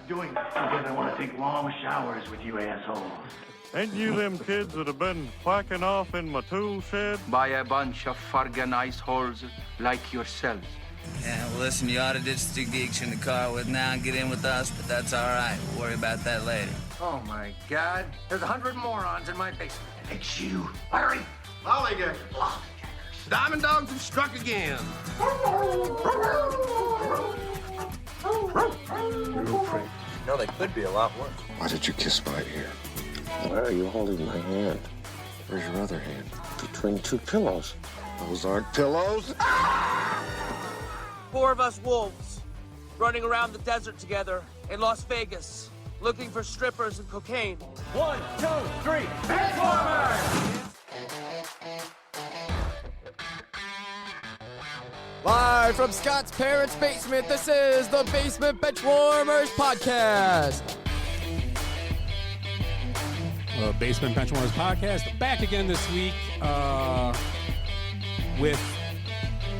doing this because I want to take long showers with you assholes. Ain't you them kids that have been whacking off in my tool shed? By a bunch of fargan ice holes like yourselves. Yeah, well, listen, you ought to ditch the geeks in the car with now and get in with us, but that's all right. We'll worry about that later. Oh, my God. There's 100 morons in my basement. It's you, Larry. Lollygaggers. Diamond dogs have struck again. You prick. No, they could be a lot worse. Why did you kiss my ear? Why are you holding my hand? Where's your other hand? Between two pillows. Those aren't pillows. 4 of us wolves running around the desert together in Las Vegas looking for strippers and cocaine. 1, 2, 3, Benchwarmers! Live from Scott's parents' basement, this is the Basement Benchwarmers Podcast. Basement Benchwarmers Podcast, back again this week with,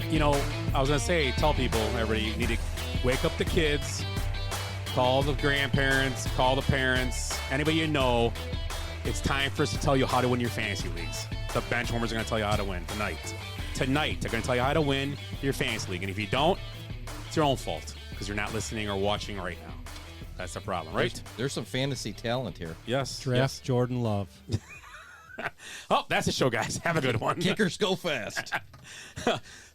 I was going to say, tell people, everybody, you need to wake up the kids, call the grandparents, call the parents, anybody you know. It's time for us to tell you how to win your fantasy leagues. The Benchwarmers are going to tell you how to win tonight. Tonight, they're going to tell you how to win your fantasy league. And if you don't, it's your own fault because you're not listening or watching right now. That's the problem, right? There's some fantasy talent here. Yes. Draft yes. Jordan Love. Oh, that's the show, guys. Have a good one. Kickers go fast.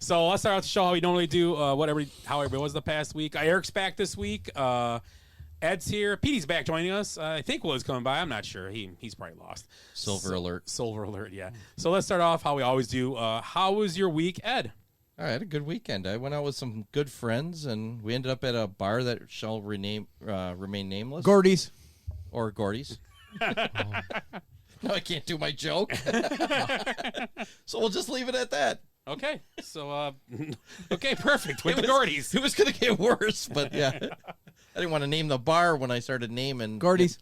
So let's start out the show how we normally do, how everybody was the past week. Eric's back this week. Ed's here. Petey's back joining us. I think Will's coming by. I'm not sure. He's probably lost. Silver alert. Silver alert, yeah. So let's start off how we always do. How was your week, Ed? I had a good weekend. I went out with some good friends, and we ended up at a bar that shall remain nameless. Gordy's. Or Gordy's. No, I can't do my joke. So we'll just leave it at that. Okay. So, okay, perfect. With the Gordy's. It was going to get worse, but yeah. I didn't want to name the bar when I started naming. Gordy's.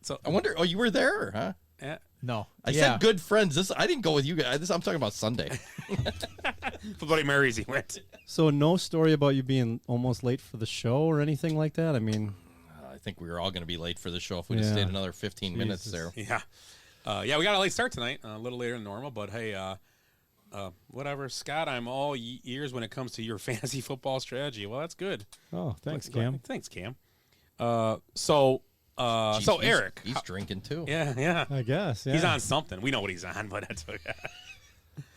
So I wonder, you were there, huh? Yeah. No. I said good friends. I didn't go with you guys. I'm talking about Sunday. Bloody Mary's he went. So no story about you being almost late for the show or anything like that? I mean... I think we were all going to be late for the show if we just stayed another 15 minutes there. Yeah. Yeah, we got a late start tonight. A little later than normal, but hey, whatever. Scott, I'm all ears when it comes to your fantasy football strategy. Well, that's good. Oh, thanks, Cam. Thanks, Cam. So Eric. He's drinking too. Yeah. I guess, yeah. He's on something. We know what he's on, but that's okay.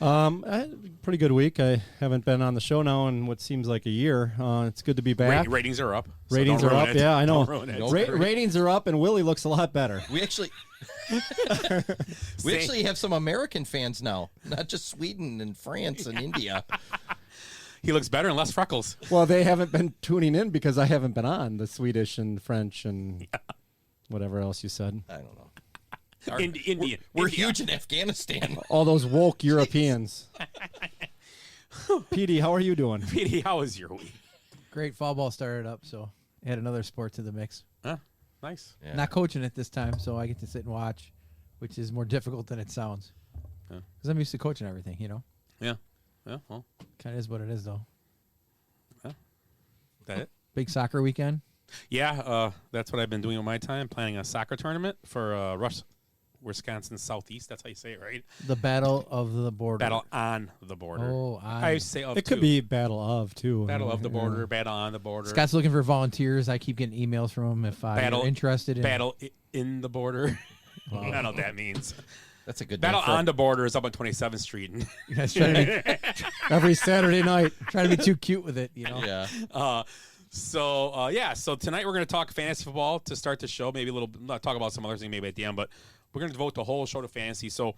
I had a pretty good week. I haven't been on the show now in what seems like a year. It's good to be back. Ratings are up. So ratings are up, yeah, I know. Ratings are up, and Willie looks a lot better. We actually have some American fans now, not just Sweden and France and India. He looks better and less freckles. Well, they haven't been tuning in because I haven't been on the Swedish and French and whatever else you said. I don't know. Indian. We're huge in Afghanistan. All those woke Europeans. Petey, how are you doing? Petey, how was your week? Great. Fall ball started up, so add another sport to the mix. Nice. Yeah. Not coaching it this time, so I get to sit and watch, which is more difficult than it sounds. Because I'm used to coaching everything, Yeah. Yeah, well. Kind of is what it is, though. That it? Big soccer weekend? Yeah, that's what I've been doing with my time, planning a soccer tournament for Wisconsin Southeast. That's how you say it, right? The Battle of the Border. Battle on the border. Oh, I used to say of It could be Battle of, too. Battle of the border, Battle on the border. Scott's looking for volunteers. I keep getting emails from him if you're interested in Battle in the border. I don't know what that means. That's a good Battle on the border is up on 27th Street. You guys trying to be, every Saturday night. Trying to be too cute with it, Yeah. So tonight we're going to talk fantasy football to start the show. Maybe a little, talk about some other things maybe at the end, but we're going to devote the whole show to fantasy. So,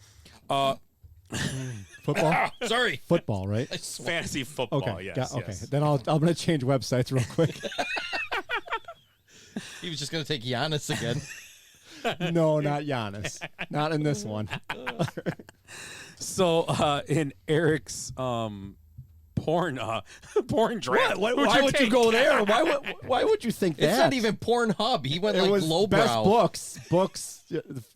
football? Sorry. Football, right? Fantasy football, okay. yes. Okay. Yes. Then I'm going to change websites real quick. He was just going to take Giannis again. No, not Giannis. Not in this one. So, in Eric's porn draft. Why would you go there? Why would you think that? It's not even Pornhub. He went like lowbrow. Best books,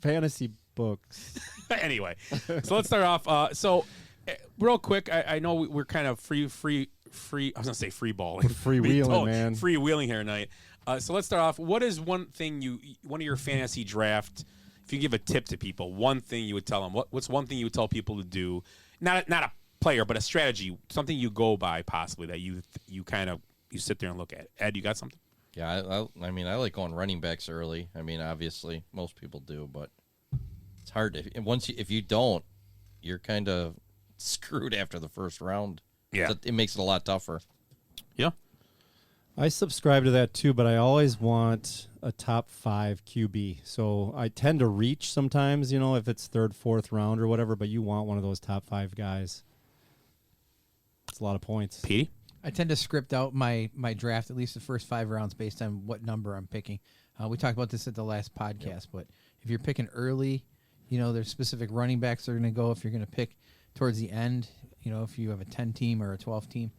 fantasy books. Anyway, so let's start off. So, real quick, I know we're kind of free. I was gonna say free balling, freewheeling, man. Freewheeling here tonight. So let's start off. What is one of your fantasy draft? If you give a tip to people, one thing you would tell them. What's one thing you would tell people to do? Not a player, but a strategy, something you go by possibly that you sit there and look at. Ed, you got something? Yeah, I mean, I like going running backs early. I mean, obviously, most people do, but it's hard. If you don't, you're kind of screwed after the first round. Yeah. So it makes it a lot tougher. Yeah. I subscribe to that too, but I always want a top 5 QB. So I tend to reach sometimes, if it's 3rd, 4th round or whatever, but you want one of those top 5 guys. It's a lot of points. Petey? I tend to script out my draft, at least the first 5 rounds, based on what number I'm picking. We talked about this at the last podcast, but if you're picking early, there's specific running backs that are going to go. If you're going to pick towards the end, if you have a 10-team or a 12-team,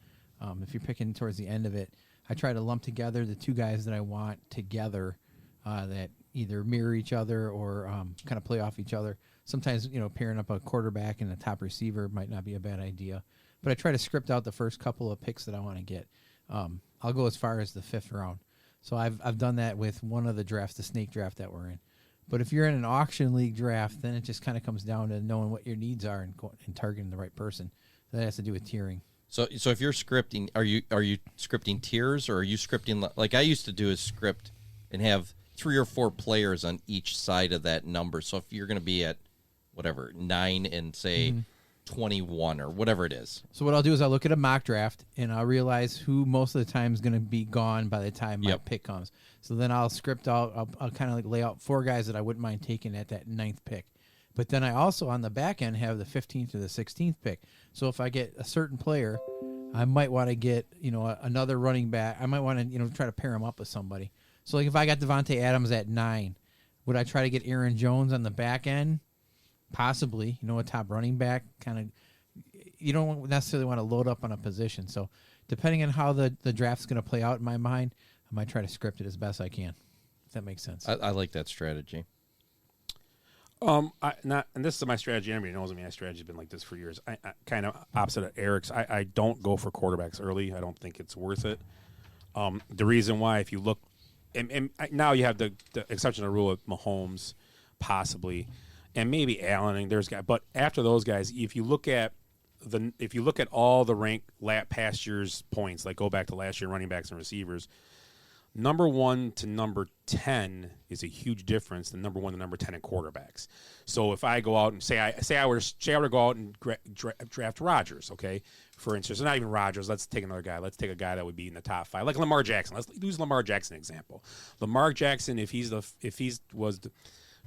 if you're picking towards the end of it, I try to lump together the 2 guys that I want together that either mirror each other or kind of play off each other. Sometimes, pairing up a quarterback and a top receiver might not be a bad idea. But I try to script out the first couple of picks that I want to get. I'll go as far as the 5th round. So I've done that with one of the drafts, the snake draft that we're in. But if you're in an auction league draft, then it just kind of comes down to knowing what your needs are and targeting the right person. That has to do with tiering. So if you're scripting, are you scripting tiers, or are you scripting like I used to do is script and have 3 or 4 players on each side of that number. So if you're going to be at whatever 9 and say 21 or whatever it is. So what I'll do is I'll look at a mock draft and I'll realize who most of the time is going to be gone by the time my pick comes. So then I'll script out, I'll kind of like lay out 4 guys that I wouldn't mind taking at that 9th pick. But then I also on the back end have the 15th or the 16th pick. So if I get a certain player, I might want to get, another running back. I might want to, try to pair him up with somebody. So like if I got Devontae Adams at 9, would I try to get Aaron Jones on the back end? Possibly, a top running back kind of. You don't necessarily want to load up on a position. So depending on how the draft's going to play out in my mind, I might try to script it as best I can. If that makes sense. I like that strategy. And this is my strategy. Everybody knows me. My strategy has been like this for years. I kind of opposite of Eric's. I don't go for quarterbacks early. I don't think it's worth it. The reason why, if you look, and now you have the exception of the rule of Mahomes, possibly, and maybe Allen. And there's guys, but after those guys, if you look at all the ranked past year's points, like go back to last year, running backs and receivers. Number 1 to number 10 is a huge difference than number 1 to number 10 in quarterbacks. So if I go out and say I were to go out and draft Rodgers, okay, for instance, not even Rodgers. Let's take another guy. Let's take a guy that would be in the top 5, like Lamar Jackson. Let's use Lamar Jackson example. Lamar Jackson, if he's the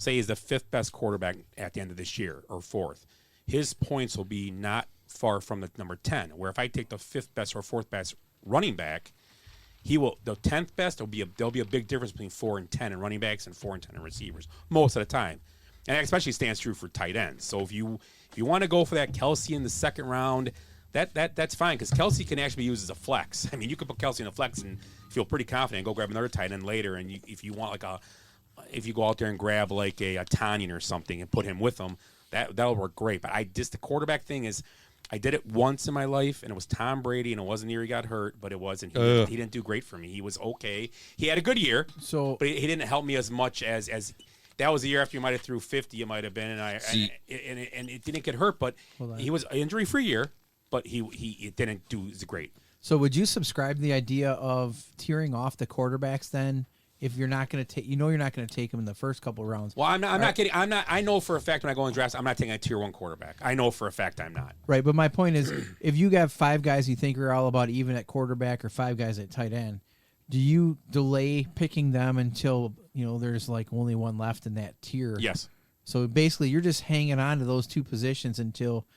5th best quarterback at the end of this year or 4th, his points will be not far from the number 10. Where if I take the 5th best or 4th best running back, the 10th best, there'll be a big difference between 4 and 10 in running backs and 4 and 10 in receivers most of the time, and that especially stands true for tight ends. So if you want to go for that Kelsey in the 2nd round, that's fine because Kelsey can actually be used as a flex. I mean, you could put Kelsey in a flex and feel pretty confident and go grab another tight end later. And if you want if you go out there and grab like a Tanyan or something and put him with them, that'll work great. But the quarterback thing is. I did it once in my life, and it was Tom Brady, and it wasn't near he got hurt, but it wasn't. He didn't do great for me. He was okay. He had a good year, but he didn't help me as much as that was the year after you might have threw 50. It might have been, and it didn't get hurt, but he was an injury-free year, but it didn't do as great. So would you subscribe to the idea of tearing off the quarterbacks then? If you're not going to take, you're not going to take them in the first couple of rounds. Well, I'm not kidding. I know for a fact when I go in drafts, I'm not taking a tier 1 quarterback. I know for a fact I'm not. Right, but my point is, if you got 5 guys you think are all about even at quarterback or 5 guys at tight end, do you delay picking them until there's like only one left in that tier? Yes. So basically, you're just hanging on to those 2 positions until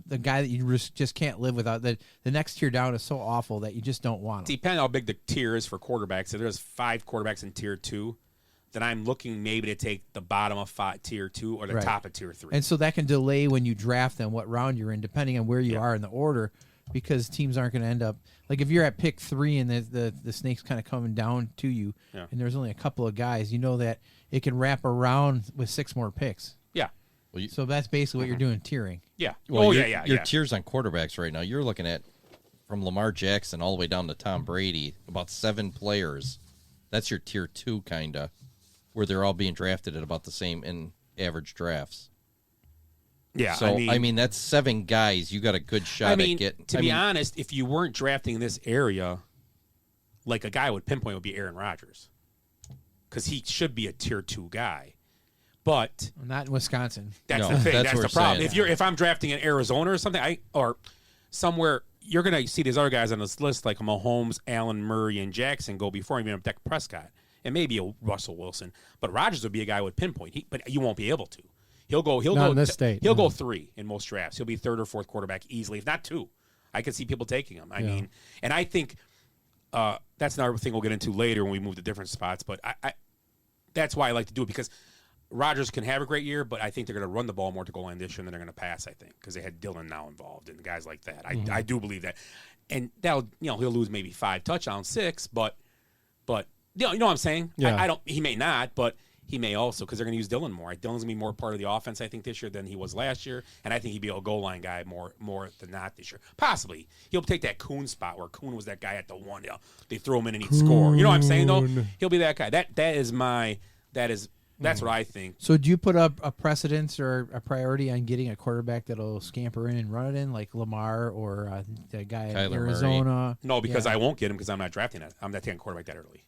the guy that you just can't live without. The next tier down is so awful that you just don't want him. Depending on how big the tier is for quarterbacks, if there's 5 quarterbacks in tier 2, then I'm looking maybe to take the bottom of tier 2 or the top of tier 3. And so that can delay when you draft them, what round you're in, depending on where you are in the order, because teams aren't going to end up like if you're at pick 3 and the snake's kind of coming down to you, and there's only a couple of guys, that it can wrap around with 6 more picks. Yeah. So that's basically what you're doing, tiering. Yeah. Well, your tiers on quarterbacks right now, you're looking at from Lamar Jackson all the way down to Tom Brady, about 7 players. That's your tier 2 kind of, where they're all being drafted at about the same in average drafts. Yeah, so I mean that's 7 guys. You got a good shot at getting. To be honest, if you weren't drafting in this area, like a guy would pinpoint would be Aaron Rodgers, because he should be a tier 2 guy. But not in Wisconsin. That's the thing. That's the problem. If I'm drafting in Arizona or something, or somewhere, you're gonna see these other guys on this list like Mahomes, Allen, Murray, and Jackson go before even Dak Prescott, and maybe a Russell Wilson. But Rodgers would be a guy who would pinpoint. But you won't be able to. He'll go in this state. He'll go 3 in most drafts. He'll be 3rd or 4th quarterback easily, if not 2. I could see people taking him. I mean, and I think that's another thing we'll get into later when we move to different spots. But I that's why I like to do it, because Rodgers can have a great year, but I think they're going to run the ball more to goal line this year than they're going to pass, I think, because they had Dillon now involved and guys like that. I do believe that. And that'll, he'll lose maybe 5 touchdowns, 6, but you know what I'm saying? Yeah. He may not, but he may also, because they're going to use Dillon more. Dillon's going to be more part of the offense, I think, this year than he was last year, and I think he'd be a goal line guy more than not this year. Possibly. He'll take that Kuhn spot where Kuhn was that guy at the 1. They throw him in and he'd score. You know what I'm saying, though? He'll be that guy. That's what I think. So do you put up a precedence or a priority on getting a quarterback that'll scamper in and run it in, like Lamar or the guy in Arizona? Murray. No, because I won't get him because I'm not drafting it. I'm not taking a quarterback that early.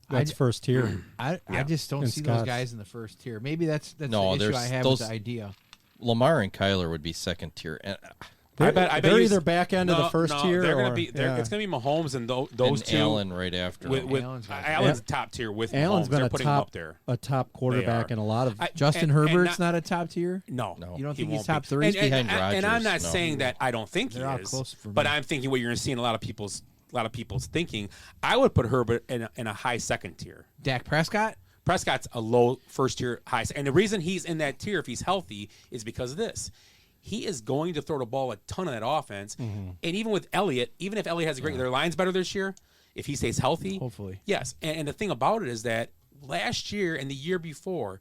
That's first tier. I just don't see those guys in the first tier. Maybe that's the issue I have with the idea. Lamar and Kyler would be second tier. And I bet they're either back end of the first tier. They're or, gonna be. It's going to be Mahomes and those and two. Allen right after. Allen's top tier with Allen's Mahomes. been They're putting him up there. a top quarterback in a lot of. Justin Herbert's not a top tier. No, you don't think he's won't top be. 3? And, behind Rodgers. And I'm not saying that I don't think he is. Close for me. But I'm thinking what you're going to see in a lot of people's thinking. I would put Herbert in a high second tier. Dak Prescott. Prescott's a low first tier, high, and the reason he's in that tier if he's healthy is because of this. He is going to throw the ball a ton of that offense, and even with Elliott, even if Elliott has a great, their line's better this year. If he stays healthy, hopefully, yes. And the thing about it is that last year and the year before.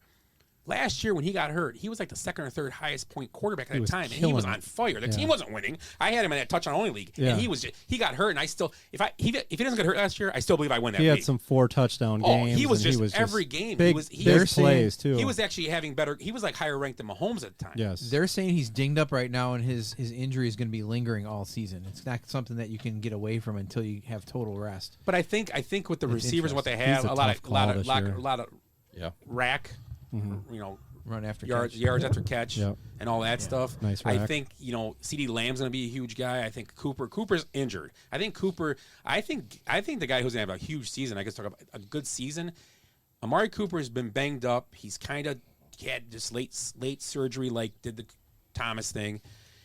Last year when he got hurt, he was like the 2nd or 3rd highest point quarterback at that time, and he was on fire. The team wasn't winning. I had him in that touchdown only league, and he got hurt. And I still, if he doesn't get hurt last year, I still believe I win that. He league. had some 4 touchdown games. He was just every game. Big, he big was plays too. He was actually having better. He was like higher ranked than Mahomes at the time. Yes, they're saying he's dinged up right now, and his injury is going to be lingering all season. It's not something that you can get away from until you have total rest. But I think with the receivers, what they have, a lot of rack, run after yards after catch, and all that stuff. Nice I rack. think CeeDee Lamb's going to be a huge guy. I think Cooper's injured. I think the guy who's going to have a huge season. I guess talk about a good season. Amari Cooper has been banged up. He's kind of had just late surgery, like did the Thomas thing.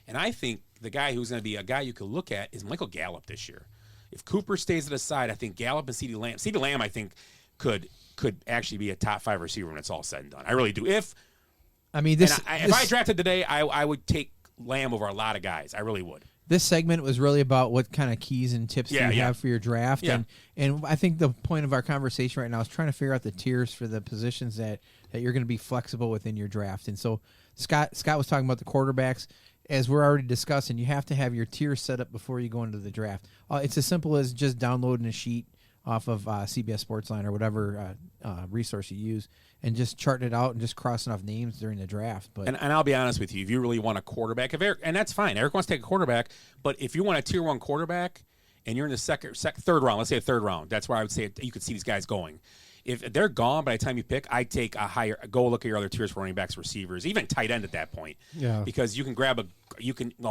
And I think the guy who's going to be a guy you could look at is Michael Gallup this year. If Cooper stays at his side, I think Gallup and CeeDee Lamb. CeeDee Lamb, I think, could actually be a top 5 receiver when it's all said and done. I really do. If I drafted today, I would take Lamb over a lot of guys. I really would. This segment was really about what kind of keys and tips do you have for your draft. Yeah. And I think the point of our conversation right now is trying to figure out the tiers for the positions that you're going to be flexible within your draft. And so Scott was talking about the quarterbacks. As we're already discussing, you have to have your tiers set up before you go into the draft. It's as simple as just downloading a sheet off of CBS Sportsline or whatever resource you use, and just charting it out and just crossing off names during the draft. But and I'll be honest with you, if you really want a quarterback, and that's fine. Eric wants to take a quarterback, but if you want a tier 1 quarterback and you're in the third round, let's say a third round, that's where I would say you could see these guys going. If they're gone by the time you pick, I take a higher. Go look at your other tiers for running backs, receivers, even tight end at that point. Yeah, because you can grab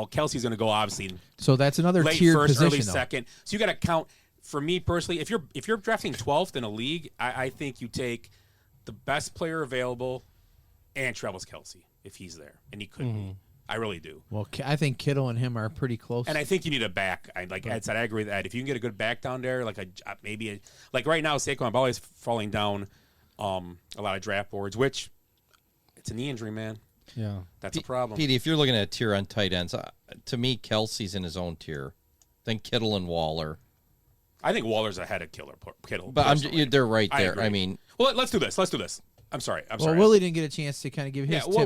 Kelsey's going to go obviously. So that's another late tiered first, position, early second. So you got to count. For me personally, if you're drafting 12th in a league, I think you take the best player available and Travis Kelce if he's there, and he could be. I really do. Well, I think Kittle and him are pretty close. And I think you need a back. Like Ed said, I agree with that. If you can get a good back down there, like like right now, Saquon Barkley is falling down a lot of draft boards, which it's a knee injury, man. Yeah, that's a problem. Petey, if you're looking at a tier on tight ends, to me, Kelsey's in his own tier. Then Kittle and Waller. I think Waller's ahead of Kittle. But they're right there. I mean, well, let's do this. I'm sorry. Willie didn't get a chance to kind of give his tips. Willie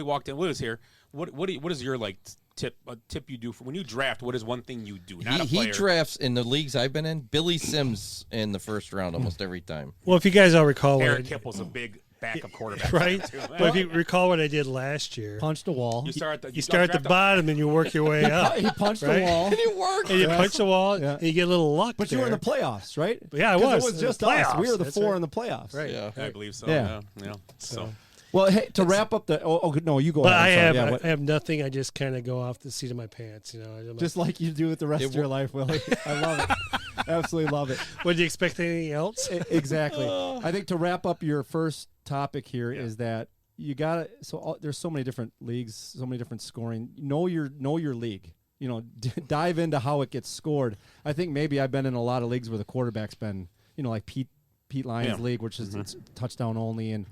walked in. Willie's here. what is your like tip you do for when you draft? What is one thing you do? Not a He player. drafts in the leagues I've been in. Billy Sims in the first round almost every time. Well, if you guys all recall, Eric Kipple's a big backup quarterback, right? too. But if you recall what I did last year, Punched a wall. You start at you start at the bottom and you work your way up. He punched right? a wall. And it worked. And you punch the wall, and you get a little luck. But you were in the playoffs, right? Yeah, I 'Cause was. It was just In the us. We were the playoffs, 4 right. in the playoffs. Right. Yeah. I believe so. Yeah. Yeah. So. Well, hey, to wrap up the. Oh, no, you go But ahead. I'm sorry. I have nothing. I just kind of go off the seat of my pants, Just like you do with the rest of your life, Willie. I love it. Absolutely love it. Would you expect anything else? Exactly. I think to wrap up your first topic here is that you got to. There's so many different leagues, so many different scoring. Know your league. Dive into how it gets scored. I think maybe I've been in a lot of leagues where the quarterback's been, like Pete Lyons' league, which is it's touchdown only and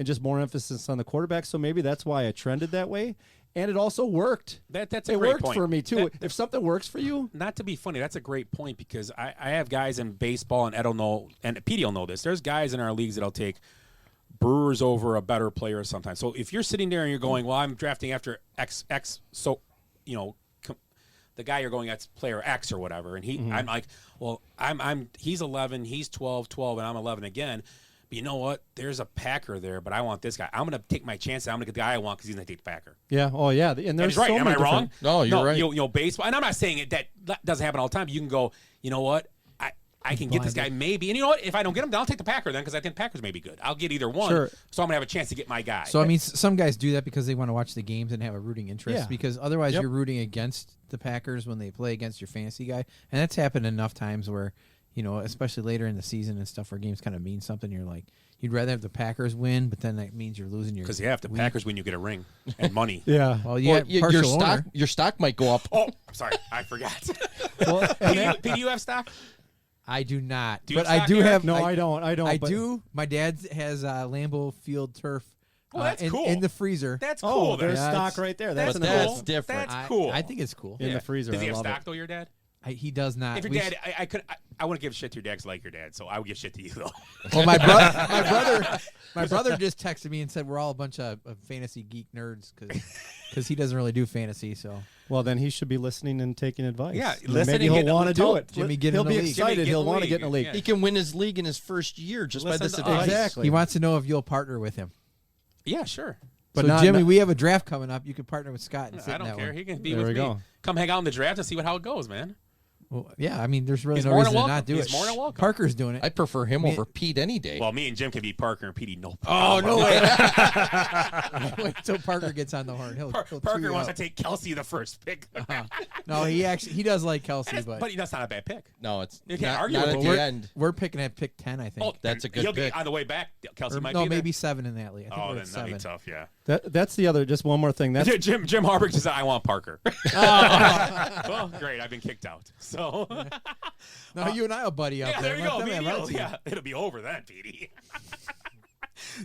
just more emphasis on the quarterback. So maybe that's why I trended that way. And it also worked. That's a it great worked point. for me, too. If something works for you. Not to be funny, that's a great point because I have guys in baseball, and Ed will know, and Petey will know this. There's guys in our leagues that'll take Brewers over a better player sometimes. So if you're sitting there and you're going, well, I'm drafting after X, so, the guy you're going at player X or whatever, and I'm like, well, he's 11, he's 12, and I'm 11 again. But you know what? There's a Packer there, but I want this guy. I'm going to take my chance. I'm going to get the guy I want because he's going to take the Packer. Yeah. Oh, yeah. And there's he's right. so Am many I wrong? No, you're right. Baseball. And I'm not saying that doesn't happen all the time. But you can go, you know what? I can get this guy maybe. And you know what? If I don't get him, then I'll take the Packer then because I think Packers may be good. I'll get either one. Sure. So I'm going to have a chance to get my guy. So, I mean, some guys do that because they want to watch the games and have a rooting interest Yeah. because otherwise you're rooting against the Packers when they play against your fantasy guy. And that's happened enough times where, especially later in the season and stuff where games kind of mean something. You're like, you'd rather have the Packers win, but then that means you're losing your Because if the Packers win, you get a ring and money. Yeah. Well, your stock might go up. Oh, sorry. I forgot. Well, Pete, do you have stock? I do not. Do you but have I stock, do Eric? have. No, I don't. I but- do. My dad has Lambeau Field turf Well, that's cool. in the freezer. That's Oh, cool. there's then. stock right there. That's But an that's awesome. different. That's cool. I think it's cool. In the freezer. Does he I have love stock, it. though, your dad? He does not. If your dad, I wouldn't give shit to your dad because I like your dad, so I would give shit to you, though. Well, my brother just texted me and said we're all a bunch of fantasy geek nerds because he doesn't really do fantasy. So Well, then he should be listening and taking advice. Yeah, And listening, maybe he'll getting- want to do tell it. Jimmy, get he'll in be the league. excited. Jimmy, get He'll in the want to league. get in the league. Yeah. He can win his league in his first year just by this advice. Exactly. he wants to know if you'll partner with him. Yeah, sure. But so, not- Jimmy, not- we have a draft coming up. You can partner with Scott and sit I in don't that care. one. He can be There with we me. go. Come hang out in the draft and see how it goes, man. Well, yeah, I mean, there's really He's no more reason than to not welcome. do He's it. more than welcome. Parker's doing it. I prefer him over Pete any day. Well, me and Jim can beat Parker and Petey. No Oh, problem. no way. Wait till Parker gets on the horn. He'll chew Parker you wants out. to take Kelsey the first pick. No, he does like Kelsey, but that's not a bad pick. No, it's You can't not, argue not with at it. the end. we're picking at pick 10, I think. Oh, That's a good he'll pick. Be on the way back. Kelsey Or, might no, be there. maybe 7 in that league. I think Oh, we're then at that'd 7. be tough. Yeah. That's the other. Just one more thing. That's Jim Harbaugh just said, "I want Parker." Well, great. I've been kicked out. So. No, you and I will buddy up Yeah, there. there you Let go. them have Petey. our team. Yeah, it'll be over then, Petey.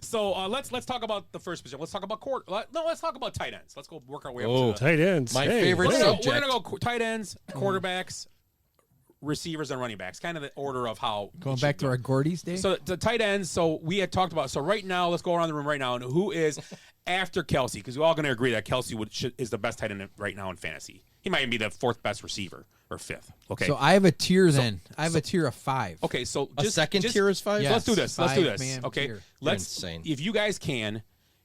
So let's talk about the first position. Let's talk about let's talk about tight ends. Let's go work our way up. Oh, to Tight ends. My Hey, favorite We're subject. gonna go tight ends, quarterbacks, receivers, and running backs. Kind of the order of how Going it back should to go. our Gordy's days. So the tight ends. So we had talked about. So right now, let's go around the room right now. And who is after Kelsey? Because we're all going to agree that Kelsey is the best tight end right now in fantasy. He might even be the 4th best receiver or 5th. Okay. So I have a tier then. I have a tier of 5. Okay, so A second tier is 5? Yeah. Let's do this. Let's do this. Five-man Okay, tier. let's. insane. If you guys can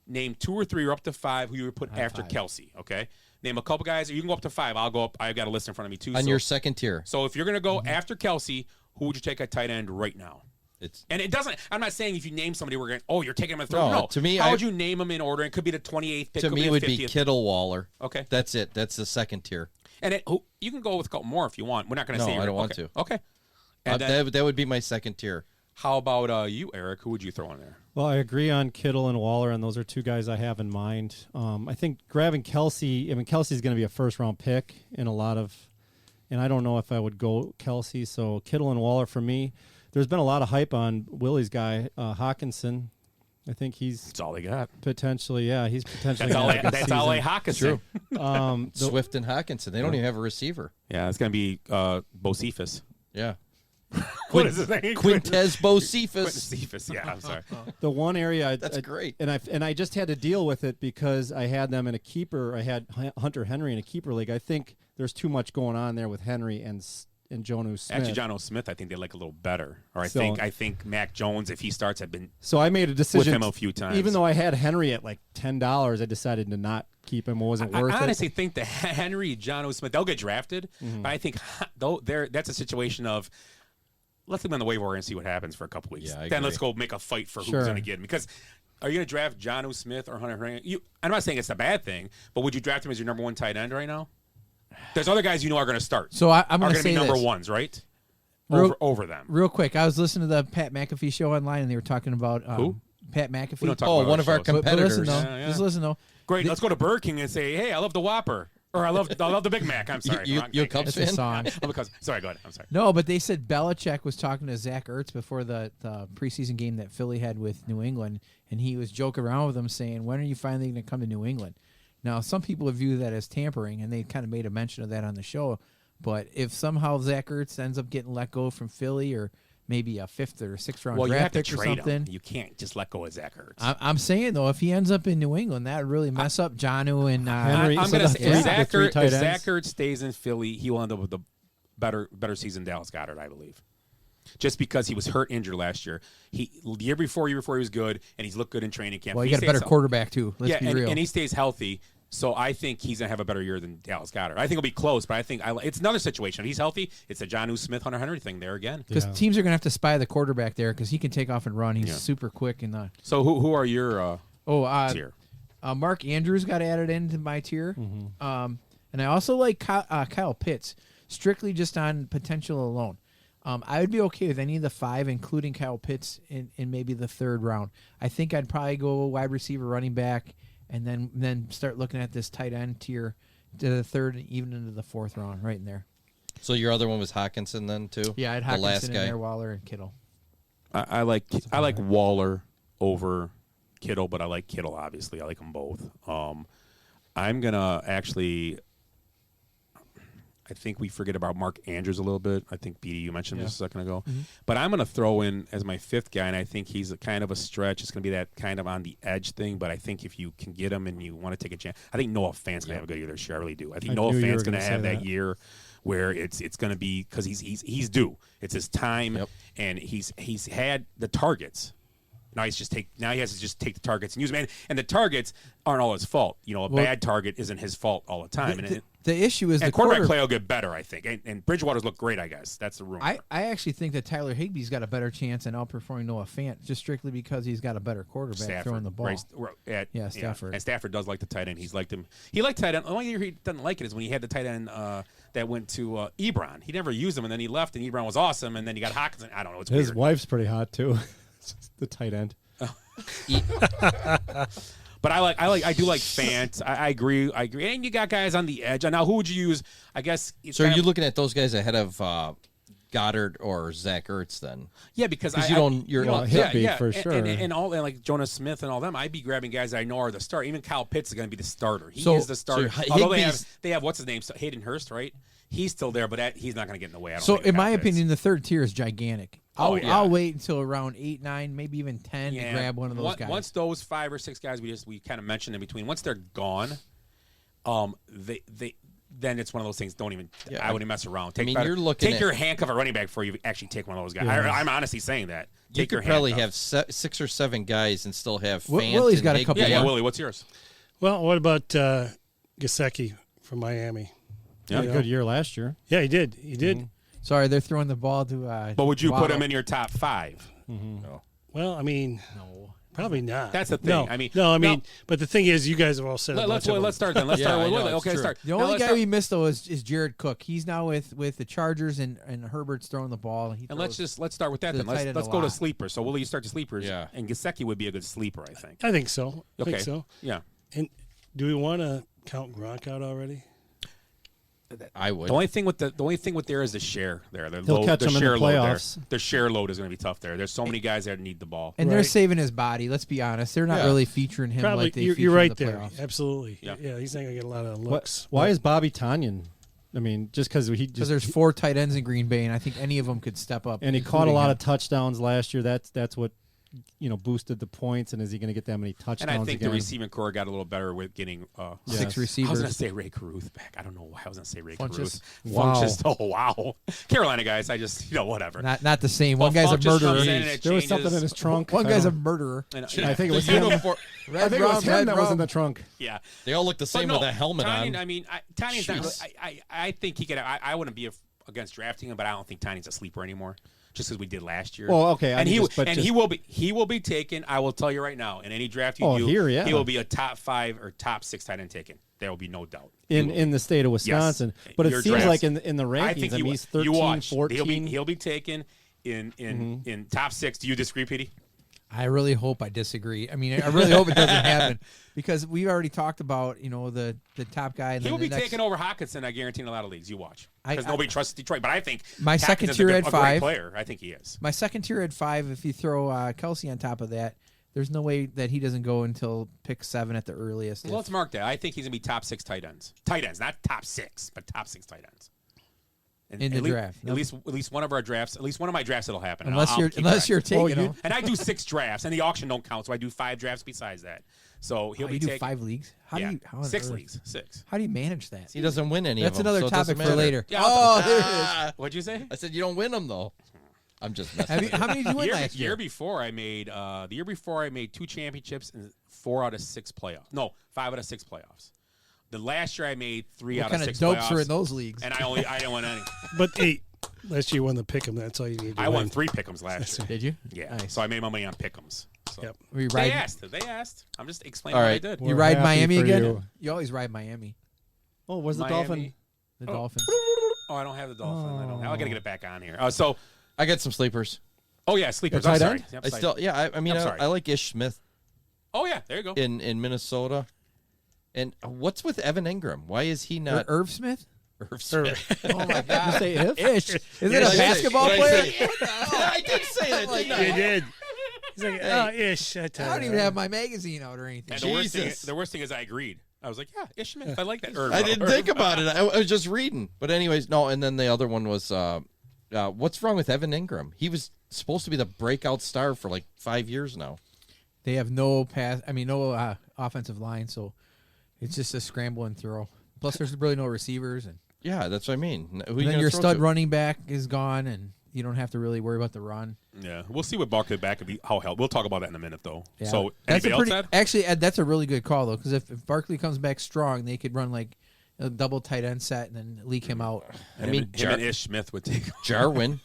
name 2 or 3 or up to 5 who you would put after 5. Kelsey. Okay, name a couple guys. You can go up to 5. I'll go up. I've got a list in front of me too. On so, your second tier. so if you're gonna go after Kelsey, who would you take at tight end right now? And it doesn't. I'm not saying if you name somebody, we're going. Oh, you're taking him in the 3rd. No, No. to me, how would you name them in order? It could be the 28th pick. To could me, be it the would 50th. be Kittle Waller. Okay, That's it. That's the second tier. and you can go with a couple more if you want. We're not going to No, say. I don't want okay. to. Okay. And then, that would be my second tier. how about you, Eric? Who would you throw in there? Well, I agree on Kittle and Waller, and those are 2 guys I have in mind. I think grabbing Kelsey. I mean, Kelsey's going to be a first-round pick in a lot of, and I don't know if I would go Kelsey. So Kittle and Waller for me. There's been a lot of hype on Willie's guy, Hawkinson. I think he's That's all they got. potentially, he's potentially. That's all. gonna have a good That's all. season. Hawkinson. Swift and Hawkinson. They don't even have a receiver. Yeah, it's going to be Bocephus. Yeah. What is his name? Quintez Bocephus. Cephas. Yeah, I'm sorry. The one area That's great. and I just had to deal with it because I had them in a keeper. I had Hunter Henry in a keeper league. I think there's too much going on there with Henry and Jonnu Smith. Actually, Jonnu Smith, I think they like a little better. Or I So- think Mac Jones, if he starts, had been So I made a decision with him a few times. Even though I had Henry at like $10, I decided to not keep him. It wasn't worth I it. honestly think that Henry, Jonnu Smith, they'll get drafted. Mm-hmm. But I think that's a situation of let's leave him on the waiver and see what happens for a couple weeks. Yeah, I then agree. let's go make a fight for Sure. who's going to get him. Because are you going to draft Jonnu Smith or Hunter Henry? I'm not saying it's a bad thing, but would you draft him as your number one tight end right now? There's other guys you know are going to start. So I'm going to be say number this. ones, right? Real- Over them. Real quick, I was listening to the Pat McAfee show online, and they were talking about Who? Pat McAfee. We don't talk Oh, about one of our shows. But competitors. listen though, Yeah. just listen though. Great. Let's go to Burger King and say, hey, I love the Whopper. Or I love the Big Mac. I'm sorry. You a Cubs It's a fan? song. Sorry, go ahead. I'm sorry. No, but they said Belichick was talking to Zach Ertz before the preseason game that Philly had with New England, and he was joking around with him saying, when are you finally going to come to New England? Now, some people view that as tampering, and they kind of made a mention of that on the show. But if somehow Zach Ertz ends up getting let go from Philly or maybe a 5th or 6th round Well, you have draft to pick or trade something. him. You can't just let go of Zach Ertz. I'm saying, though, if he ends up in New England, that would really mess up Jonnu and Henry. I'm So going to the say three- if the three tight Zach ends. Ertz stays in Philly, he will end up with a better season than Dallas Goedert, I believe. Just because he was hurt, injured last year. The year before he was good, and he's looked good in training camp. Well, If you he got a better stays- quarterback, too. Let's be real. and he stays healthy. So I think he's going to have a better year than Dallas Goedert. I think it'll be close, but I think it's another situation. If he's healthy, it's a Jonnu Smith, Hunter Henry thing there again. Because teams are going to have to spy the quarterback there because he can take off and run. He's super quick. So who are your tier? Mark Andrews got added into my tier. And I also like Kyle Pitts, strictly just on potential alone. I would be okay with any of the 5, including Kyle Pitts in maybe the 3rd round. I think I'd probably go wide receiver, running back, and then start looking at this tight end tier to the 3rd, even into the 4th round, right in there. So your other one was Hawkinson then too? Yeah, I'd the Hawkinson last in guy. there, Waller and Kittle. I like Waller over Kittle, but I like Kittle, obviously. I like them both. I'm going to actually – I think we forget about Mark Andrews a little bit. I think, BD, you mentioned this a second ago. Mm-hmm. But I'm going to throw in as my 5th guy, and I think he's a kind of a stretch. It's going to be that kind of on the edge thing, but I think if you can get him and you want to take a chance, I think Noah Fant's going to have a good year this year. I really do. I think Noah knew you Fant's were going to gonna have say that year where it's going to be because he's due. It's his time, and he's had the targets. Now he has to just take the targets and use them. And the targets aren't all his fault. A bad target isn't his fault all the time. The issue is and the quarterback play will get better, I think. And Bridgewater's look great, I guess. That's the rumor. I actually think that Tyler Higbee's got a better chance in outperforming Noah Fant just strictly because he's got a better quarterback throwing the ball. Stafford. And Stafford does like the tight end. He's liked him. He liked tight end. The only year he doesn't like it is when he had the tight end that went to Ebron. He never used him, and then he left, and Ebron was awesome, and then you got Hawkinson. I don't know. It's His weird. wife's pretty hot too. The tight end. But I do like Fant. I agree. And you got guys on the edge. Now, who would you use? I guess. So are you looking at those guys ahead of Goddard or Zach Ertz then? Yeah, because you're not Higby for sure. And like Jonas Smith and all them, I'd be grabbing guys that I know are the starter. Even Kyle Pitts is going to be the starter. He is the starter. Although they have what's his name, Hayden Hurst, right? He's still there, but he's not going to get in the way. So, in my opinion, the 3rd tier is gigantic. I'll wait until around 8, 9, maybe even 10 to grab one of those guys. Once those 5 or 6 guys we kind of mentioned in between, once they're gone, then it's one of those things. I wouldn't even mess around. Take your handcuff a running back before you actually take one of those guys. Yeah. I'm honestly saying that. You could probably have 6 or 7 guys and still have Fant. Willie's got a and couple. Higby. Yeah, Willie, what's yours? Well, what about Gesicki from Miami? He had a good year last year. Yeah, he did. He did. Mm-hmm. Sorry, they're throwing the ball to. But would you put him in your top 5? No. Well, I mean, no, probably not. That's the thing. No, but the thing is, you guys have all said. Let's start then. Let's start with Willie. Okay, start. The only guy we missed though is Jared Cook. He's now with the Chargers, and Herbert's throwing the ball. Let's start with that then. Let's go to sleepers. So Willie, you start to sleepers. Yeah. And Gesicki would be a good sleeper, I think. I think so. Okay. I think so. Yeah. And do we want to count Gronk out already? I would. The only thing with there is the share there. He'll catch them in the playoffs. The share load is going to be tough there. There's so many guys that need the ball. And they're saving his body. Let's be honest. They're not really featuring him Probably, like they you're feature right in the there. playoffs. Absolutely. Yeah, he's not going to get a lot of looks. Why is Bobby Tonyan I mean, just because there's 4 tight ends in Green Bay, and I think any of them could step up. and he caught a including lot him. of touchdowns last year. That's what boosted the points. And is he going to get that many touchdowns? And I think again? the receiving core got a little better with getting 6 I was receivers. going to say Ray Caruth back. I don't know why I was going to say Ray Funchess. Caruth. Wow. Funchess. Oh, wow. Carolina guys, I just, whatever. Not the same. Well, One guy's a Funchess murderer. comes in and it There was changes. something in his trunk. One I guy's a don't- murderer. And, I think it The was him. uniform. I think it was him that was in the rum. trunk. Yeah. They all look the same But with a helmet Tanyan, on. I mean, Tanyan's not. Jeez. I think he could. I wouldn't be against drafting him, but I don't think Tanyan's a sleeper anymore. Just as we did last year. Well, okay, I and mean, he will be taken. I will tell you right now. In any draft you do, here, yeah. he will be a top 5 or top 6 tight end taken. There will be no doubt. in the state of Wisconsin. Yes. But it Your seems drafts. like in the rankings, I think he's 13, you watch. 14. He'll be taken in top 6. Do you disagree, Petey? I really hope I disagree. I mean, I really hope it doesn't happen because we've already talked about the top guy. And He then will the be next, taken over Hawkinson. I guarantee in a lot of leagues. You watch because I- nobody trusts Detroit. But I think My second Hawkinson's tier a at great 5. player. I think he is. My second tier at 5. If you throw Kelsey on top of that, there's no way that he doesn't go until pick 7 at the earliest. Well, let's mark that. I think he's gonna be top 6 tight ends. Tight ends, not top 6, but top 6 tight ends. And In the at lea- draft. At least one of our drafts. At least one of my drafts, it'll happen. and Unless I'll you're keep unless track. you're taking him. And I do 6 drafts, and the auction don't count, so I do 5 drafts besides that. So he'll Oh, be you do taken. 5 leagues? How yeah. do you? How on 6 earth? leagues. 6. How do you manage that? He doesn't win any That's of them. another so it doesn't topic for matter. later. Yeah, oh, there it is. What'd you say? I said you don't win them though. I'm just messing. Have you, how many did you win year, last year? year before I made the year before I made 2 championships and 4 out of 6 playoffs. No, 5 out of 6 playoffs. The last year I made 3 What out kind of of 6 dopes playoffs. are in those leagues? And I didn't win any. But hey, last year you won the pick'em. That's all you need. To I win. won 3 pick'ems last year. Did you? Yeah. Nice. So I made my money on pick'ems. So. Yep. Were you They riding? asked. They asked. I'm just explaining All what I right. did. You We're ride happy Miami for again? you. You always ride Miami. Oh, where's the Miami. dolphin? The Dolphins. Oh, I don't have the dolphin. I don't. I gotta get it back on here. So, I got some sleepers. oh yeah, sleepers. Yeah, I'm tight sorry. end? Yep, I tight still, end. yeah. I mean, I'm sorry. I like Ish Smith Oh yeah, there you go. in Minnesota. And what's with Evan Ingram? Why is he not Irv Smith? Irv Smith? Oh my You God. say if? Ish. Is it Did I a say- basketball did I player? say- I did say that, didn't I? You did. He's like, oh, ish. I I tell don't you. even have my magazine out or anything. And Jesus. the worst thing is I agreed. I was like, yeah, Ish Smith. I like that. Irv. I didn't think about it. I was just reading. But anyways, no. And then the other one was, what's wrong with Evan Ingram? He was supposed to be the breakout star for like 5 years now. They have no offensive line, so it's just a scramble and throw. Plus, there's really no receivers, and Yeah, that's what I mean. Who you then gonna your throw stud to? running back is gone, and you don't have to really worry about the run. Yeah, we'll see what Barkley back could be. How hell? We'll talk about that in a minute, though. Yeah. So, that's anybody else? Ed? actually Ed, that's a really good call though, because if Barkley comes back strong, they could run like a double tight end set and then leak him out. I mean, him and Ish Smith would take Jarwin.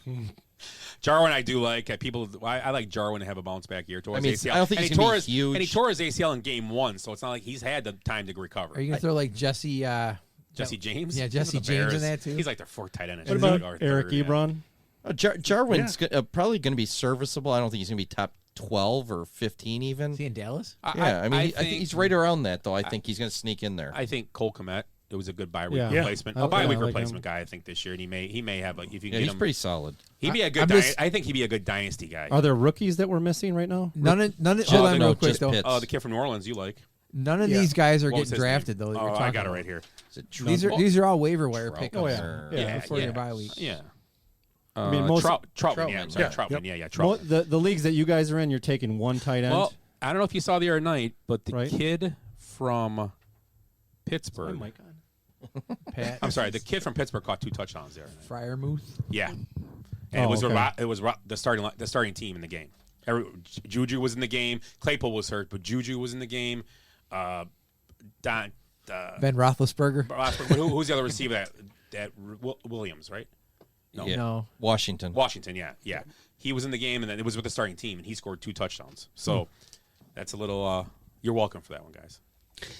Jarwin, I do like. I like Jarwin to have a bounce back year towards I mean, ACL. I don't think and he's gonna be huge. And he tore his ACL in game 1, so it's not like he's had the time to recover. Are you gonna throw like Jesse? Jesse James? Yeah, Jesse With the James in Bears. that too. He's like their 4th tight end. What about Eric Ebron? Jarwin's probably going to be serviceable. I don't think he's going to be top 12 or 15 even. Is he in Dallas? Yeah, I mean, I think he's right around that, though. I think he's going to sneak in there. I think Cole Kmet. It was a good bye week Yeah. replacement. Yeah. A bye I week like replacement him. guy, I think, this year. And he may have like if you Yeah, get he's him, pretty solid. he'd be a good. I think he'd be a good dynasty guy. Are there rookies that we're missing right now? None of hold on real quick just though. Pitts. Oh, the kid from New Orleans, you like? None of these guys are What was getting his drafted name? though. that Oh, you're I talking got it about. right here. Is it These are all waiver wire Troutman pickups. Oh yeah, Yeah, before your bye week. Yeah. I mean, most Troutman. Yeah, I'm sorry, Yeah. Troutman. Yeah, mo- Troutman. the leagues that you guys are in, you're taking one tight end. Well, I don't know if you saw the other night, but the Right. kid from Pittsburgh. Pat, I'm sorry, the kid from Pittsburgh caught 2 touchdowns there. Fryermuth. Yeah, and Oh, it was okay. the starting team in the game. Juju was in the game. Claypool was hurt, but Juju was in the game. Ben Roethlisberger. Who's the other receiver? That Williams, right? Yeah. No. Washington. Washington, yeah. He was in the game, and then it was with the starting team, and he scored 2 touchdowns. So that's a little. You're welcome for that one, guys.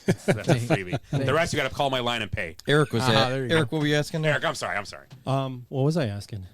That's a freebie. The rest you got to call my line and pay. Eric was that. there you Eric, what were you asking there? Eric, I'm sorry. What was I asking?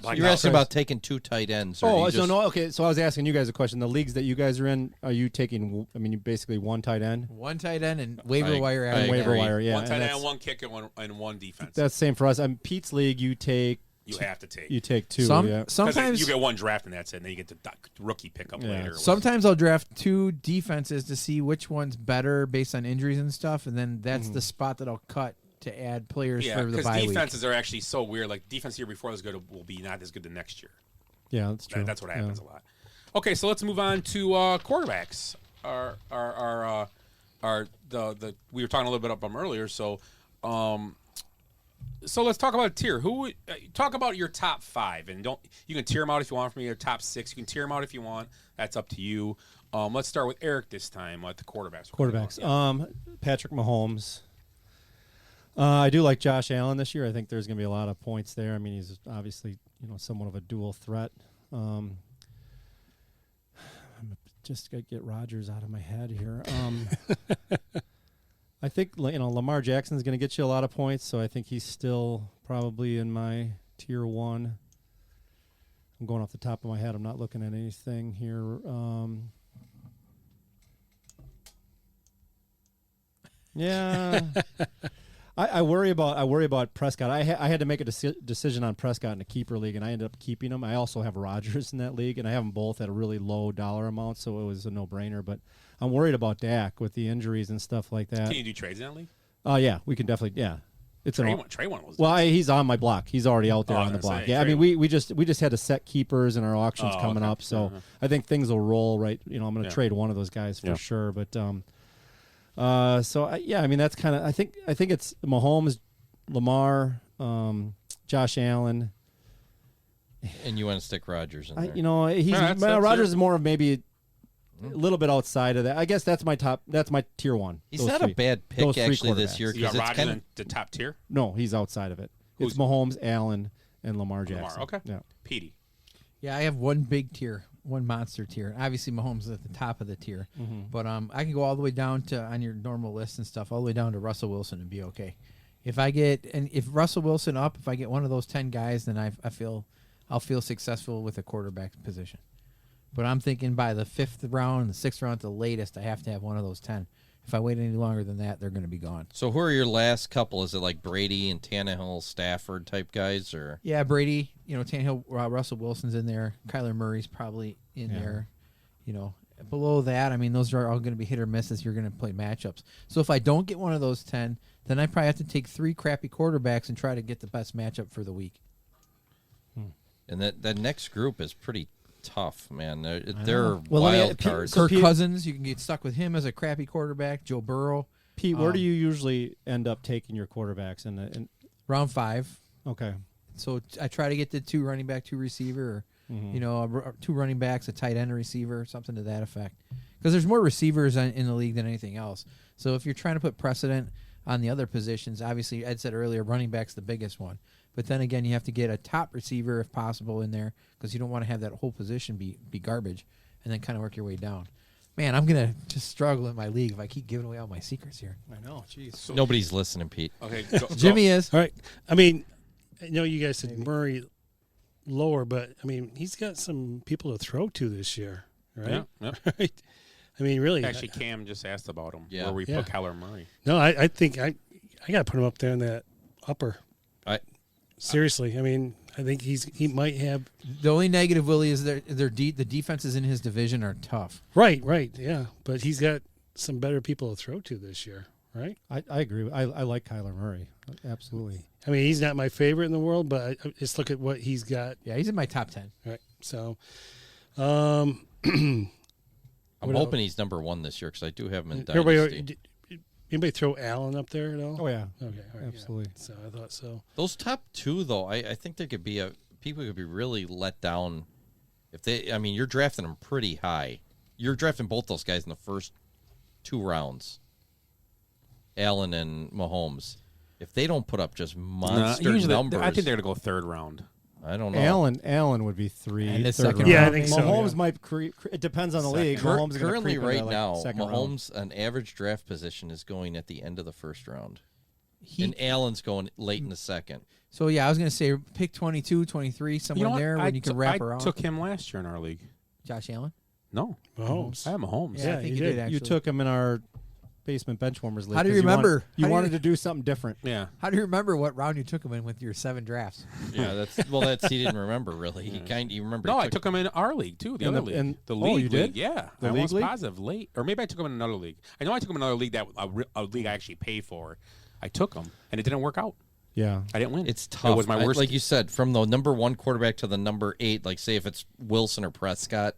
Like, You were asking about taking 2 tight ends. Or Oh, you so just- no. Okay, so I was asking you guys a question. The leagues that you guys are in, are you taking? I mean, you basically one tight end. One tight end and waiver I- wire. I after Waiver agree. wire, yeah. one and tight end, that's- one kicker, and one defense. That's the same for us. Pete's league, you take. You have to take. You take 2. yeah. Sometimes you get one draft and that's it, and then you get the rookie pickup Yeah. later. or whatever. Sometimes I'll draft 2 defenses to see which one's better based on injuries and stuff, and then that's the spot that I'll cut to add players Yeah, for the because bye week. defenses are actually so weird. Like defense year before was good will be not as good the next year. Yeah, that's true. That's what happens a lot. Okay, so let's move on to quarterbacks. We were talking a little bit about them earlier. So let's talk about a tier. Talk about your top 5, and you can tier them out if you want from your top 6. You can tier them out if you want. That's up to you. Let's start with Eric this time at the quarterbacks. Patrick Mahomes. I do like Josh Allen this year. I think there's going to be a lot of points there. I mean, he's obviously somewhat of a dual threat. I'm just got to get Rodgers out of my head here. I think Lamar Jackson's going to get you a lot of points, so I think he's still probably in my tier 1. I'm going off the top of my head. I'm not looking at anything here. Yeah. I worry about Prescott. I had to make a decision on Prescott in a keeper league, and I ended up keeping him. I also have Rodgers in that league, and I have them both at a really low dollar amount, so it was a no-brainer. But I'm worried about Dak with the injuries and stuff like that. Can you do trades in that league? Yeah, we can definitely. Yeah, it's Trey one was. Well, he's on my block. He's already out there on the block. Yeah, I mean, we just had to set keepers in our auctions coming up, so I think things will roll right. I'm going to trade one of those guys for sure, but. I mean that's kind of I think it's Mahomes, Lamar, Josh Allen, and you want to stick Rodgers in there. He's Rodgers is more of maybe a little bit outside of that. I guess that's my top. That's my tier 1. He's not a bad pick actually this year. You got Rodgers in the top tier. No, he's outside of it. It's Mahomes, Allen, and Lamar Jackson. Okay. Yeah. Petey. Yeah, I have one big tier, one monster tier. Obviously, Mahomes is at the top of the tier, but I can go all the way down to on your normal list and stuff, all the way down to Russell Wilson and be okay. If Russell Wilson up, if I get one of those 10 guys, then I'll feel successful with a quarterback position. But I'm thinking by the 5th round, the 6th round at the latest, I have to have one of those 10. If I wait any longer than that, they're going to be gone. So who are your last couple? Is it like Brady and Tannehill, Stafford type guys, or? Yeah, Brady. Tannehill, Russell Wilson's in there. Kyler Murray's probably in there. Below that, I mean, those are all going to be hit or miss as you're going to play matchups. So if I don't get one of those 10, then I probably have to take 3 crappy quarterbacks and try to get the best matchup for the week. And that next group is pretty tough, man. They're wild cards. Kirk Cousins, you can get stuck with him as a crappy quarterback. Joe Burrow. Pete, where do you usually end up taking your quarterbacks in round 5? Okay. So I try to get the 2 running back, 2 receiver, or 2 running backs, a tight end, receiver, something to that effect. Because there's more receivers in the league than anything else. So if you're trying to put precedent on the other positions, obviously Ed said earlier, running back's the biggest one. But then again, you have to get a top receiver if possible in there because you don't want to have that whole position be garbage, and then kind of work your way down. Man, I'm gonna just struggle in my league if I keep giving away all my secrets here. I know, jeez. Nobody's listening, Pete. Okay, Jimmy is. All right. I mean, I know you guys said Murray lower, but I mean he's got some people to throw to this year, right? Yeah. Right. I mean, really. Actually, Cam just asked about him. Yeah. Where we put Kyler Murray. No, I think I got to put him up there in that upper. Seriously, I mean, I think he might have. The only negative, Willie, is the defenses in his division are tough. Right, yeah, but he's got some better people to throw to this year, right? I agree. I like Kyler Murray, absolutely. I mean, he's not my favorite in the world, but I just look at what he's got. Yeah, he's in my top 10. Right, so. I'm hoping he's number 1 this year because I do have him in Dynasty. Anybody throw Allen up there at all? Oh yeah. Okay. All right, absolutely. Yeah. So I thought so. Those top 2 though, I think there could be people could be really let down if they. I mean, you're drafting them pretty high. You're drafting both those guys in the first 2 rounds. Allen and Mahomes. If they don't put up just monster numbers, I think they're gonna go 3rd round. I don't know. Allen would be 3. And the second round. Yeah, I think so. Mahomes yeah. might it depends on the league. Mahomes is currently right like now, Mahomes an average draft position is going at the end of the 1st round. And Allen's going late in the 2nd. So, yeah, I was going to say pick 22, 23, somewhere there when you can wrap around. I took him last year in our league. Josh Allen? No. Mahomes. I have Mahomes. Yeah, I think you did, actually. You took him in our basement benchwarmers league. How do you remember? You wanted to do something different. Yeah. How do you remember what round you took him in with your 7 drafts? Yeah, he didn't remember really. He remembered. No, I took him in our league too. The other league, the league. You did? Yeah, the I league was positive late, or maybe I took him in another league. I know I took him in another league a league I actually pay for. I took him, and it didn't work out. Yeah. I didn't win. It's tough. It was my worst. Like you said, from the number 1 quarterback to the number 8, like say if it's Wilson or Prescott,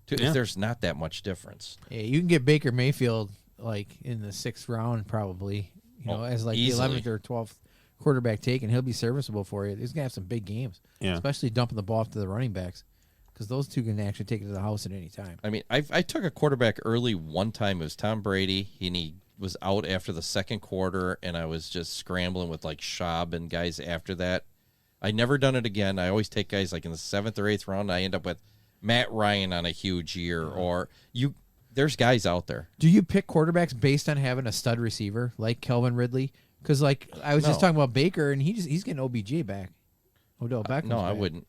if there's not that much difference. Yeah, you can get Baker Mayfield like in the 6th round probably, as like easily. the 11th or 12th quarterback taken. He'll be serviceable for you. He's going to have some big games, especially dumping the ball off to the running backs because those two can actually take it to the house at any time. I mean, I took a quarterback early one time. It was Tom Brady, and he was out after the 2nd quarter, and I was just scrambling with like Schaub and guys after that. I never done it again. I always take guys like in the 7th or 8th round. I end up with Matt Ryan on a huge year, or there's guys out there. Do you pick quarterbacks based on having a stud receiver like Calvin Ridley? Because like I was just talking about Baker, and he's getting OBJ back. Odell Beckham. No, I wouldn't.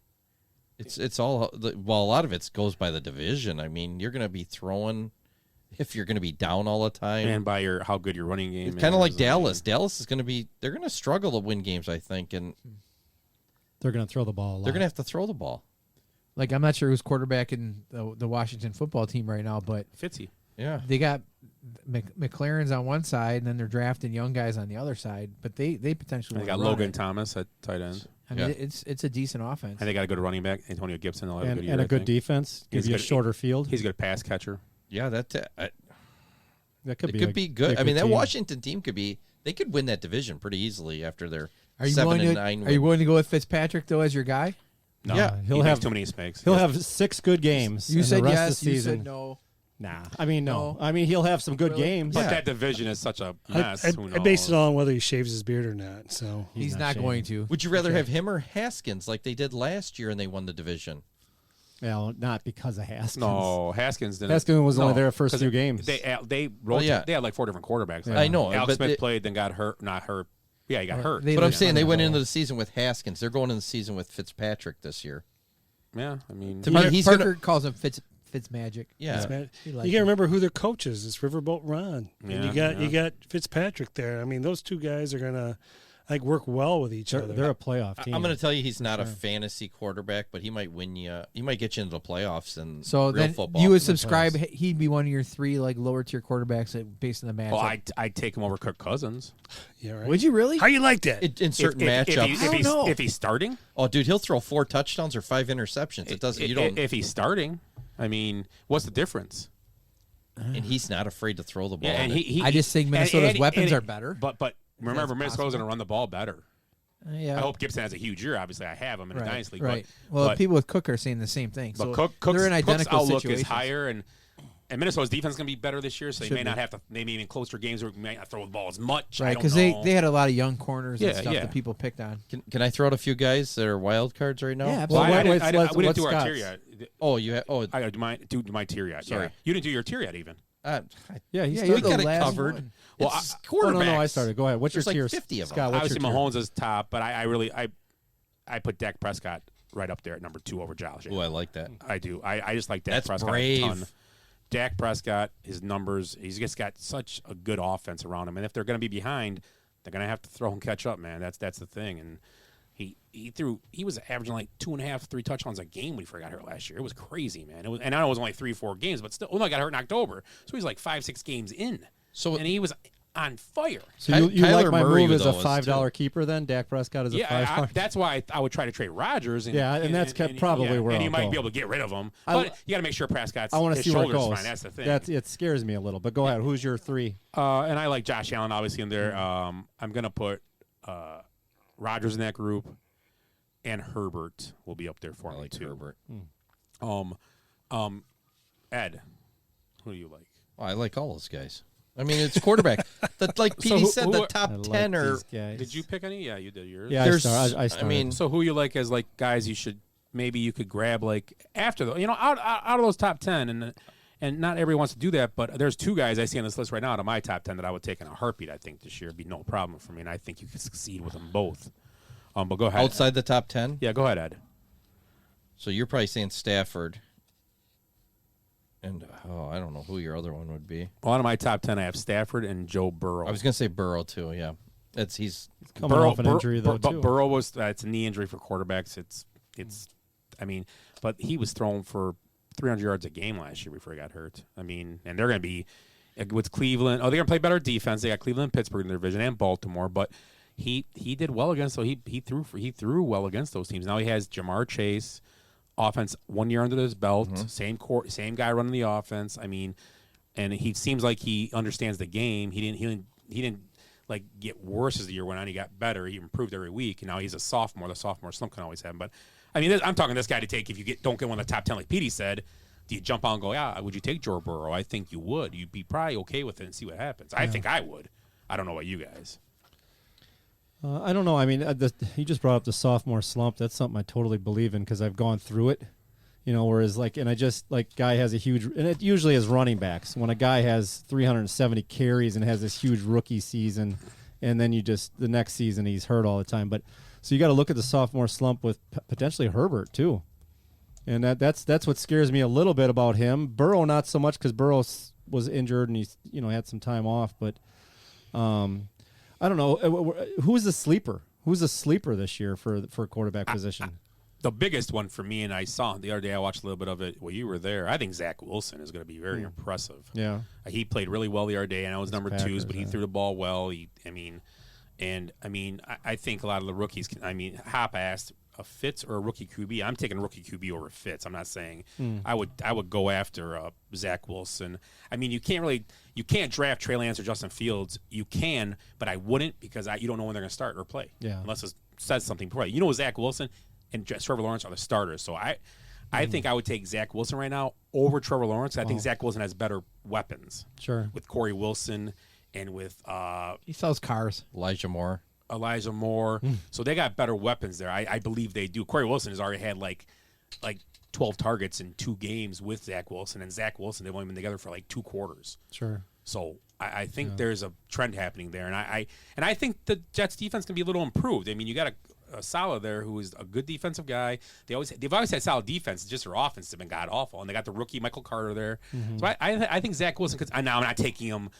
It's all a lot of it goes by the division. I mean, you're going to be throwing if you're going to be down all the time, and by how good your running game. It's kind of like Dallas. Dallas is going to be. They're going to struggle to win games, I think, and they're going to throw the ball a lot. They're going to have to throw the ball. Like I'm not sure who's quarterbacking the Washington football team right now, but Fitzy. Yeah, they got McLaren's on one side, and then they're drafting young guys on the other side. But they potentially they got Logan Thomas at tight end. I mean, it's a decent offense. And they got a good running back, Antonio Gibson. They'll have a good year, and a good I think. defense. Give you a shorter field. He's a good pass catcher. Yeah, that could be good. I mean, that Washington team could be. They could win that division pretty easily after their 7-9. Are you willing to go with Fitzpatrick though as your guy? No, yeah, he'll have too many mistakes. He'll have 6 good games. You said the rest yes. of the season. You said no. Nah, I mean no. I mean he'll have some good games. But that division is such a mess. I based it on whether he shaves his beard or not. So he's not going to. Would you rather have him or Haskins like they did last year and they won the division? Well, not because of Haskins. No, Haskins didn't. Haskins was only there first few games. They Well, rotated. They had like 4 different quarterbacks. I know, Alex but Smith played, then got hurt. Not hurt. Yeah, he got hurt. But I'm saying they went into the season with Haskins. They're going into the season with Fitzpatrick this year. Yeah, I mean, to me, he's Parker calls him Fitzmagic. Yeah, you got to remember who their coach is. It's Riverboat Ron, and you got Fitzpatrick there. I mean, those two guys are gonna work well with each other. They're a playoff team. I'm going to tell you, he's not a fantasy quarterback, but he might win you. He might get you into the playoffs and so real then football. you would subscribe. He'd be one of your 3 like lower tier quarterbacks based on the matchup. Well, I'd take him over Kirk Cousins. Yeah, right. Would you really? How you like that? In certain matchups, if he's starting. Oh, dude, he'll throw 4 touchdowns or 5 interceptions. It doesn't. You don't. If he's starting, I mean, what's the difference? And he's not afraid to throw the ball. Yeah, and I just think Minnesota's weapons are better. But remember, Minnesota's going to run the ball better. Yeah. I hope Gibson has a huge year. Obviously, I have him in a dynasty league. Right. Well, people with Cook are saying the same thing. But So they're in identical Cook's outlook situations. is higher, and Minnesota's defense is going to be better this year, so they Should may not be. have to. Maybe even closer games where we might not throw the ball as much. Right, because they had a lot of young corners and Yeah, stuff yeah. that people picked on. Can I throw out a few guys that are wild cards right now? Yeah, Well, absolutely. we didn't do our Scott's? tier yet. Oh, you have. Oh, I got to do my tier yet. Sorry. Yeah. You didn't do your tier yet even. Yeah, Yeah, he's you're we the got it last covered. one. Well, It's Oh, no, quarterbacks. I started. Go ahead. What's There's your like tier? 50 of them. Scott, what's Obviously, your tier? Mahomes is top, but I really put Dak Prescott right up there at number 2 over Josh. Oh, I like that. I do. I just like Dak That's Prescott brave. a ton. Dak Prescott, his numbers, he's just got such a good offense around him. And if they're going to be behind, they're going to have to throw and catch up, man. That's the thing. And he was averaging like 2.5, 3 touchdowns a game when he first got hurt last year. It was crazy, man. And I know it was only 3-4 games, but still, I got hurt in October. So he's like 5-6 games in. And he was on fire. So you like Kyler my Murray, move as a though, is $5 keeper then? Dak Prescott is a $5. That's why I would try to trade Rodgers. And, Yeah, and that's probably where and I'll you might go. be able to get rid of him. But you got to make sure Prescott's I want to his see where it shoulders goes. fine. That's the thing. It scares me a little. But go ahead. Who's your 3? And I like Josh Allen obviously in there. I'm gonna put Rodgers in that group, and Herbert will be up there for I me like too. Herbert. Ed, who do you like? Oh, I like all those guys. I mean, it's quarterback. Like So PD said, the I top like 10 are. these guys. Did you pick any? Yeah, you did yours. Yeah, There's- I started. I mean, So who you like as like guys you should maybe you could grab like after the out of those top 10 and not everyone wants to do that, but there's 2 guys I see on this list right now out of my top 10 that I would take in a heartbeat. I think this year would be no problem for me, and I think you could succeed with them both. But go ahead. outside the top 10? Yeah, go ahead, Ed. So you're probably saying Stafford. And, I don't know who your other one would be. Well, out of my top 10, I have Stafford and Joe Burrow. I was going to say Burrow, too, yeah. He's Coming off an injury, though, but too. Burrow was it's a knee injury for quarterbacks. It's I mean, but he was throwing for 300 yards a game last year before he got hurt. I mean, and they're going to be with Cleveland. Oh, they're gonna play better defense. They got Cleveland, Pittsburgh in their division, and Baltimore. But he did well against. So he threw well against those teams. Now he has Jamar Chase, offense 1 year under his belt. Mm-hmm. Same guy running the offense. I mean, and he seems like he understands the game. He didn't like get worse as the year went on. He got better. He improved every week. And now he's a sophomore. The sophomore slump can always happen. But I mean, I'm talking this guy to take if you don't get one of the top 10, like Petey said. Do you jump on and go, yeah, would you take Joe Burrow? I think you would. You'd be probably okay with it and see what happens. I think I would. I don't know about you guys. I don't know. I mean, he just brought up the sophomore slump. That's something I totally believe in because I've gone through it. Whereas guy has a huge, and it usually is running backs. When a guy has 370 carries and has this huge rookie season, and then the next season he's hurt all the time. But so you got to look at the sophomore slump with potentially Herbert too. And that's what scares me a little bit about him. Burrow, not so much because Burrow was injured and he's had some time off. But I don't know who's the sleeper. Who's a sleeper this year for quarterback position? The biggest one for me, and I saw the other day. I watched a little bit of it. Well, you were there. I think Zach Wilson is going to be very impressive. Yeah, he played really well the other day. I know it was number Packers, twos, but he threw the ball well. I think a lot of the rookies. Hop asked a Fitz or a rookie QB. I'm taking rookie QB over Fitz. I'm not saying I would go after Zach Wilson. I mean, you can't draft Trey Lance or Justin Fields. You can, but I wouldn't because you don't know when they're going to start or play. Yeah, unless it says something. Zach Wilson and Trevor Lawrence are the starters. So I think I would take Zach Wilson right now over Trevor Lawrence. I think Zach Wilson has better weapons. Sure, with Corey Wilson and with he sells cars. Elijah Moore. So they got better weapons there. I believe they do. Corey Wilson has already had like 12 targets in 2 games with Zach Wilson, and Zach Wilson, they've only been together for like 2 quarters. Sure. So I think there's a trend happening there, and I think the Jets defense can be a little improved. I mean, you got a Saleh there who is a good defensive guy. They've always had solid defense. It's just their offense has been god awful, and they got the rookie Michael Carter there. Mm-hmm. So I think Zach Wilson. Now I'm not taking him.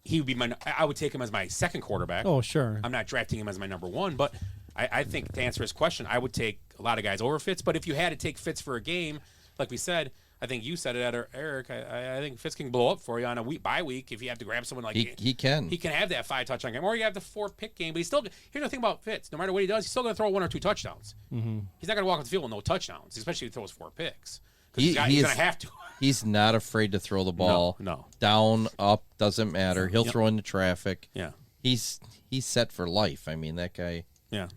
He would be I would take him as my second quarterback. Oh, sure. I'm not drafting him as my number 1, but I think to answer his question, I would take a lot of guys over Fitz. But if you had to take Fitz for a game, like we said, I think you said it, Eric. I think Fitz can blow up for you on a bye week if you have to grab someone like he can. He can have that 5 touchdown game, or you have the 4 pick game. But he's still. Here's the thing about Fitz: no matter what he does, he's still going to throw 1 or 2 touchdowns. Mm-hmm. He's not going to walk off the field with no touchdowns, especially if he throws 4 picks. He's going to have to. He's not afraid to throw the ball. No. Down, up, doesn't matter. He'll throw into traffic. Yeah. He's set for life. I mean, that guy. Yeah.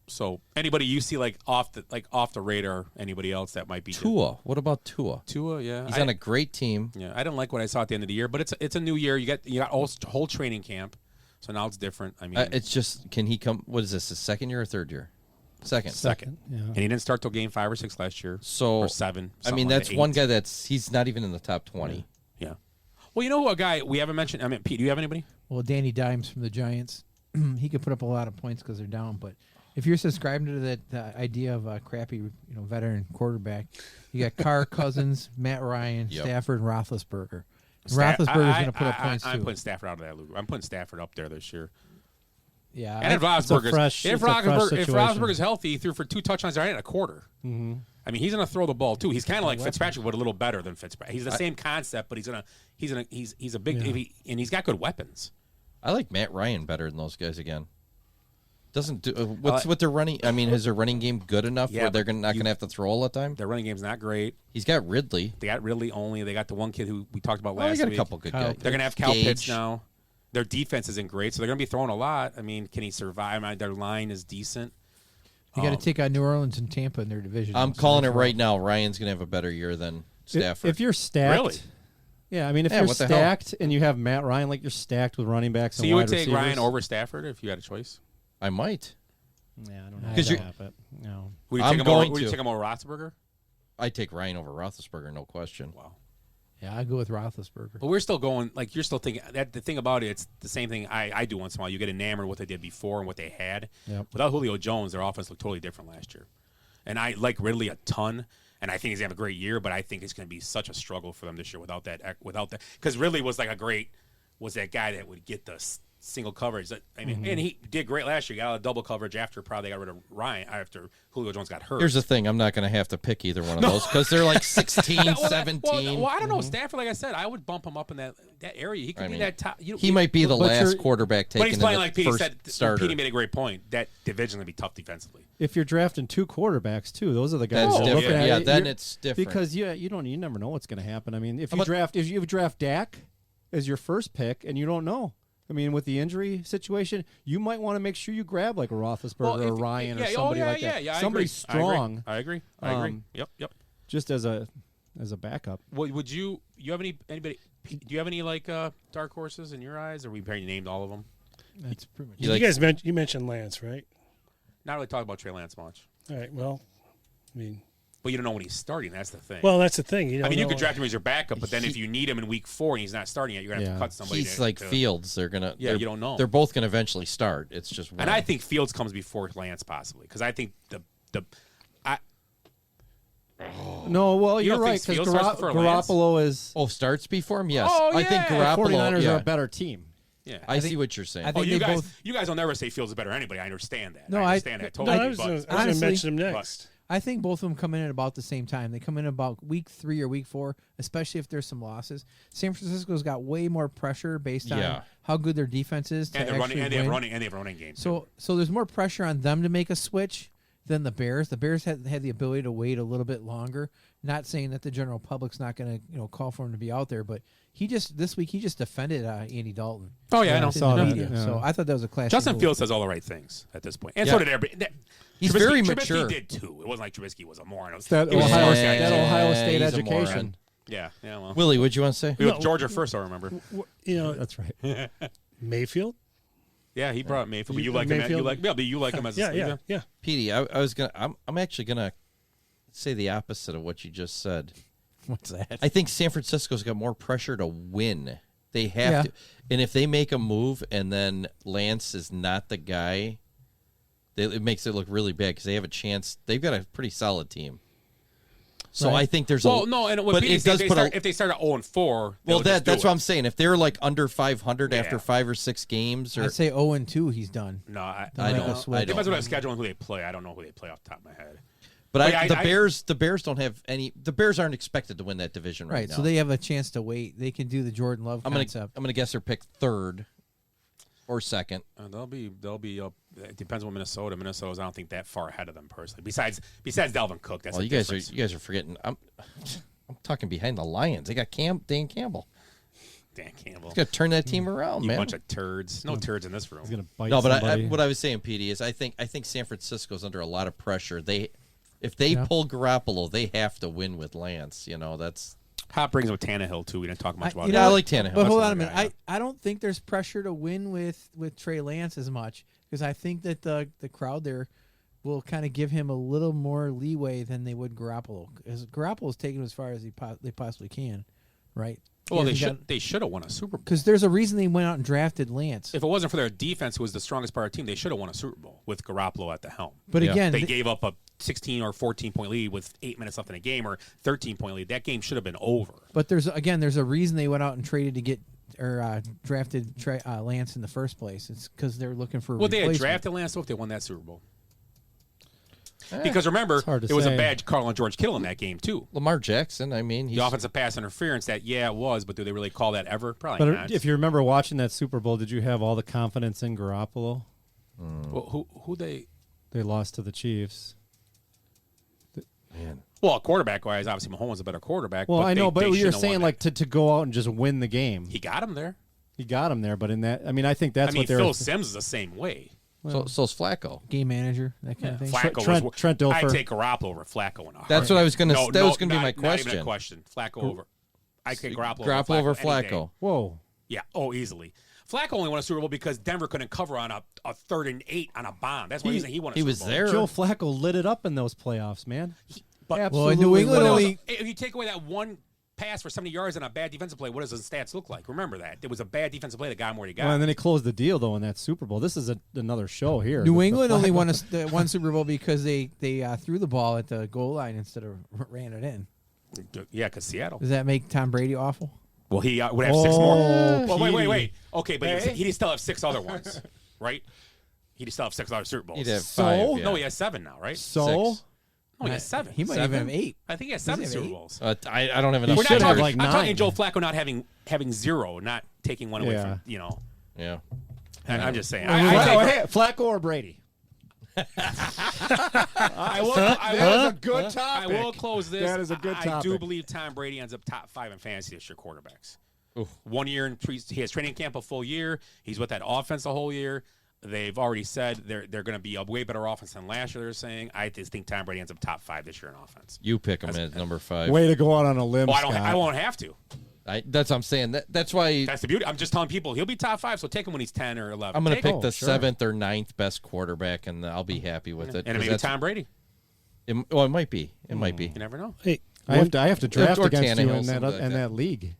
So anybody you see off the radar, anybody else that might be Tua. What about Tua? Tua, yeah. He's on a great team. Yeah. I didn't like what I saw at the end of the year, but it's a new year. You got whole training camp. So now it's different. I mean, it's just, can he come? What is this? His second year or third year? Second. Yeah. And he didn't start till game 5 or 6 last year. So or 7. I mean, that's one guy he's not even in the top 20. Yeah. Well, you know who a guy we haven't mentioned? I mean, Pete, do you have anybody? Well, Danny Dimes from the Giants. He could put up a lot of points because they're down, but if you're subscribing to the idea of a crappy, veteran quarterback, you got Carr, Cousins, Matt Ryan, Stafford, and Roethlisberger. Roethlisberger's going to put up points too. I'm putting Stafford out of that loop. I'm putting Stafford up there this year. Yeah, and if Roethlisberger's healthy, he threw for 2 touchdowns right in a quarter. Mm-hmm. I mean, he's going to throw the ball too. He's kind of like Fitzpatrick, but a little better than Fitzpatrick. He's the same concept, but he's a big and he's got good weapons. I like Matt Ryan better than those guys again. Doesn't do what's with their running? I mean, is their running game good enough where they're not going to have to throw all the time? Their running game's not great. He's got Ridley. They got Ridley only. They got the one kid who we talked about last week. They got a couple good guys. They're going to have Kyle Pitts now. Their defense isn't great, so they're going to be throwing a lot. I mean, can he survive? Their line is decent. You got to take on New Orleans and Tampa in their division. I'm calling it right now. Ryan's going to have a better year than Stafford. If you're stacked, really? Yeah, I mean, if you're stacked and you have Matt Ryan, you're stacked with running backs. So and you wide would take receivers. Ryan over Stafford if you had a choice? I might. Yeah, I don't know. Because no. Would you take him over Roethlisberger? I'd take Ryan over Roethlisberger, no question. Wow. Yeah, I'd go with Roethlisberger. But we're still going, you're still thinking, that the thing about it, it's the same thing I do once in a while. You get enamored with what they did before and what they had. Yep. Without Julio Jones, their offense looked totally different last year. And I like Ridley a ton, and I think he's going to have a great year, but I think it's going to be such a struggle for them this year without that. Because Ridley was that guy that would get the single coverage. I mean, and he did great last year. Got out of double coverage after probably got rid of Ryan after Julio Jones got hurt. Here's the thing. I'm not going to have to pick either one of those because they're like 16, 17. Well, I don't know. Stafford, like I said, I would bump him up in that area. He could be that top. He might be the last quarterback taken. But he's playing in the like Petey first said. starter. Petey made a great point. That division would be tough defensively. If you're drafting 2 quarterbacks too, those are the guys. That's you're looking different. at. Yeah, then it's different. Because you never know what's going to happen. I mean, if you draft Dak as your first pick, and you don't know. I mean, with the injury situation, you might want to make sure you grab like a Roethlisberger or Ryan or somebody like that. Yeah, somebody strong. I agree. Yep. Just as a backup. Would you have anybody? Do you have any like dark horses in your eyes, or we already named all of them? That's pretty much. You guys mentioned Lance, right? Not really talk about Trey Lance much. All right. Well, I mean. But you don't know when he's starting. That's the thing. Well, that's the thing. You could draft him as your backup, but then if you need him in week 4 and he's not starting yet, you're gonna have to cut somebody. He's like Fields. They're gonna. Yeah, you don't know. They're both gonna eventually start. It's just one. And I think Fields comes before Lance possibly because I think No, well, You you're don't right think because Fields starts before Lance? Garoppolo is. Oh, starts before him. Yes, Oh, I think yeah. Garoppolo. 49ers yeah. are a better team. Yeah, I see what you're saying. I think you they guys, both. you guys will never say Fields is better than anybody. I understand that. No, I understand that totally. No, I was going to honestly- mention him next. I think both of them come in at about the same time. They come in about week 3 or week 4, especially if there's some losses. San Francisco's got way more pressure based on how good their defense is to and they're actually running, and they have win. running, and they have running games. So there's more pressure on them to make a switch than the Bears. The Bears had the ability to wait a little bit longer. Not saying that the general public's not going to call for him to be out there, but this week he just defended Andy Dalton. Oh yeah, I know. In the media. So I thought that was a classic. Justin move. Fields says all the right things at this point, and so did everybody. He's Trubisky, very Trubisky mature. did too. It wasn't like Trubisky was a moron. It was, That he was Ohio, smart guy. Ohio State he's a education. moron. Yeah. Well, Willie, what'd you want to say? we went Georgia first. I remember. That's right. Mayfield. Yeah, he brought Mayfield. But you like Mayfield? him? You like him as a sleeper? Yeah. Petey, I'm actually gonna say the opposite of what you just said. What's that? I think San Francisco's got more pressure to win. They have to, and if they make a move and then Lance is not the guy, it makes it look really bad because they have a chance. They've got a pretty solid team. So I think there's but it does if they start at 0-4. Well, that's what I'm saying. If they're like under 500 after 5 or 6 games, or I'd say 0-2. He's done. No, I Don't make a don't. switch. Depends on their schedule and who they play. I don't know who they play off the top of my head. But the Bears don't have any. The Bears aren't expected to win that division right now. So they have a chance to wait. They can do the Jordan Love concept. I'm gonna guess they're picked 3rd or 2nd. They'll be up. It depends on Minnesota. Minnesota's I don't think that far ahead of them personally. Besides Dalvin Cook, that's Well, you guys are forgetting. I'm talking behind the Lions. They got Dan Campbell. Dan Campbell. He's got to turn that team around, You man. bunch of turds. No turds in this room. He's gonna bite No, but somebody. what I was saying, Petey, is I think San Francisco's under a lot of pressure. If they pull Garoppolo, they have to win with Lance. That's. Hot brings with Tannehill too. We didn't talk much about it. I like Tannehill. But hold on a minute. I don't think there's pressure to win with Trey Lance as much because I think that the crowd there will kind of give him a little more leeway than they would Garoppolo. Because Garoppolo's taken as far as they possibly can, right? Well, they should have won a Super Bowl. Because there's a reason they went out and drafted Lance. If it wasn't for their defense, who was the strongest part of the team, they should have won a Super Bowl with Garoppolo at the helm. But again, they gave up a 16 or 14-point lead with 8 minutes left in a game, or 13-point lead. That game should have been over. But there's a reason they went out and traded to get or drafted Lance in the first place. It's because they're looking for. Well, they had drafted Lance if they won that Super Bowl. Because remember, hard to it was a say. bad Carl and George Kittle in that game too. Lamar Jackson. I mean, The offensive pass interference. It was, but do they really call that ever? Probably But not. if you remember watching that Super Bowl, did you have all the confidence in Garoppolo? Well, who they? They lost to the Chiefs. Man. Well, quarterback wise, obviously Mahomes is a better quarterback. Well, but I know, they but you're shouldn't have saying won like to go out and just win the game. He got him there. He got him there, but in that, I mean, I think that's what they're. Phil Simms is the same way. So's Flacco. Game manager, that kind of thing. Flacco Trent I'd Dilfer. take Garoppolo over Flacco in a That's heartbeat. what I was gonna. That was gonna be not- my Not even a question. question. Flacco over. I take Garoppolo over any day. Flacco. Whoa. Yeah. Oh, easily. Flacco only won a Super Bowl because Denver couldn't cover on a 3rd and 8 on a bomb. That's why he won a Super Bowl. He was there. Joe Flacco lit it up in those playoffs, man. But Absolutely. New England lit it up. only- if you take away that one pass for 70 yards on a bad defensive play, what does the stats look like? Remember that. It was a bad defensive play that got him where he got. Well, and then he closed the deal though in that Super Bowl. This is another show here. New The England only Flacco- won one Super Bowl because they threw the ball at the goal line instead of ran it in. Yeah, because Seattle. Does that make Tom Brady awful? Well, he would have 6 more. Well, Petey. wait. Okay, but Hey. he'd still have 6 other ones, right? He'd still have 6 other Super Bowls. He'd have So? 5. Yeah. No, he has 7 now, right? So? 6. No, he has 7. He might 7? even have 8. I think he has Does 7 he have Super 8? Bowls. I don't have enough. He should have Super- like I'm 9. talking Joe Flacco not having 0, not taking one away Yeah. from, you know. Yeah. And I'm just saying. Hey, Flacco or Brady? I will. Good topic. I will close this. That is a good I topic. do believe Tom Brady ends up top 5 in fantasy this year quarterbacks. 1 year in he has training camp a full year. He's with that offense the whole year. They've already said they're going to be a way better offense than last year. They're saying I just think Tom Brady ends up top 5 this year in offense. You pick him at number 5. Way to go out on a limb, Oh, Scott. I won't have to. That's what I'm saying. That's why That's the beauty. I'm just telling people he'll be top 5. So take him when he's 10 or 11. I'm going to Take pick him. the 7th or 9th best quarterback, and I'll be happy with it. And it 'cause may be Tom Brady. It might be. It might be. You never know. Hey, I have to draft Or against you Tannehill, in something like that. that league,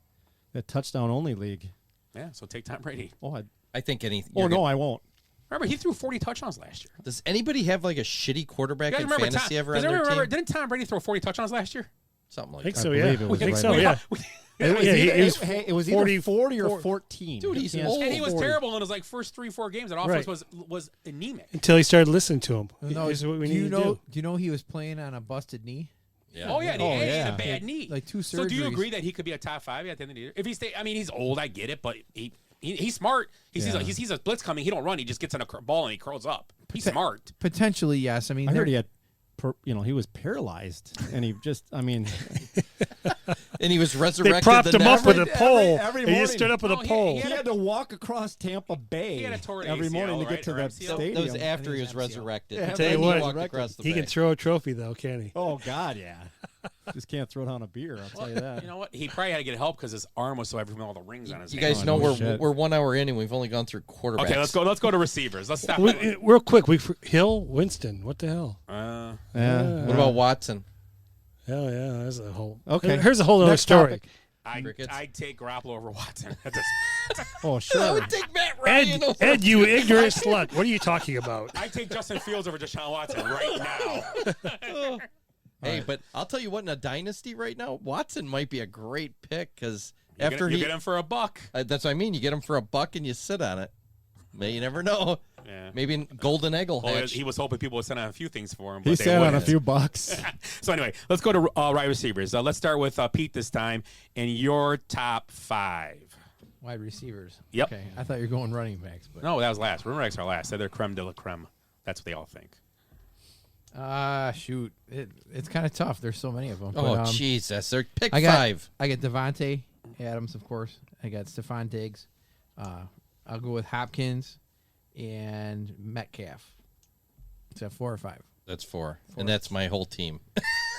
that touchdown only league. Yeah. So take Tom Brady. Oh, I think any. I won't. Remember, he threw 40 touchdowns last year. Does anybody have like a shitty quarterback You guys in remember fantasy Tom, ever does on their everyone team? remember, didn't Tom Brady throw 40 touchdowns last year? Something like I think that. so, yeah. believe it was I think right so, there. yeah. It was, Yeah, either, he was it was either 40 or 40. 14. Dude, he's Yeah, old. And he was 40. terrible in his like first 3-4 games. That offense was anemic. Until he started listening to him. No, Here's what we do need you to know? do. Do you know he was playing on a busted knee? Yeah. Oh yeah, and he had a bad Like- knee, like 2 So do you surgeries. agree that he could be a top 5 at the end of the year? If he stay, I mean, he's old. I get it, but he's smart. He sees a blitz coming. He don't run. He just gets on a ball and he curls up. He's smart. Potentially, yes. I mean, I heard he had, he was paralyzed, and he just, And he was resurrected. They propped the him up next- with a pole. every He morning. just stood up with a No, pole. He had to walk across Tampa Bay He had a torn every ACL, morning to right? get to Or the MCL? stadium. That was after he was resurrected. Yeah, I tell you Then what, he walked across the he bay. can throw a trophy though, can he? Oh God, yeah. Just can't throw down a beer. I'll tell you that. You know what? He probably had to get help because his arm was so heavy from all the rings on his You hand. guys know shit. we're 1 hour in and we've only gone through quarterbacks. Okay, let's go to receivers. Let's stop. Real quick, Hill, Winston. What the hell? Yeah. What about Watson? Hell yeah, there's a whole. Okay. Here's a whole other Next story. topic. I'd take Garoppolo over Watson. Oh I sure. would take Matt Ryan. over- Ed, you ignorant slut. What are you talking about? I'd take Justin Fields over Deshaun Watson right now. Hey, but I'll tell you what, in a dynasty right now, Watson might be a great pick because You after get him for a buck. that's what I mean. You get him for a buck and you sit on it. You never know. Yeah. Maybe in golden egg will Well, hatch. he was hoping people would send out a few things for him. He But they sat on a wouldn't. few bucks. So anyway, let's go to wide receivers. Let's start with Pete this time in your top 5. wide receivers. Yep. Okay, I thought you were going running backs, but No, that was last. Running backs are last. They're creme de la creme. That's what they all think. shoot, it's kind of tough. There's so many of them. Oh, but, Jesus. They're pick I got 5. I got Devontae Adams, of course. I got Stephon Diggs. I'll go with Hopkins and Metcalf. Is that 4 or 5? That's 4. And that's my whole team,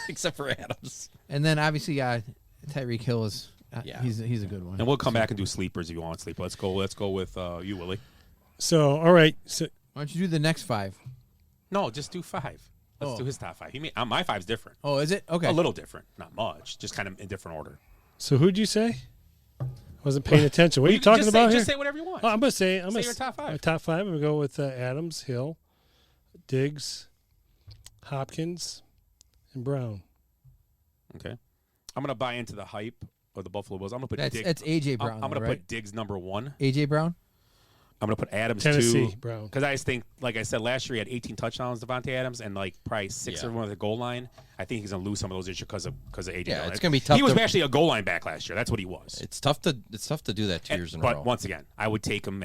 except for Adams. And then obviously Tyreek Hill is Yeah. he's a good one. And we'll come back and do sleepers if you want sleeper. Let's go with you, Willie. So, all right. So, Why don't you do the next 5? No, just do 5. Let's do his top 5. My 5's different. Oh, is it? Okay. A little different, not much. Just kind of in different order. so who'd you say? Wasn't paying attention. What are you talking just about say, here? Just say whatever you want. Oh, I'm gonna say your top 5. My top 5. I'm gonna go with Adams, Hill, Diggs, Hopkins, and Brown. Okay. I'm gonna buy into the hype of the Buffalo Bills. I'm gonna put That's Diggs. that's AJ Brown. I'm gonna right? put Diggs number 1. AJ Brown. I'm gonna put Adams Tennessee 2. Brown. Because I just think, like I said last year, he had 18 touchdowns, Devontae Adams, and like probably 6 of them at the goal line. I think he's gonna lose some of those issues because of AJ. Yeah, Brown. it's gonna be tough He was to- actually a goal line back last year. That's what he was. It's tough to do that 2 years in a row. But once again, I would take him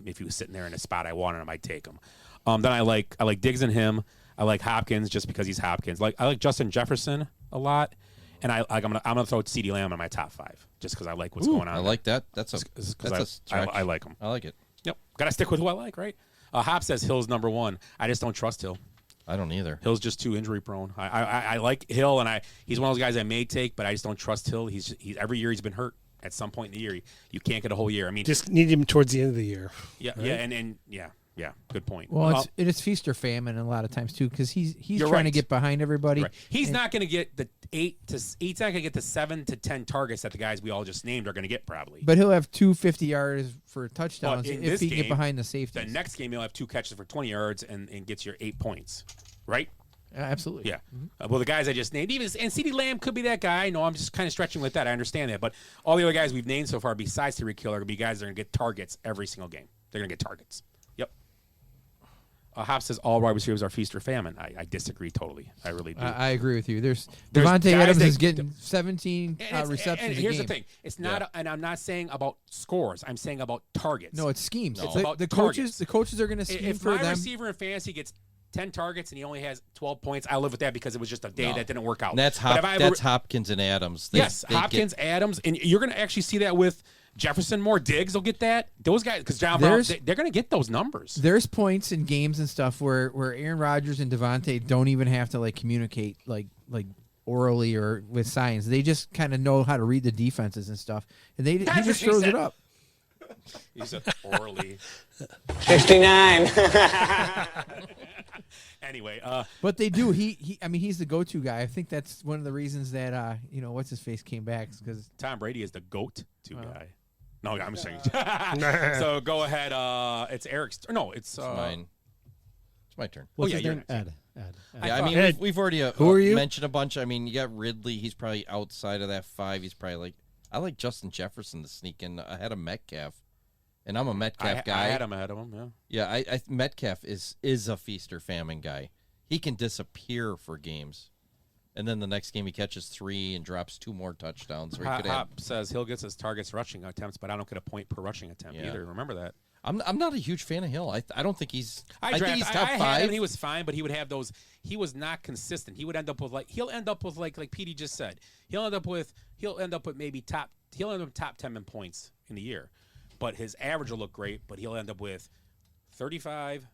if he was sitting there in a spot I wanted him. I'd take him. Then I like Diggs and him. I like Hopkins just because he's Hopkins. I like Justin Jefferson a lot, and I'm gonna throw CeeDee Lamb in my top 5 just because I like what's going on. I like that. That's a stretch. I like him. I like it. Yep, gotta stick with who I like, right? Hop says Hill's number 1. I just don't trust Hill. I don't either. Hill's just too injury prone. I like Hill, and he's one of those guys I may take, but I just don't trust Hill. He's every year he's been hurt at some point in the year. You can't get a whole year. I mean, Just need him towards the end of the year. yeah, right? yeah. Good point. Well, it is feast or famine a lot of times too, because he's You're trying to right. get behind everybody. Right. He's not going to get the 8 to get the 7 to 10 targets that the guys we all just named are going to get probably. But he'll have 250 yards for touchdowns But in if this he can get game, behind the safety. The next game he'll have 2 catches for 20 yards and gets your 8 points, right? Absolutely. Yeah. Well, the guys I just named, even and CeeDee Lamb could be that guy. No, I'm just kind of stretching with that. I understand that, but all the other guys we've named so far, besides Tyreek Hill, are going to be guys that are going to get targets every single game. They're going to get targets. Yep. Hop says all wide receivers are feast or famine. I disagree totally. I really do. I agree with you. There's There's Devontae guys Adams that- is getting 17 receptions. And a here's game. the thing: it's not, and I'm not saying about scores. I'm saying about targets. No, it's schemes. It's The, about the targets. coaches. The coaches are going to scheme If for my them. receiver in fantasy gets 10 targets and he only has 12 points, I live with that because it was just a day that didn't work out. And that's But if I ever- that's Hopkins and Adams. yes, Hopkins, Adams, and you're going to actually see that with Jefferson more. Diggs will get that. Those guys, because John Brown, they're going to get those numbers. There's points in games and stuff where Aaron Rodgers and Devontae don't even have to like communicate like orally or with signs. They just kind of know how to read the defenses and stuff, and he just throws it up. He said orally. 69. Anyway, but they do. I mean, he's the go-to guy. I think that's one of the reasons that what's his face came back because Tom Brady is the goat-to guy. No, I'm saying. So go ahead. It's Eric's. No, it's mine. It's my turn. What's yeah, his you're name? next. Ed. Yeah, I mean, Ed. we've already Who are you? mentioned a bunch. I mean, you got Ridley. He's probably outside of that 5. He's probably like, I like Justin Jefferson to sneak in ahead of Metcalf. And I'm a Metcalf guy. I had him ahead of him, yeah. Yeah, Metcalf is a feast or famine guy. He can disappear for games. And then the next game he catches 3 and drops 2 more touchdowns. Or he could have, Hop says he'll get his targets rushing attempts, but I don't get a point per rushing attempt either. Remember that. I'm not a huge fan of Hill. I don't think he's. I think he's top 5. Had him, he was fine, but he would have those. He was not consistent. He would end up with like Petey just said. He'll end up with maybe top 10 in points in the year, but his average will look great. But he'll end up with 35,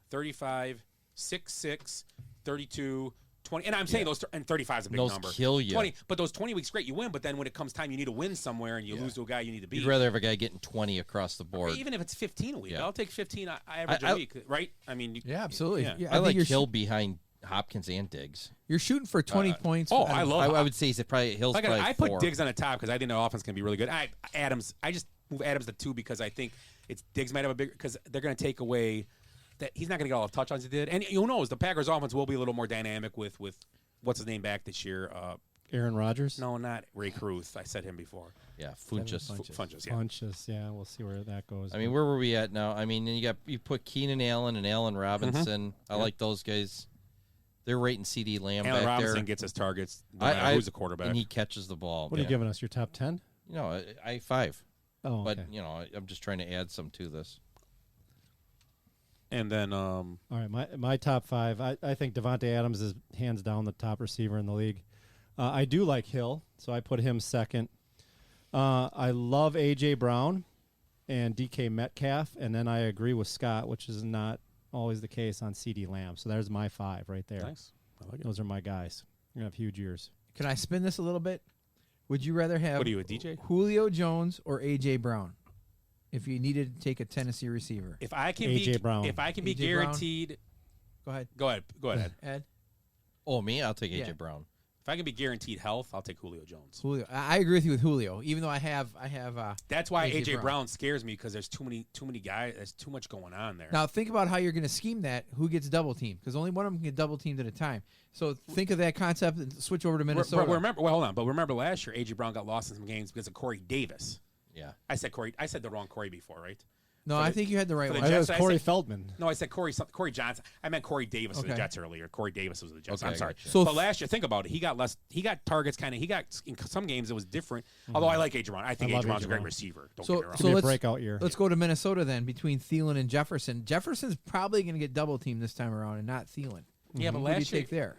6, 32. 20, and I'm saying those, and 35 is a big Those number. kill you. 20, but those 20 weeks, great, you win. But then when it comes time, you need to win somewhere, and you lose to a guy you need to beat. You'd rather have a guy getting 20 across the board. Even if it's 15 a week, Yeah. I'll take 15 average a week, right? I mean, yeah, absolutely. Yeah. Yeah, I like think Hill behind Hopkins and Diggs. You're shooting for 20 points. Oh, I love. I would say he's probably Hill's Like, probably I 4. put Diggs on the top because I think the offense can be really good. I just move Adams to 2 because I think it's Diggs might have a bigger because they're going to take away that he's not going to get all the touchdowns he did, and who knows, the Packers offense will be a little more dynamic with what's his name back this year. Aaron Rodgers? No, not Ray Caruth. I said him before. Yeah, Funchess. Funchess, yeah. Funchess, yeah. We'll see where that goes. I mean, where were we at now? I mean, you put Keenan Allen and Allen Robinson. I like those guys. They're rating CD Lamb Allen back Robinson there. gets his targets no matter who's the quarterback. And he catches the ball. What are you giving us? Your top 10? You know, I 5. Oh, but okay. I'm just trying to add some to this. And then, all right, my top 5. I think Devontae Adams is hands down the top receiver in the league. I do like Hill, so I put him second. I love A.J. Brown and DK Metcalf, and then I agree with Scott, which is not always the case on CD Lamb. So there's my 5 right there. Nice. I like it. Those are my guys. You're going to have huge years. Can I spin this a little bit? Would you rather have What are you, a DJ? Julio Jones or A.J. Brown if you needed to take a Tennessee receiver? If I can A.J. be Brown. If I can be A.J. guaranteed, Go ahead, go ahead, Ed. Ed. Oh, me? I'll take A.J. Yeah. Brown. If I can be guaranteed health, I'll take Julio Jones. Julio. I agree with you with Julio, even though I have. That's why A.J. AJ Brown scares me because there's too many guys. There's too much going on there. Now think about how you're going to scheme that. Who gets double teamed? Because only one of them can get double teamed at a time. So think of that concept and switch over to Minnesota. Remember last year AJ Brown got lost in some games because of Corey Davis. Yeah, I said the wrong Corey before, right? No, I think you had the right one. I was Corey Feldman. No, I said Corey Johnson. I meant Corey Davis of the Okay. Jets earlier. Corey Davis was the Jets. Okay, I'm sorry. gotcha. So but last year, think about it. He got targets he got in some games it was different. Although I like AJ Brown. I think I love AJ Brown's A.J. a great Brown. receiver. Don't So- get me wrong. so Be a let's- breakout year. Let's go to Minnesota then between Thielen and Jefferson. Jefferson's probably going to get double teamed this time around and not Thielen. Yeah, but Who do you last year, take there?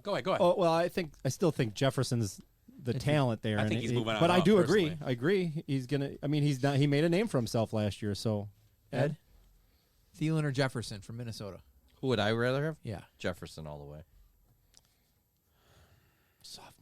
Go ahead. Oh well, I still think Jefferson's the talent there. I and think he's moving on But I up, do personally. agree. I agree. He's gonna. I mean, he's not. He made a name for himself last year. So, Ed? Thielen or Jefferson from Minnesota? Who would I rather have? Yeah. Jefferson all the way.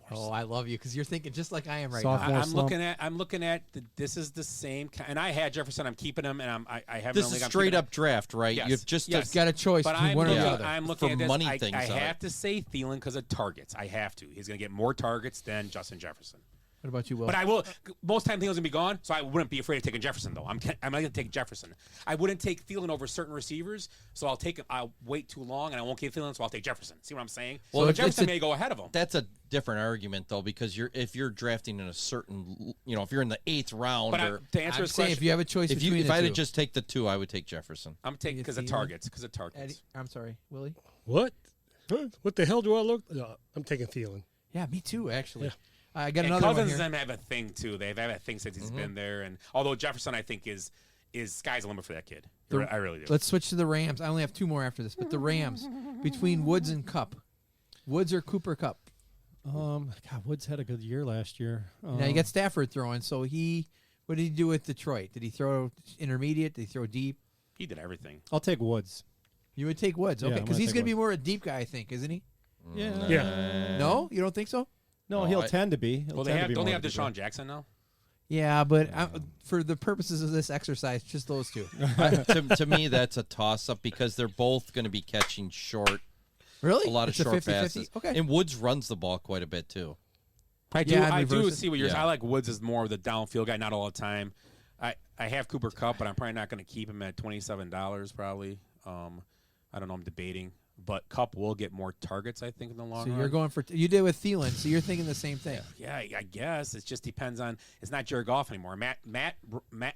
Oh, I love you because you're thinking just like I am right Sophomore now. I'm looking at this is the same. And I had Jefferson. I'm keeping him, and I haven't. This is straight up draft, right? Yes. You've just Yes. Got a choice But between I'm one or looking, the other. I'm looking For at this. money things I of have it. to say Thielen because of targets. I have to. He's going to get more targets than Justin Jefferson. What about you, Will? But I will. Most time Thielen's gonna be gone, so I wouldn't be afraid of taking Jefferson though. I'm not gonna take Jefferson. I wouldn't take Thielen over certain receivers, so I'll wait too long and I won't keep Thielen, so I'll take Jefferson. See what I'm saying? Well, so Jefferson may go ahead of him. That's a different argument though, because if you're drafting in a certain, if you're in the 8th round, But to answer his saying, question, if you have a choice between if the I had two. to just take the 2, I would take Jefferson. I'm taking because of Thielen? targets. Because of targets. Eddie, I'm sorry, Willie. What? Huh? What the hell do I look? I'm taking Thielen. Yeah, me too. Actually, Yeah. I got And another one Cousins here. and them have a thing too. They've had a thing since he's been there. And although Jefferson, I think is sky's the limit for that kid. I really do. Let's switch to the Rams. I only have 2 more after this, but the Rams between Woods and Cup, Woods or Cooper Cup. God, Woods had a good year last year. Now you got Stafford throwing. So what did he do with Detroit? Did he throw intermediate? Did he throw deep? He did everything. I'll take Woods. You would take Woods, Yeah, okay? I'm Because gonna he's take going to be Woods. more a deep guy, I think, isn't he? Yeah. Yeah. No, you don't think so? No, No, he'll I- tend to be. He'll Well, tend to don't be they more have of a Deshaun good Jackson now? Yeah, but for the purposes of this exercise, just those two. to me, that's a toss-up because they're both going to be catching short. Really? A lot of It's a short 50-50? passes. Okay. And Woods runs the ball quite a bit too. I do. Yeah, I do reverse it. see what you're. Yeah. I like Woods as more of the downfield guy, not all the time. I have Cooper Kupp, but I'm probably not going to keep him at $27. Probably. I don't know. I'm debating, but Kupp will get more targets. I think in the long So run. you're going for you did with Thielen, so you're thinking the same thing. Yeah, I guess it just depends on. It's not Jared Goff anymore. Matt.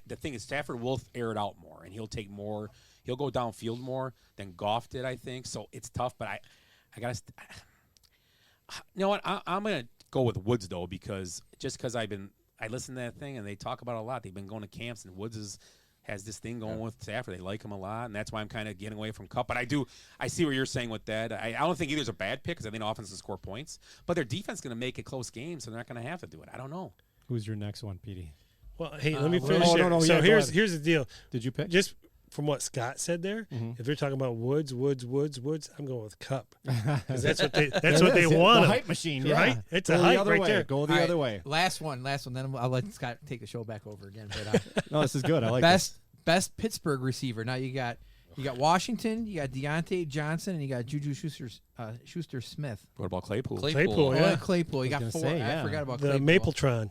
The thing is, Stafford will air it out more, and he'll take more. He'll go downfield more than Goff did, I think. So it's tough, but I gotta. You know what? I'm gonna go with Woods though, because I listen to that thing and they talk about it a lot. They've been going to camps, and Woods has this thing going with Stafford. They like him a lot, and that's why I'm kind of getting away from Kupp. But I see what you're saying with that. I don't think either's a bad pick because I think the offense can score points, but their defense is going to make it close games, so they're not going to have to do it. I don't know. Who's your next one, Petey? Well, hey, let me finish oh, here. no, So yeah, go here's ahead. the deal. Did you pick? Just from what Scott said there, Mm-hmm. if they're talking about Woods, I'm going with Cup. 'Cause that's what There they it is, want. the hype machine, yeah. right? It's Go a the hype other right way. there. Go the All other right, way. Last one. Then I'll let Scott take the show back over again. But No, this is good. I like this. best Pittsburgh receiver. Now you got Washington, you got Deontay Johnson, and you got Juju Schuster-Smith. What about Claypool? Claypool, Oh, yeah. and Claypool. You I got was 4. gonna say, I yeah. forgot about The Claypool. Mapletron.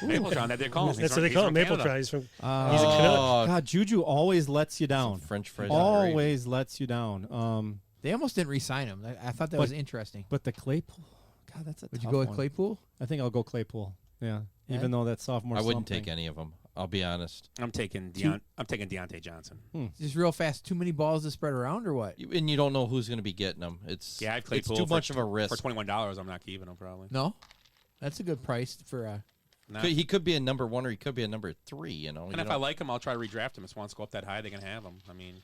Mapletron, that they call him. That's what they call him, Mapletron. He's from. He's a Canuck. Oh, God, Juju always lets you down. French fries. Always lets you down. They almost didn't re-sign him. I thought that But- was interesting. But the Claypool, God, that's a Would tough you go with one. Claypool? I think I'll go Claypool. Yeah, Yeah? even though that sophomore. I wouldn't slump take any of them. I'll be honest. I'm taking Deontay Johnson. Just real fast. Too many balls to spread around, or what? And you don't know who's going to be getting them. It's Yeah, I've it's Claypool too for much of a risk. For $21, I'm not keeping him probably. No, that's a good price for. He could be a number 1 or he could be a number 3. You know. And if I like him, I'll try to redraft him. If he wants to go up that high, they can have him. I mean,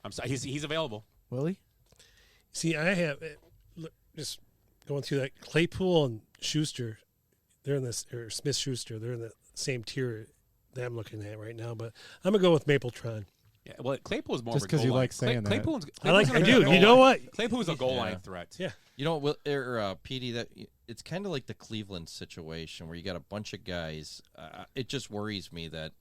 I'm sorry, he's available. Willie? See, I have look, just going through that Claypool and Schuster. They're in this, or Smith Schuster. They're in the same tier that I'm looking at right now. But I'm gonna go with Mapletron. Yeah, well, Claypool's more Just of a 'cause goal you line. like saying that. Claypool's I gonna be do. a goal You know line. what? Claypool's a goal Yeah. line threat. Yeah. You know, Petey, that it's kind of like the Cleveland situation where you got a bunch of guys. It just worries me that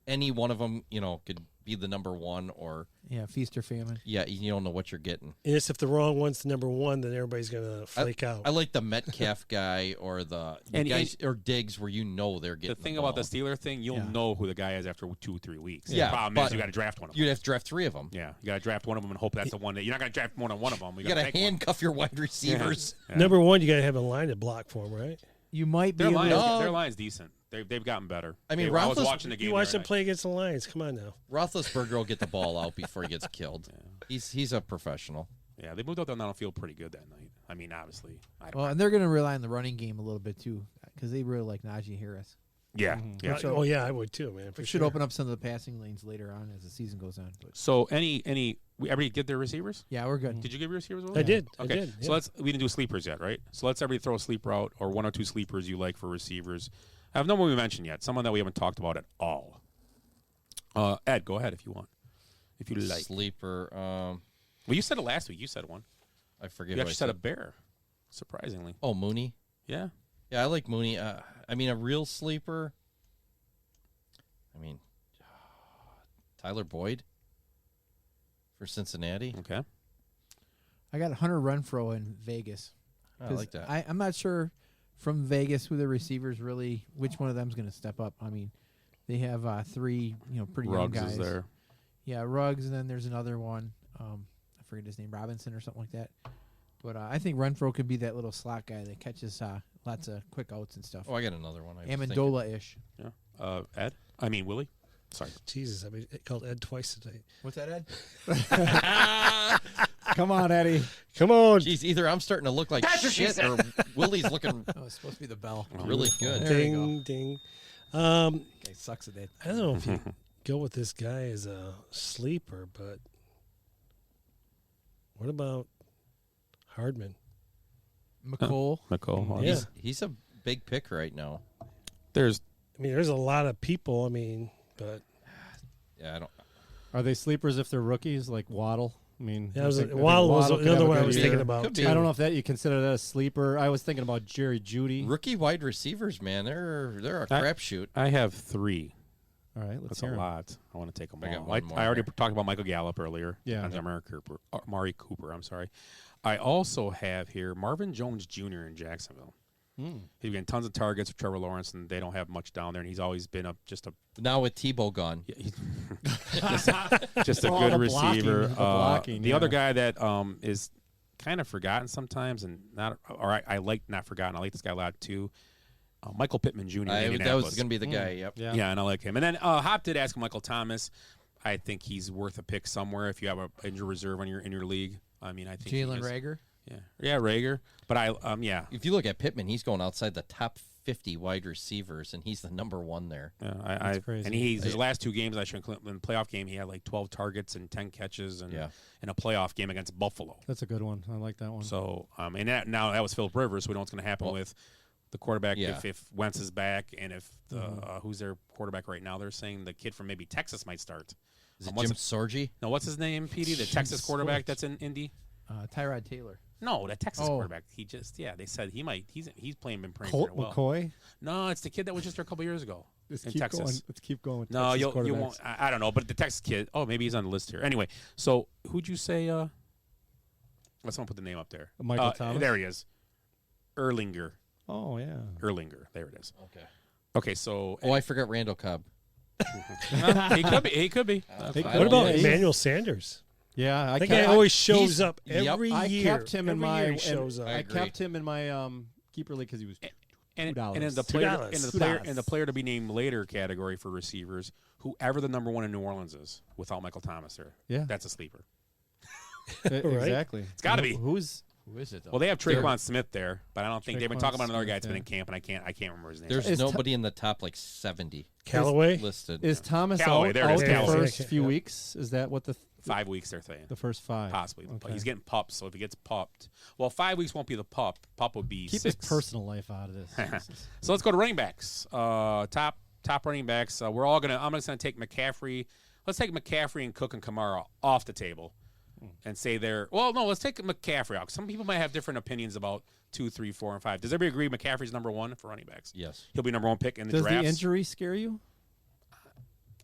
any one of them, could be the number 1 or Feast or famine. Yeah, you don't know what you're getting. And it's if the wrong one's the number 1, then everybody's gonna flake out. I like the Metcalf guy or the guys or Diggs where they're getting The thing ball. about the Steeler thing, you'll know who the guy is after 2-3 weeks. Yeah, the problem but is you got to draft one of them. You'd have to draft 3 of them. Yeah, you got to draft one of them and hope that's the one that you're not going to draft more than one of them. You got to handcuff your wide receivers. Yeah. Number 1, you gotta have a line to block for him, right? You might be. Their able line's decent. They've gotten better. I mean, I was watching the game. You watch the them other play against the Lions. Come on now. Roethlisberger will get the ball out before he gets killed. He's a professional. night. Yeah, they moved out there on field pretty good that night. I mean, obviously. Well, and they're going to rely on the running game a little bit too, because they really like Najee Harris. Yeah. Yeah. Oh yeah, I would too, man. For It should sure. open up some of the passing lanes later on as the season goes on. But So everybody get their receivers? yeah, we're good. Did you give your receivers? Will? I did. Okay. I did. So we didn't do sleepers yet, right? So let's everybody throw a sleeper out or 1 or 2 sleepers you like for receivers. I have no one we mentioned yet. Someone that we haven't talked about at all. Ed, go ahead if you want. If you like. Sleeper. Well, you said it last week. You said one. I forget. You what I actually said a bear, surprisingly. Oh, Mooney. Yeah. Yeah, I like Mooney. I mean, a real sleeper. I mean, Tyler Boyd for Cincinnati. Okay. I got Hunter Renfrow in Vegas. I like that. I'm not sure from Vegas, who the receivers really, which one of them's going to step up? I mean, they have 3, pretty Ruggs young guys. is there. Yeah, Ruggs, and then there's another one. I forget his name, Robinson or something like that. But I think Renfro could be that little slot guy that catches lots of quick outs and stuff. Oh, I got another one. Amendola-ish. Yeah. Willie. Sorry. Jesus, I mean, it called Ed twice today. What's that, Ed? Come on, Eddie. Come on. Jeez, either I'm starting to look like shit or Willie's looking it's supposed to be the bell. really good. There you Ding, go. ding. Okay, sucks at that. I don't know if you go with this guy as a sleeper, but what about Hardman? McCole. McCole. Yeah. He's a big pick right now. There's there's a lot of people. But yeah, I don't. Are they sleepers if they're rookies like Waddle? I mean, Yeah, I think Waddle was could another have a one I good was year. thinking about, Could be. too. I don't know if that you consider that a sleeper. I was thinking about Jerry Jeudy. Rookie wide receivers, man, they're a crapshoot. I have 3. All right, let's That's hear a 'em. lot. I want to take them I got all. one more I already here. talked about Michael Gallup earlier. Yeah. And Amari Cooper. I'm sorry. I also have here Marvin Jones Jr. in Jacksonville. He's getting tons of targets with Trevor Lawrence, and they don't have much down there. And he's always been just a Now with Tebow gone, just a All good the blocking, receiver. the blocking, the yeah. other guy that is kind of forgotten sometimes, and I like not forgotten. I like this guy a lot too. Michael Pittman Jr. in that Indianapolis. was going to be the guy. Yep. Yeah, and I like him. And then Hop did ask Michael Thomas. I think he's worth a pick somewhere if you have an injury reserve in your league. I mean, I think Jalen Reagor. Yeah, Rager. But If you look at Pittman, he's going outside the top 50 wide receivers, and he's the number 1 there. Yeah, That's crazy. And his last 2 games, in the playoff game, he had like 12 targets and 10 catches, and in a playoff game against Buffalo. That's a good one. I like that one. So, and that was Philip Rivers. So we know what's going to happen with the quarterback if Wentz is back, and if who's their quarterback right now? They're saying the kid from maybe Texas might start. Is it Jim Sorgi? No, what's his name, Petey? The Texas quarterback that's in Indy. Tyrod Taylor. No, the Texas quarterback. He just they said he might. He's been playing Colt pretty well. McCoy. No, it's the kid that was just there a couple years ago in Texas. Let's keep going. With No, Texas you quarterbacks. won't. I don't know, but the Texas kid. Oh, maybe he's on the list here. Anyway, so who'd you say? Let's someone put the name up there. Michael Thomas? There he is. Erlinger. Oh yeah. Erlinger. There it is. Okay. Okay, so I forgot Randall Cobb. he could be. He could be. What about Emmanuel Sanders? Yeah, that guy always shows up every I year. kept him in Every my. year he shows up. I kept him in my keeper league because he was And $2. in the player to be named later category for receivers, whoever the number 1 in New Orleans is, without Michael Thomas there, that's a sleeper. Exactly. It's got to be. Who is it? Though? Well, they have Traquan Smith there, but I don't think they've been Traquan talking about another guy Smith, that's been yeah. in camp, and I can't remember his name. There's nobody in the top 70. Callaway listed. Is Thomas Callaway, out, there it is, the Callaway. first few weeks? Is that what the 5 weeks they're saying? the first 5? Possibly. Okay. He's getting pupped, so if he gets pupped, well, 5 weeks won't be the pup. Pup would be Keep 6. his personal life out of this. Jesus. So let's go to running backs. Top running backs. I'm just gonna take McCaffrey. Let's take McCaffrey and Cook and Kamara off the table, and say let's take McCaffrey out. Some people might have different opinions about 2, 3, 4, and 5. Does everybody agree McCaffrey's number 1 for running backs? Yes. He'll be number 1 pick in the Does drafts. the injury scare you?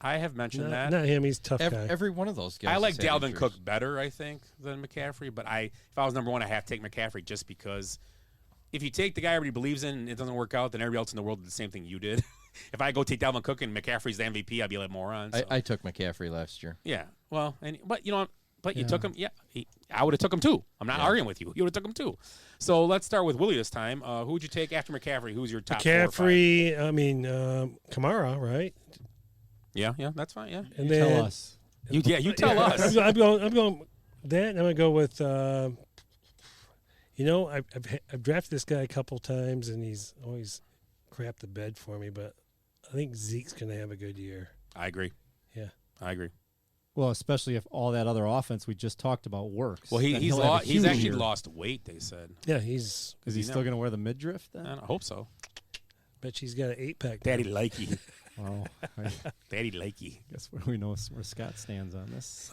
I have mentioned that. Not him. He's a tough guy. Every one of those guys. I like has had Dalvin injuries. Cook better, I think, than McCaffrey. But if I was number 1, I have to take McCaffrey just because if you take the guy everybody believes in and it doesn't work out, then everybody else in the world did the same thing you did. If I go take Dalvin Cook and McCaffrey's the MVP, I'd be like moron. So. I took McCaffrey last year. Yeah. Well, but you know, you took him. Yeah, I would have took him too. I'm not arguing with you. You would have took him too. So let's start with Willie this time. Who would you take after McCaffrey? Who's your top 4 or 5? McCaffrey. I mean, Kamara, right? Yeah, that's fine. Yeah. And then Tell us. You tell us. I'm going that. And I'm going to go with. I've drafted this guy a couple times, and he's always crapped the bed for me. But I think Zeke's going to have a good year. I agree. Yeah, I agree. Well, especially if all that other offense we just talked about works. Well, then he's he'll have a he's huge actually year. lost weight. They said. Yeah, he's. Is he still going to wear the midriff then? I hope so. Bet she's got an 8-pack. Daddy likey. Wow. Daddy likey. Guess we know where Scott stands on this.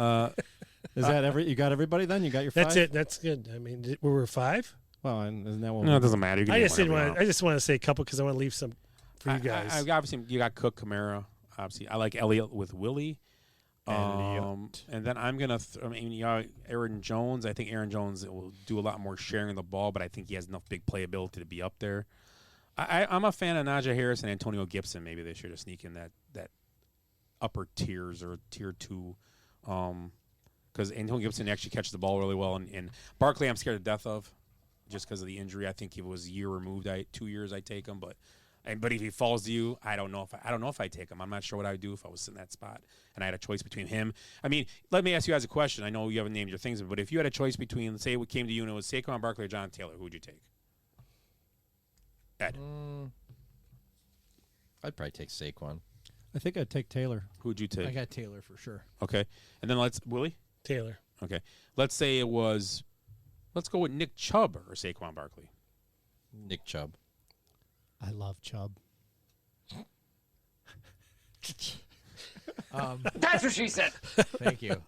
Is that you got everybody then? You got your 5? That's it. That's good. I mean, we were 5. Well, and isn't that what? No, it doesn't matter. You can I name just didn't whatever want. you I just want to say a couple because I want to leave some for you guys. Obviously, you got Cook, Kamara. Obviously, I like Elliott with Willie. And then I'm gonna. Aaron Jones. I think Aaron Jones will do a lot more sharing the ball, but I think he has enough big playability to be up there. I'm a fan of Najee Harris and Antonio Gibson. Maybe they should have sneak in that upper tiers or tier 2. Because Antonio Gibson actually catches the ball really well. And Barkley, I'm scared to death of just because of the injury. I think if it was a year removed, 2 years, I'd take him. But if he falls to you, I don't know if I take him. I'm not sure what I would do if I was in that spot and I had a choice between him. I mean, let me ask you guys a question. I know you haven't named your things, but if you had a choice between, let's say it came to you and it was Saquon Barkley or Jonathan Taylor, who would you take? Ed. I'd probably take Saquon. I think I'd take Taylor. Who'd you take? I got Taylor for sure. Okay. And then Willie? Taylor. Okay. Let's go with Nick Chubb or Saquon Barkley. Nick Chubb. I love Chubb. That's what she said. Thank you.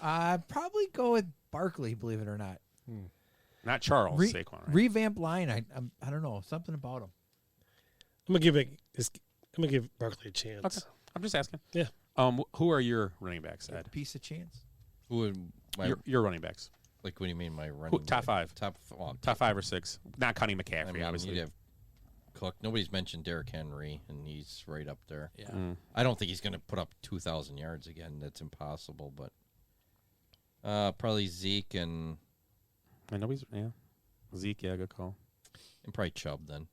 I'd probably go with Barkley, believe it or not. Not Charles, Saquon, right? Revamp line. I don't know, something about him. I'm gonna give Barkley a chance. Okay. I'm just asking. Yeah. Who are your running backs, Ed? Piece of chance. Who would your running backs? Like, what do you mean my running Top back? 5. Top 5 or 6. Not counting McCaffrey, I mean, obviously. you'd have Cook. Nobody's mentioned Derrick Henry, and he's right up there. Yeah. I don't think he's going to put up 2,000 yards again. That's impossible. But probably Zeke and Zeke, yeah, good call. And probably Chubb then.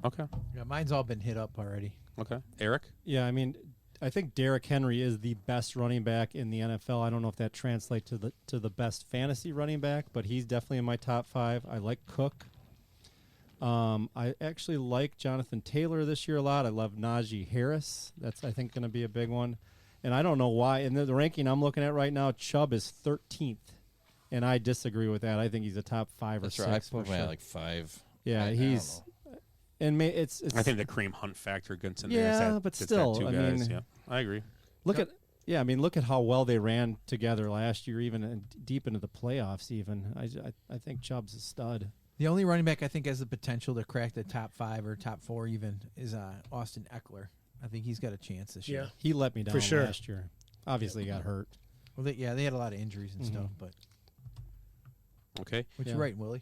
Okay. Yeah, mine's all been hit up already. Okay. Eric? Yeah, I mean, I think Derrick Henry is the best running back in the NFL. I don't know if that translates to the best fantasy running back, but he's definitely in my top 5. I like Cook. I actually like Jonathan Taylor this year a lot. I love Najee Harris. That's, I think, going to be a big one. And I don't know why. In the ranking I'm looking at right now, Chubb is 13th, and I disagree with that. I think he's a top 5 That's or 6. right. I put for him sure. at like 5. Yeah, he's. And it's. I think the Kareem Hunt factor gets in there. Yeah, but still, two I guys. mean, yeah, I agree. Look at how well they ran together last year, even deep into the playoffs. Even I think Chubb's a stud. The only running back I think has the potential to crack the top 5 or top 4 even is Austin Eckler. I think he's got a chance this year. He let me down For sure. last year. Obviously, he got hurt. Well, they had a lot of injuries and stuff, but Okay. what you writing, Willie?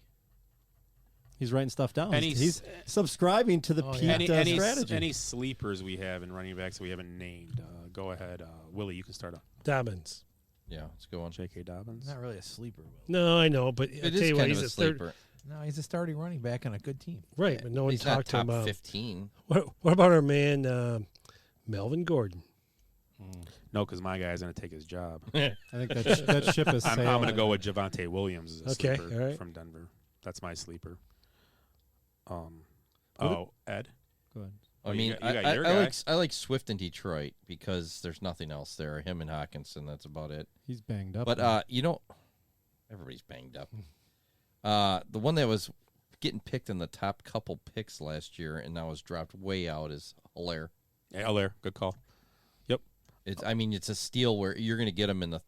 He's writing stuff down. And He's subscribing to the Pete strategy. Any sleepers we have in running backs that we haven't named? Go ahead, Willie. You can start off. Dobbins. Yeah, let's go on. J.K. Dobbins. Not really a sleeper, Willie. No, I know, but It I'll is tell you what, kind he's of a a sleeper. third. No, he's a starting running back on a good team. Right, but no one He's not talked to him top about 15. What about our man Melvin Gordon? No, because my guy's going to take his job. I think that ship is I'm sailed. going to go with Javonte Williams as a Okay, sleeper all right. from Denver. That's my sleeper. Ed? Go ahead. I you mean, got- you got your I guy. I like Swift in Detroit because there's nothing else there. Him and Hawkinson, that's about it. He's banged up. But everybody's banged up. The one that was getting picked in the top couple picks last year and now was dropped way out is Hilaire. Yeah, Hilaire. Good call. Yep. It's a steal where you're going to get him in the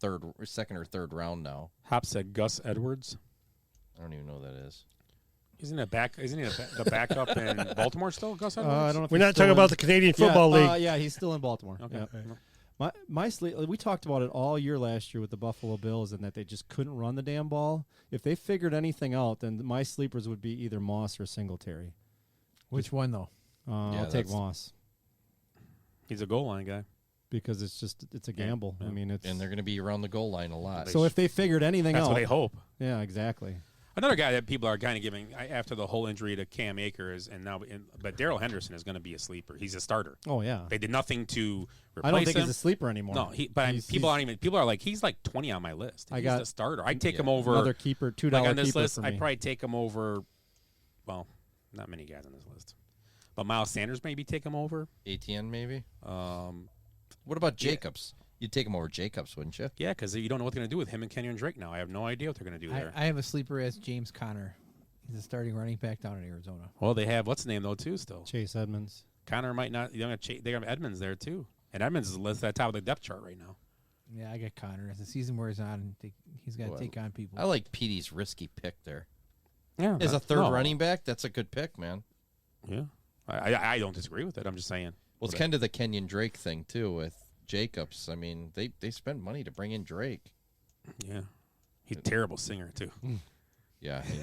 second or third round now. Hop said Gus Edwards. I don't even know who that is. Isn't he the backup in Baltimore still, Gus Edwards? I don't know if We're he's not still talking in- about the Canadian Football League. Yeah, he's still in Baltimore. Okay. Yeah. My sleep. We talked about it all year last year with the Buffalo Bills, and that they just couldn't run the damn ball. If they figured anything out, then my sleepers would be either Moss or Singletary. Which one though? I'll take Moss He's a goal line guy. because it's a gamble. Yeah. I mean, it's And they're going to be around the goal line a lot. so if they figured anything That's out, what they hope. Yeah, exactly. Another guy that people are kind of giving after the whole injury to Cam Akers but Darrell Henderson is going to be a sleeper. He's a starter. Oh yeah. They did nothing to replace I don't think him. he's a sleeper anymore. No, people are like he's like 20 on my list. He's got a starter. I'd take him over another keeper, $2 like on this keeper list. for I'd me. probably take him over. Well, not many guys on this list, but Miles Sanders maybe take him over. ATN maybe. What about Jacobs? You'd take him over Jacobs, wouldn't you? Yeah, because you don't know what they're going to do with him and Kenyon Drake now. I have no idea what they're going to do there. I have a sleeper as James Conner. He's a starting running back down in Arizona. Well, they have what's the name though too still. Chase Edmonds. Connor might not. They have Edmonds there too, and Edmonds is listed at the top of the depth chart right now. Yeah, I got Conner. As the season wears on, he's got to take on people. I like Petey's risky pick there. Yeah, As a third running back, that's a good pick, man. Yeah, I don't disagree with it. I'm just saying. Well, it's kind of the Kenyon Drake thing too with Jacobs. I mean, they spend money to bring in Drake. Yeah, he's a terrible singer too. Yeah, he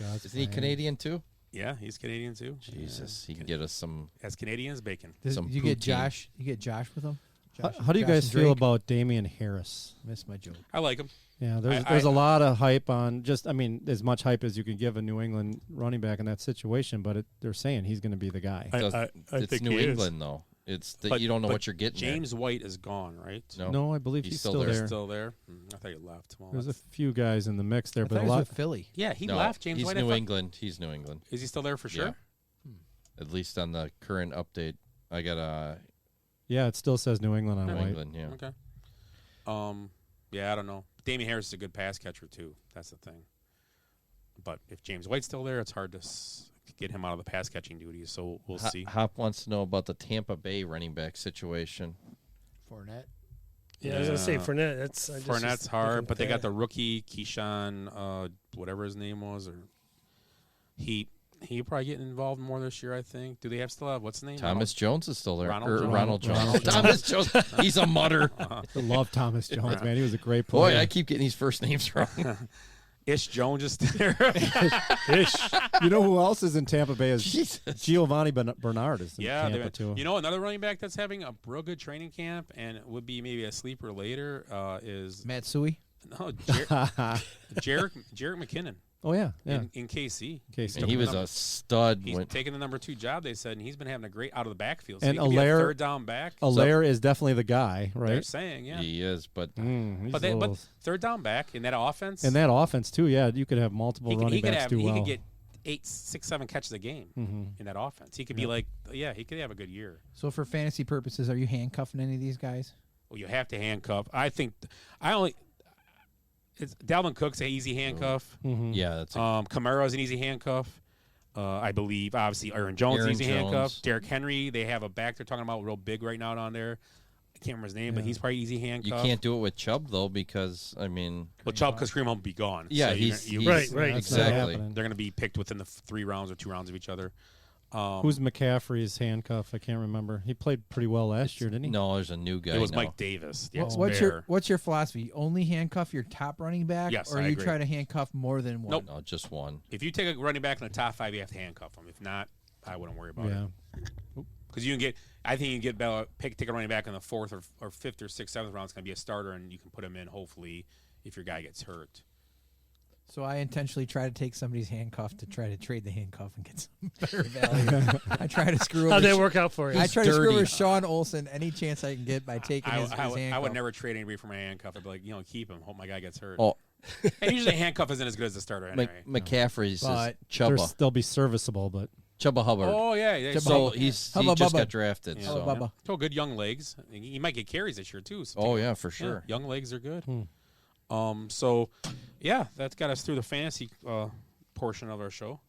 is. Isn't he Canadian too? Yeah, he's Canadian too. Jesus, he can get us some. As Canadians, bacon. Some you get poutine. Josh. You get Josh with him. How do you guys feel about Damian Harris? Missed my joke. I like him. Yeah, there's a lot of hype on as much hype as you can give a New England running back in that situation, but they're saying he's going to be the guy. It's think New he is. England though. It's that you don't know what you're getting. James White is gone, right? No, I believe he's still there. Still there. I thought he left. Well, There's a few guys in the mix there, I but thought a he was lot. with Philly. Yeah, he No, left. James he's White. New England. He's New England. Is he still there for sure? Yeah. At least on the current update, I got Yeah, it still says New England on New White. England. Yeah. Okay. Yeah, I don't know. Damian Harris is a good pass catcher too. That's the thing. But if James White's still there, it's hard to get him out of the pass catching duties. So we'll see. Hop wants to know about the Tampa Bay running back situation. Fournette. Yeah, I was gonna say Fournette. Fournette's hard, but they got the rookie Keyshawn, whatever his name was, or he probably getting involved more this year. I think. Do they still have what's his name? Thomas Jones is still there. Ronald Jones. Ronald Thomas Jones. He's a mutter. I love Thomas Jones, man. He was a great player. Boy, I keep getting these first names wrong. Ish Jones is there. Ish. You know who else is in Tampa Bay? Is Giovanni Bernard is in Tampa too. You know, another running back that's having a real good training camp and would be maybe a sleeper later is Matsui. No, Jarek McKinnon. Oh yeah. In KC. And he was a stud. He's taking the number 2 job, they said, and he's been having a great out of the backfield. So And he could be a Allaire, third down back. Allaire is definitely the guy, right? They're saying, yeah. He is, but but third down back in that offense. In that offense too, yeah, you could have multiple running backs do well. He could get 8, 6, 7 catches a game in that offense. He could be like, he could have a good year. So for fantasy purposes, are you handcuffing any of these guys? Well, you have to handcuff. I think it's Dalvin Cook's an easy handcuff. Yeah, that's Kamara's an easy handcuff. I believe, obviously, Aaron Jones is an easy handcuff. Derrick Henry, they have a back they're talking about real big right now down there. I can't remember his name, but he's probably easy handcuff. you can't do it with Chubb though because Chubb because Kareem will be gone. Yeah, so he's right. Exactly. They're going to be picked within the 3 rounds or 2 rounds of each other. Who's McCaffrey's handcuff? I can't remember. He played pretty well last year, didn't he? No, there's a new guy. It was now. Mike Davis. What's your philosophy? Only handcuff your top running back, Yes, or I you agree. try to handcuff more than one? Nope. No, just one. If you take a running back in the top 5, you have to handcuff him. If not, I wouldn't worry about it. Because you can get, I think you can get take a running back in the 4th or 5th or 6th, 7th round. It's going to be a starter, and you can put him in hopefully if your guy gets hurt. So I intentionally try to take somebody's handcuff to try to trade the handcuff and get some better value. I try to screw over. How'd that work out for you? I try to screw over Sean Olsen any chance I can get by taking his handcuff. I would never trade anybody for my handcuff. I'd be like, keep him. Hope my guy gets hurt. Oh. And usually a handcuff isn't as good as a starter anyway. McCaffrey's But Chubba. they'll be serviceable, but Chubba Hubbard. Oh, yeah. So he just got drafted. Yeah. So. So good young legs. He might get carries this year, too. So yeah, for sure. Young legs are good. So, yeah, that's got us through the fantasy portion of our show.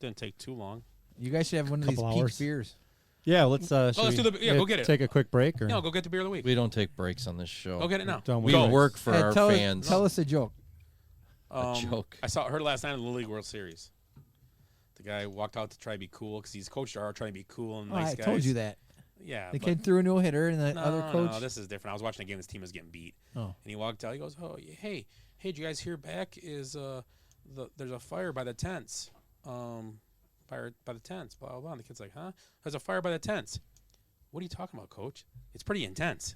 Didn't take too long. You guys should have one of these Couple hours. peak beers. yeah, let's. let's do the go get it. Take a quick break, or No, go get the beer of the week. We don't take breaks on this show. Go get it now. Don't We Go. work for our fans. Tell us a joke. A joke. I heard last night in the Little League World Series. The guy walked out to try to be cool because he's coached our trying to be cool and nice I guys. told you that. Yeah. The kid threw a no hitter, and the other coach. No, this is different. I was watching a game. This team was getting beat. Oh. And he walked out. He goes, "Oh, hey, did you guys hear back? Is there's a fire by the tents? Fire by the tents. Blah blah blah." And the kid's like, "Huh? There's a fire by the tents. What are you talking about, coach? It's pretty intense."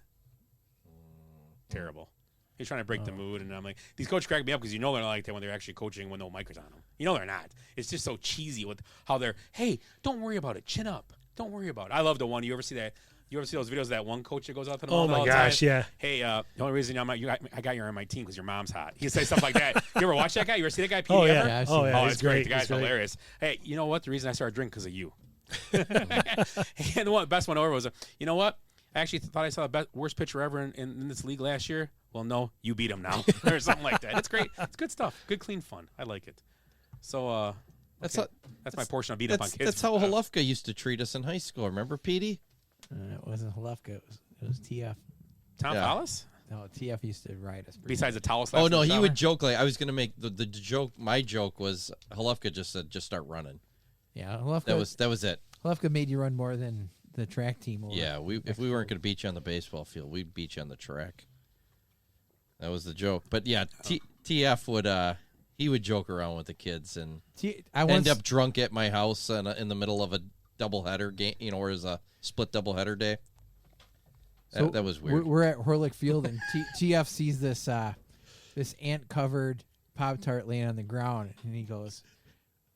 Terrible. He's trying to break the mood, and I'm like, these coaches crack me up because they're not like that when they're actually coaching with no micers on them. They're not. It's just so cheesy with how they're, hey, don't worry about it. Chin up. Don't worry about it. I love the one. You ever see that? You ever see those videos of that one coach that goes up and Oh my gosh, yeah. Hey, the only reason I got you on my team because your mom's hot. He says stuff like that. You ever watch that guy? You ever see that guy? Oh yeah. Ever? Yeah, Oh yeah. It's great. The guy's He's great. hilarious. Hey, you know what? The reason I started drinking because of you. And the best one over was, you know what? I actually thought I saw the worst pitcher ever in this league last year. Well, no, you beat him now, or something like that. It's great. It's good stuff. Good, clean fun. I like it. So that's my portion of beating up on kids. That's how Halufka used to treat us in high school. Remember, Petey? It wasn't Halufka. It was TF. Tom Hollis? No, TF used to ride us. Besides the towel Oh no, he would joke like I was gonna make the joke. My joke was Halufka just said just start running. Yeah, Halufka. That was it. Halufka made you run more than the track team. Yeah, if we weren't gonna beat you on the baseball field, we'd beat you on the track. That was the joke. But yeah, TF would he would joke around with the kids and I end once- up drunk at my house in the middle of a doubleheader game, or as a split doubleheader day. That was weird. We're at Horlick Field, and TF sees this this ant-covered Pop-Tart laying on the ground, and he goes,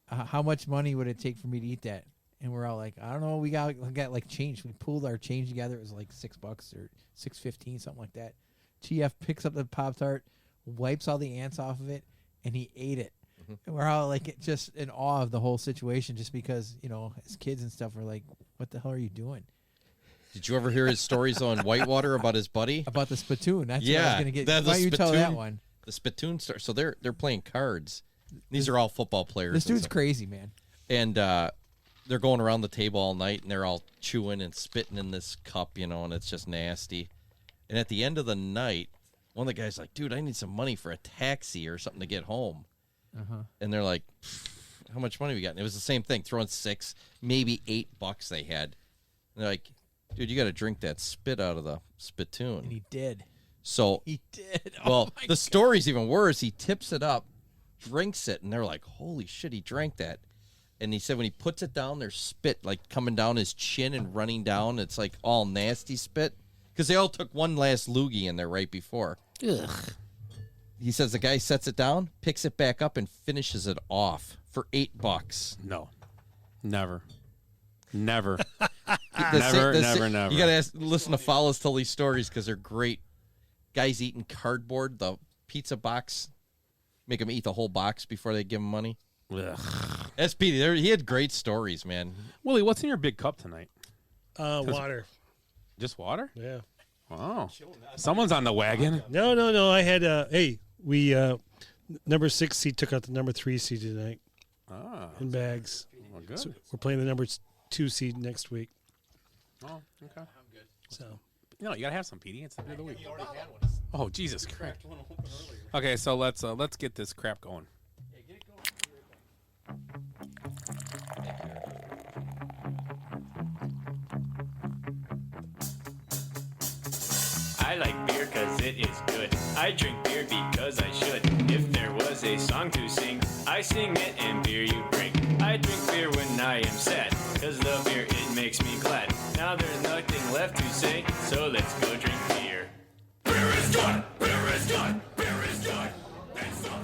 how much money would it take for me to eat that? And we're all like, I don't know. We got like change. We pulled our change together. It was like $6 or $6.15, something like that. TF picks up the Pop-Tart, wipes all the ants off of it, and he ate it. And we're all like just in awe of the whole situation, just because, you know, as kids and stuff, we're like, what the hell are you doing? Did you ever hear his stories on Whitewater about his buddy? About the spittoon. That's what I was going to get. Why don't you tell that one? The spittoon story. So they're playing cards. These are all football players. This dude's crazy, man. And they're going around the table all night, and they're all chewing and spitting in this cup, you know, and it's just nasty. And at the end of the night, one of the guys like, dude, I need some money for a taxi or something to get home. And they're like, how much money we got? And it was the same thing, throwing $6, maybe $8 they had. And they're like, dude, you got to drink that spit out of the spittoon. And he did. So he did. Well, the story's even worse. He tips it up, drinks it, and they're like, holy shit, he drank that. And he said when he puts it down, there's spit like coming down his chin and running down. It's like all nasty spit. Because they all took one last loogie in there right before. Ugh. He says the guy sets it down, picks it back up, and finishes it off for $8. No. Never. Never. Never. Never. You got to listen to Follows tell these stories because they're great. Guys eating cardboard, the pizza box, make them eat the whole box before they give them money. Ugh. SPD, he had great stories, man. Willie, what's in your big cup tonight? Water. Just water? Yeah. Wow. Someone's on the wagon. No. I had we number 6 seed took out the number 3 seed tonight. In bags. Well, good. So we're playing the number 2 seed next week. Oh, okay. I'm good. So, you gotta have some, PD. It's the beer of the week. Oh, Jesus Christ. Okay, so let's get this crap going. I like beer cause it is good. I drink beer because I should. If there was a song to sing, I sing it and beer you bring. I drink beer when I am sad, cause the beer it makes me glad. Now there's nothing left to say, so let's go drink beer. Beer is good! Beer is good! Beer is good!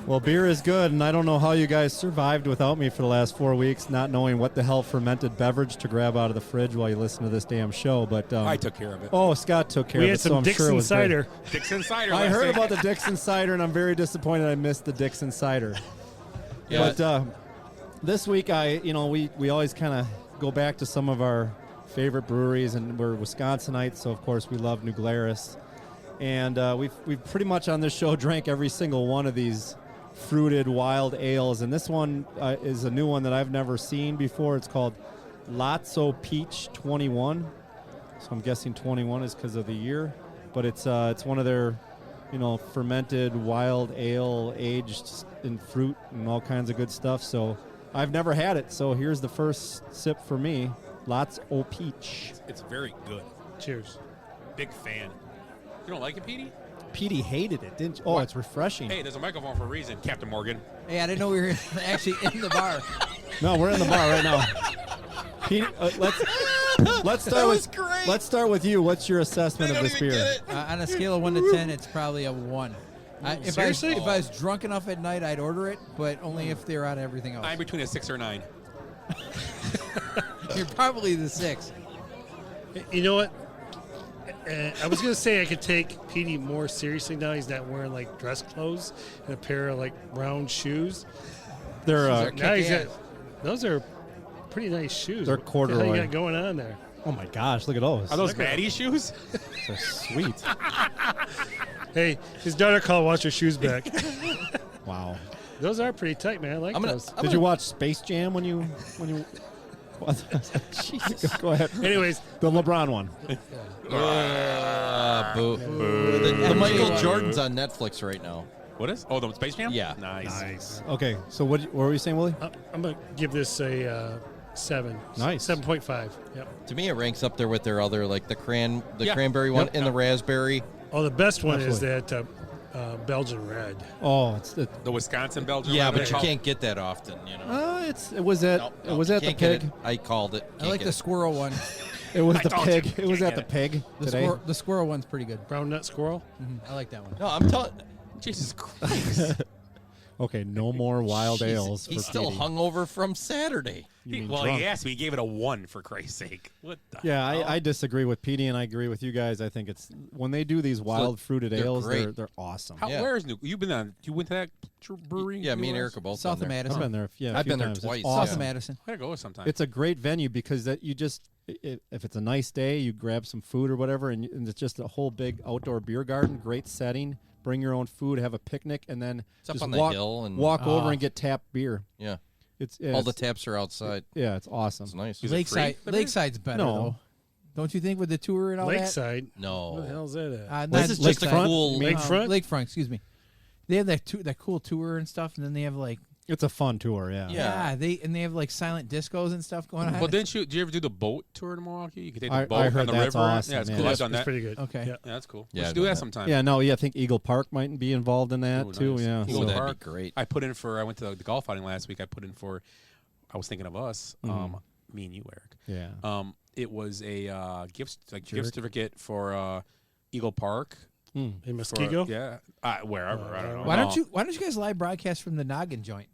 Well, beer is good, and I don't know how you guys survived without me for the last 4 weeks, not knowing what the hell fermented beverage to grab out of the fridge while you listen to this damn show. But I took care of it. Oh, Scott took care of it. we had some so I'm Dixon sure it was cider. great. Dixon cider. I last heard week. about the Dixon cider, and I'm very disappointed I missed the Dixon cider. Yeah. But this week, we always kind of go back to some of our favorite breweries, and we're Wisconsinites, so of course we love New Glarus. And we've pretty much on this show drank every single one of these fruited wild ales, and this one is a new one that I've never seen before. It's called Lotso Peach 21. So I'm guessing 21 is because of the year, but it's one of their fermented wild ale aged in fruit and all kinds of good stuff. So I've never had it, so here's the first sip for me. Lotso Peach. It's very good. Cheers. Big fan. You don't like it, PD? Petey hated it, didn't you? Oh, it's refreshing. Hey, there's a microphone for a reason, Captain Morgan. Hey, I didn't know we were actually in the bar. No, we're in the bar right now. Petey, let's start with great. Let's start with you. What's your assessment of this beer? On a scale of 1 to 10, it's probably a 1. If I Seriously? was drunk enough at night, I'd order it, but only if they're out of everything else. I'm between a 6 or 9. You're probably the 6. You know what? I was going to say I could take Petey more seriously now. He's not wearing like dress clothes and a pair of like round shoes. They're now he's got, those are pretty nice shoes. They're What the hell corduroy. you got going on there? Oh my gosh, look at those. Are those Maddie shoes? They're sweet. Hey, his daughter called. Watch her shoes back. Wow. Those are pretty tight, man. I like those. Did you watch Space Jam when you? Jesus. Go ahead. Anyways, the LeBron one. Boo. The Michael Jordan's on Netflix right now. What is? Oh, the Space Jam? Yeah. Nice. Okay, so what were you saying, Willie? I'm going to give this a 7. Nice. 7.5. Yep. To me, it ranks up there with their other, like the Yeah. cranberry one Yep. and the raspberry. Oh, the best one Absolutely. is that Belgian Red. Oh, it's the Wisconsin Belgian. Yeah, Red, but you they can't get that often, you know. it was at No, the can't get pig. it. I called it. I Can't like get the it. squirrel one. It was I the told pig. you, It was can't at the get pig The, today. the squirrel one's pretty good. Brown nut squirrel. I like that one. No, I'm telling. Jesus Christ. Okay, no more wild Jeez, ales. He's for still Petey. hungover from Saturday. You mean Well, drunk. he asked me. He gave it a 1 for Christ's sake. What the Yeah, hell? I disagree with Petey, and I agree with you guys. I think it's when they do these wild fruited they're ales, great. they're awesome. Where is New? You been on? You went to that brewery? Yeah, me and US? Eric are both South been of there. Madison. I've been there. Yeah, a I've few been there times. It's twice. awesome. South of Madison. I gotta go sometime. It's a great venue because that you just if it's a nice day, you grab some food or whatever, and it's just a whole big outdoor beer garden, great setting. Bring your own food, have a picnic, and then It's up just on the walk, hill and- walk over and get tapped beer. Yeah. It's All the taps are outside. Yeah, it's awesome. It's nice. Lakeside's better No. though. Don't you think with the tour and all Lakeside. No. What the hell's that at? that? This is just a cool. Lakefront? Lakefront, excuse me. They have that cool tour and stuff, and then they have like It's a fun tour. Yeah. yeah, they have like silent discos and stuff going on. Well, did you ever do the boat tour to Milwaukee? You could take the I boat heard on the that's river. awesome, Yeah, it's yeah. cool. I've That's- done That's that. pretty good. Okay. Yeah. Yeah, that's cool. Yeah, we I've should do done that that. sometime. Yeah, no, I think Eagle Park might be involved in that Ooh, too. nice. Yeah. Eagle that'd be Park. great. I put in for. I went to the golf outing last week. I put in for. I was thinking of us. Me and you, Eric. Yeah. It was a gift Jerk. certificate for Eagle Park. In for- Muskego? yeah, wherever. I don't know. Why don't you guys live broadcast from the Noggin joint?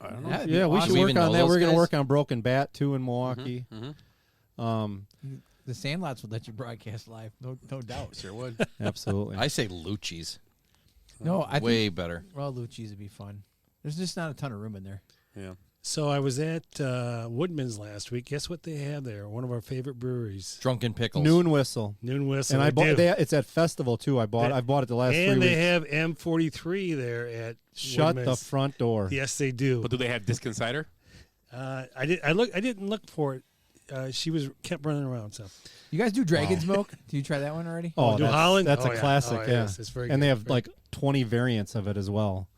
I don't know. That'd be Yeah, we awesome. should work even on know that. those We're going to guys? work on Broken Bat too in Milwaukee. The Sandlots would let you broadcast live, no doubt. Sure would. Absolutely. I say Lucci's. No, I Way think, better. Well, Lucci's would be fun. There's just not a ton of room in there. Yeah. So I was at Woodman's last week. Guess what they have there? One of our favorite breweries. Drunken Pickles. Noon Whistle. Noon Whistle. And I they bought. do. It's at Festival too. I bought it the last 3 And weeks. they have M43 there at Shut the Woodman's. front door. Yes, they do. But do they have Disc Insider? I didn't look for it. She kept running around. So You guys do Dragon's Milk? Did you try that one already? Oh, New that's, Holland? That's Oh, a yeah. classic. Oh, yeah, yes, it's very and they good. have like 20 variants of it as well.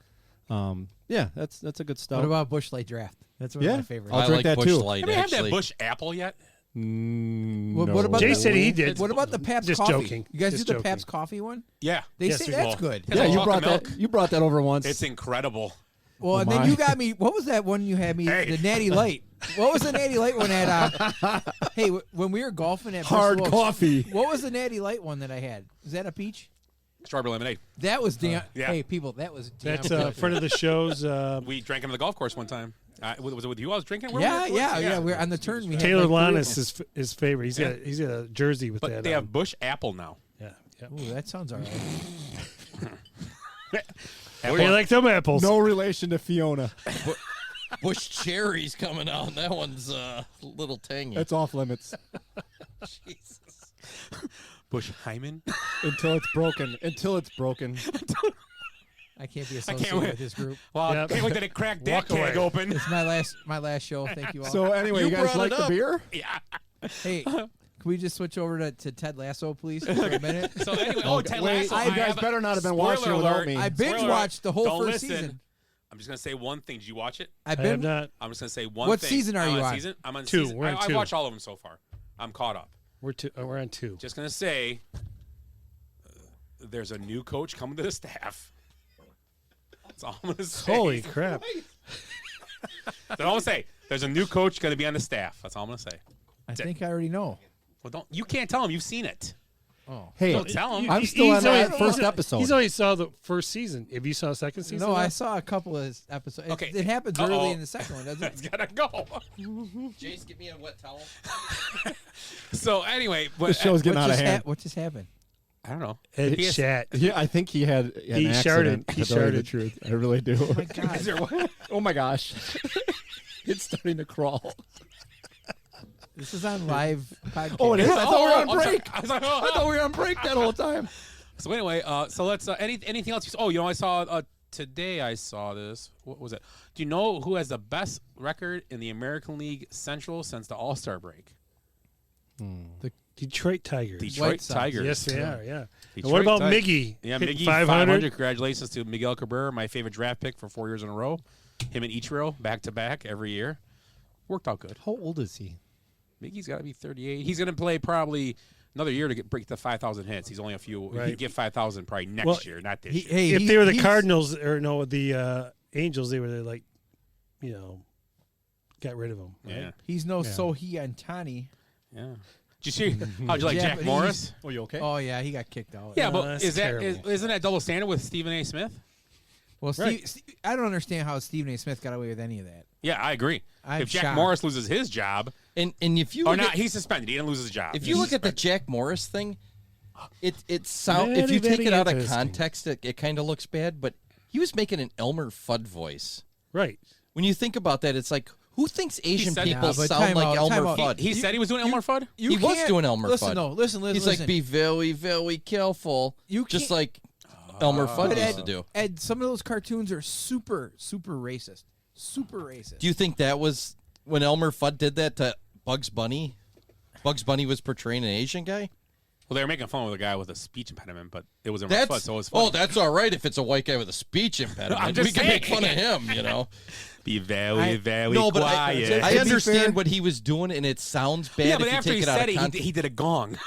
Yeah, that's a good stuff. What about Busch Light Draft? That's one Yeah. of my favorites. I'll drink like that Busch too. Light, Have you had that actually. Bush Apple yet? What No. about Jay the, said he did. What about the Pabst Just coffee? joking. You guys Just do the joking. Pabst coffee one? Yeah. They Yes, say we that's will. good. Has Yeah, a you chocolate brought milk. that. You brought that over once. It's incredible. Well, and my. then you got me. What was that one you had me? Hey. The Natty Light. What was the Natty Light one at? Hey, when we were golfing at Hard Bristol Oaks, coffee. What was the Natty Light one that I had? Was that a peach? Strawberry lemonade. That was damn. yeah. Hey, people, that was damn. That's good. friend of the show's We drank on the golf course one time. Was it with you? I was drinking. Where Yeah, were we? yeah. We're on the turn. We had Taylor like 3 of Lannis them. is his favorite. He's got a jersey with But that. they have Bush Apple now. Yeah. yeah. Ooh, that sounds all right. What do you like them apples? No relation to Fiona. Bush Cherry's coming out. That one's a little tangy. That's off limits Jesus. Bush Hyman. until it's broken. Until it's broken. I can't be I associated can't wait. with this group. Well, Yep. can't wait till they crack that Walk keg away. open. It's my last show. Thank you all. So anyway, you guys brought like it the up. beer? Yeah. Hey, can we just switch over to Ted Lasso, please, for a minute? So anyway, Ted Wait, Lasso. you guys better not have been watching it without me. I binge Spoiler watched the whole Don't first listen. season. I'm just gonna say one thing. Did you watch it? I I have binge. not. I'm just gonna say one What thing. season are I'm you on on? Season? I'm on Two. season. We're on I two. watched all of them so far. I'm caught up. We're on 2. Just gonna say, there's a new coach coming to the staff. That's all I'm gonna say. Holy crap! That's all I'm gonna say. There's a new coach gonna be on the staff. That's all I'm gonna say. I think I already know. Well, don't you can't tell him you've seen it. Oh. Hey, Don't tell him. I'm still on that first episode. He's only saw the first season. Have you saw the second season? No, now? I saw a couple of episodes. Okay. It happens Uh-oh. early in the second one, doesn't That's it? gotta go. Jace, give me a wet towel. So anyway, the show's getting out of hand. What just happened? I don't know. Ed He has- Shat. Yeah, I think he had an He accident. sharted. He to tell you the sharted. truth. I really do. Oh my god! Is there what? Oh my gosh. It's starting to crawl. This is on live podcast. Oh, it is? I thought we were on I'm sorry. break. I was like, I thought we were on break that whole time. So anyway, so let's anything else? Oh, you know, I saw today. I saw this. What was it? Do you know who has the best record in the American League Central since the All-Star break? The Detroit Tigers. Detroit Sox. Tigers. Yes, they are. Yeah. And Detroit what about Tigers. Miggy? Yeah, Hitting Miggy 500. Congratulations to Miguel Cabrera, my favorite draft pick for 4 years in a row. Him and Ichiro back to back every year. Worked out good. How old is he? Miggy's got to be 38. He's going to play probably another year to break the 5,000 hits. He's only a few. Right. He'd get 5,000 probably next year, not this year. If they were the Cardinals or the Angels, they were like, got rid of him. Right? Yeah. He's no Sohei Antani. Yeah. Did you see? How'd you like Jack Morris? Oh, you okay? Oh yeah, he got kicked out. Yeah, but that's isn't that double standard with Stephen A. Smith? Well, I don't understand how Stephen A. Smith got away with any of that. Yeah, I agree. I'm if Jack shocked. Morris loses his job, and if you or look not, at- he's suspended. He didn't lose his job. If you look at the Jack Morris thing, it sound if Very, you take very it out of interesting. context, it kind of looks bad. But he was making an Elmer Fudd voice. Right. When you think about that, it's like, who thinks Asian said- people Yeah, but sound time like out, Elmer time out. Fudd? He said he was doing Elmer Fudd. He was can't- doing Elmer listen, Fudd. No, listen. He's listen. like, be very, very careful. You just can't- like Elmer Fudd But used to do. Ed, some of those cartoons are super, super racist. Super racist. Do you think that was when Elmer Fudd did that to Bugs Bunny? Bugs Bunny was portraying an Asian guy? Well, they were making fun with a guy with a speech impediment, but it was Elmer Fudd, so it was funny. Oh, that's all right if it's a white guy with a speech I'm impediment. just We can make saying. fun of him, Be very, very No, but quiet. I understand what he was doing, and it sounds bad Yeah, but if you after take he it out said of it, context. he did a gong.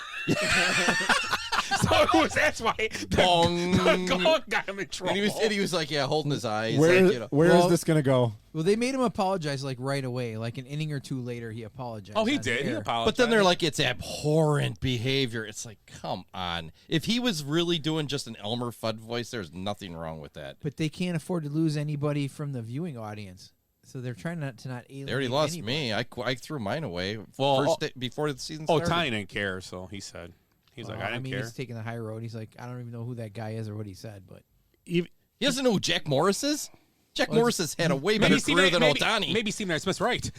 So that's why the gong got him in trouble. And he was like, yeah, holding his eyes. Where like, is you know. where is this going to go? Well, they made him apologize like right away. Like an inning or two later, he apologized. Oh, he on did. He air. apologized. But then they're like, it's abhorrent behavior. It's like, come on. If he was really doing just an Elmer Fudd voice, there's nothing wrong with that. But they can't afford to lose anybody from the viewing audience, so they're trying not to alienate. They already lost anybody. me. I threw mine away Well, first day, before the season Oh, started. Tiny didn't care, so he said. He's like, I didn't care. He's taking the high road. He's like, I don't even know who that guy is or what he said, but He doesn't know who Jack Morris is? Jack Well, Morris has had a way better career than Ohtani. Maybe Stephen A. Smith's right.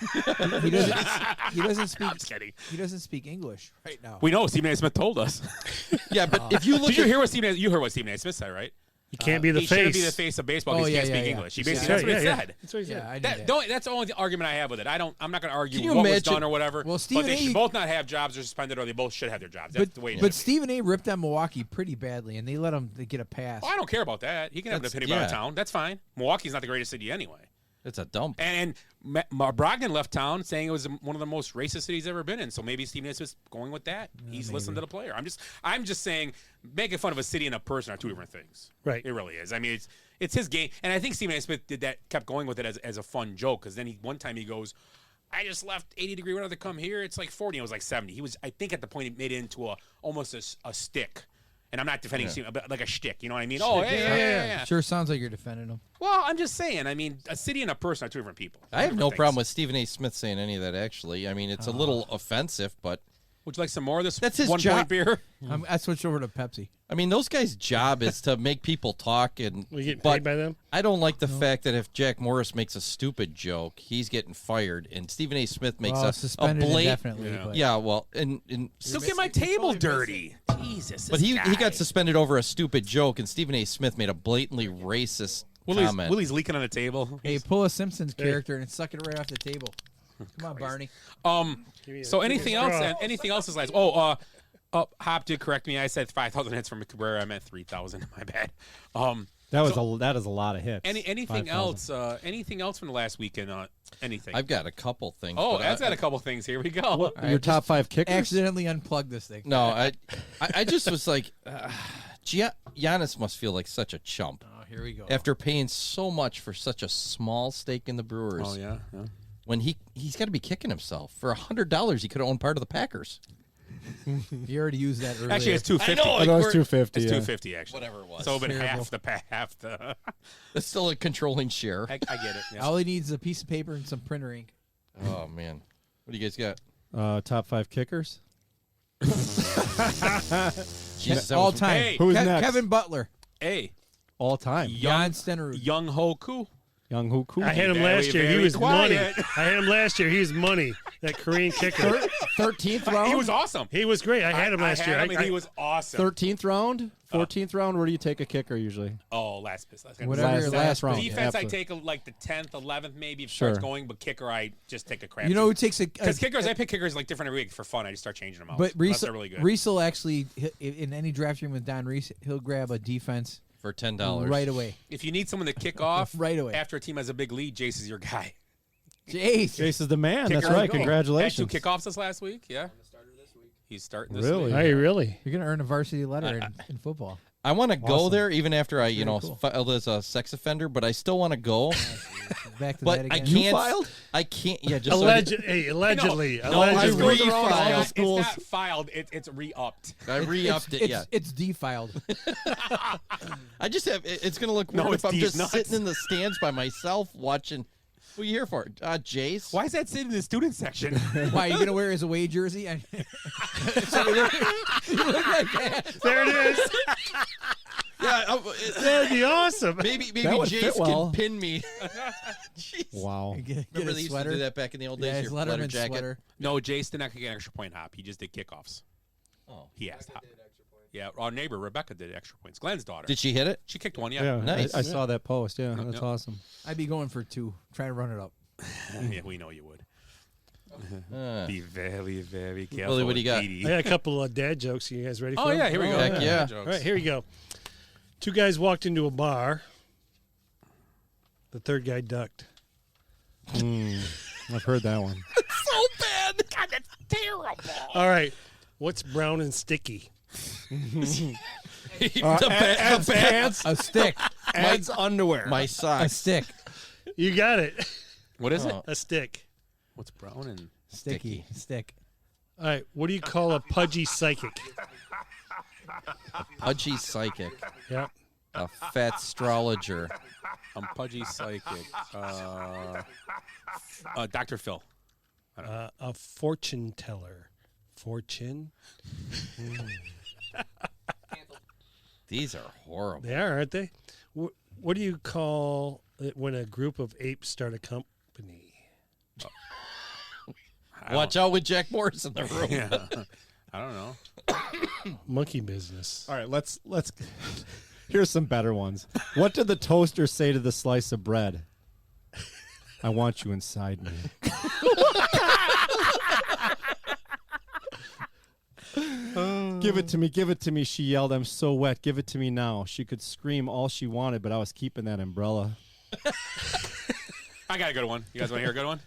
he doesn't speak. I'm just kidding. He doesn't speak English right now. We know Stephen A. Smith told us. Yeah, but if you look Did you at hear what you heard what Stephen A. Smith said, right? He can't be the he shouldn't face. be the face of baseball Oh, because he yeah, can't yeah, speak yeah. English. He Yeah. basically that's what he Yeah, said. that's what he said. Yeah, I knew That, that. that's the only argument I have with it. I'm not going to argue Can you what was imagine- done or whatever. Well, but Stephen they A. should both not have jobs or suspended, or they both should have their jobs. That's the way it But should be. Stephen A. ripped on Milwaukee pretty badly, and they let him get a pass. Oh, I don't care about that. He can have an That's- opinion about a yeah. town. That's fine. Milwaukee's not the greatest city anyway. It's a dump. And Brogdon left town saying it was one of the most racist cities he's ever been in. So maybe Stephen A. Smith's going with that. He's listening to the player. I'm just saying making fun of a city and a person are two different things. Right. It really is. I mean, it's his game. And I think Stephen A. Smith did that, kept going with it as a fun joke, because then one time he goes, I just left 80-degree weather to come here. It's like 40. And it was like 70. He was, I think at the point he made it into almost a stick. And I'm not defending Stephen, but like a shtick. You know what I mean? Oh, yeah. Sure sounds like you're defending him. Well, I'm just saying. I mean, a city and a person are two different people. I have Different no things. problem with Stephen A. Smith saying any of that, actually. I mean, it's a little offensive, but Would you like some more of this? That's his 1 job. point beer. I switched over to Pepsi. I mean, those guys' job is to make people talk, and We get but paid by them? I don't like the fact that if Jack Morris makes a stupid joke, he's getting fired, and Stephen A. Smith makes Well, a suspended blatant. indefinitely. Yeah. But Yeah, well, and Still get my table dirty. Jesus. but this he guy. got suspended over a stupid joke, and Stephen A. Smith made a blatantly racist comment. Willie's leaking on the table. hey, pull a Simpsons character and suck it right off the table. Come on, Barney. So anything else? Anything else is last? Hop did correct me. I said 5,000 hits from Cabrera. I meant 3,000. My bad. That is a lot of hits. Anything 5,000. else? Anything else from the last weekend? Anything? I've got a couple things. Oh, but Ed's got a couple things. Here we go. Your top 5 kickers? Accidentally unplugged this thing. No, I just was like, Giannis must feel like such a chump. Oh, here we go. After paying so much for such a small stake in the Brewers. Oh yeah. When he's got to be kicking himself. For $100, he could have owned part of the Packers. You already used that earlier. Actually, it's 250. I know, Oh, that was 250. It's yeah. 250 actually. Whatever it was. So, but Terrible. half the. That's still a controlling share. I get it. Yeah. All he needs is a piece of paper and some printer ink. Oh, man. What do you guys got? Top 5 kickers? Jesus, that All was- time. Hey. Who's next? Kevin Butler. Hey, All time. Jan Stenerud. Young Hoku. Young Hoku. I had him Very, last year. He very was money. quiet. I had him last year. He was money. That Korean kicker. 13th round? He was awesome. He was great. I had him last year. I mean, he was awesome. 13th round? 14th round? Where do you take a kicker usually? Oh, last piss. Whatever your last round. Defense, I absolutely. take like the 10th, 11th, maybe if it Sure. starts going. But kicker, I just take a crap. You know who takes a Because kickers, I pick kickers like different every week for fun. I just start changing them out. But Unless they're really good. Reese will actually, in any draft room with Don Reese, he'll grab a defense For $10. right away. If you need someone to kick off Right away. after a team has a big lead, Jace is your guy. Jace. Jace is the man. That's Kicker- right. Had 2 Congratulations. kickoffs this last week. Yeah. He's starting this Really? week. Are you really? You're gonna earn a varsity letter in football. I want to go Awesome. there even after I, That's very cool. filed as a sex offender, but I still want to go. Back to But that I again. can't. You filed? I can't. Yeah, just so I did- Allegedly. No, I Allegedly. refiled. It's not filed. It's re-upped. I re-upped it. Yeah, It's defiled. I just have. It's gonna look No, weird it's if I'm these just nuts. sitting in the stands by myself watching. What are you here for, Jace? Why is that sitting in the student section? Why are you gonna wear his away jersey? So you look like that. There it is. Yeah, That'd be awesome. maybe That would Jace fit well. can pin me. Jeez. Wow. Get Remember a they used sweater. to do that back in the old days. Yeah, his your letter Letterman jacket. sweater. No, Jace did not get an extra point hop. He just did kickoffs. Oh, He asked. Yeah, our neighbor Rebecca did extra points. Glenn's daughter. did she hit it? She kicked one. Yeah. Yeah, Nice. I saw that post. Yeah, Yep, that's yep. awesome. I'd be going for 2. Try to run it up. Yeah, we know you would. Be very, very careful. Willie, what do you got? Edie. I got a couple of dad jokes. You guys ready for Oh them? yeah, here we go. Heck yeah. All right, here we go. 2 guys walked into a bar. The third guy ducked. I've heard that one. So bad. God, that's terrible. All right. What's brown and sticky? The Ed's pants. A stick. Ed's underwear. My A socks. stick. You got it. What is it? Oh. A stick. What's brown and Sticky. Stick. All right. What do you call a pudgy psychic? Pudgy psychic. Yeah. A fat astrologer. I'm pudgy psychic. Dr. Phil. A fortune teller. Fortune? These are horrible. They are, aren't they? What do you call it when a group of apes start a company? Watch out with Jack Morris in the room. Yeah. I don't know. Monkey business. All right, let's. Here's some better ones. What did the toaster say to the slice of bread? I want you inside me. Give it to me, give it to me, she yelled. I'm so wet. Give it to me now. She could scream all she wanted, but I was keeping that umbrella. I got a good one. You guys want to hear a good one?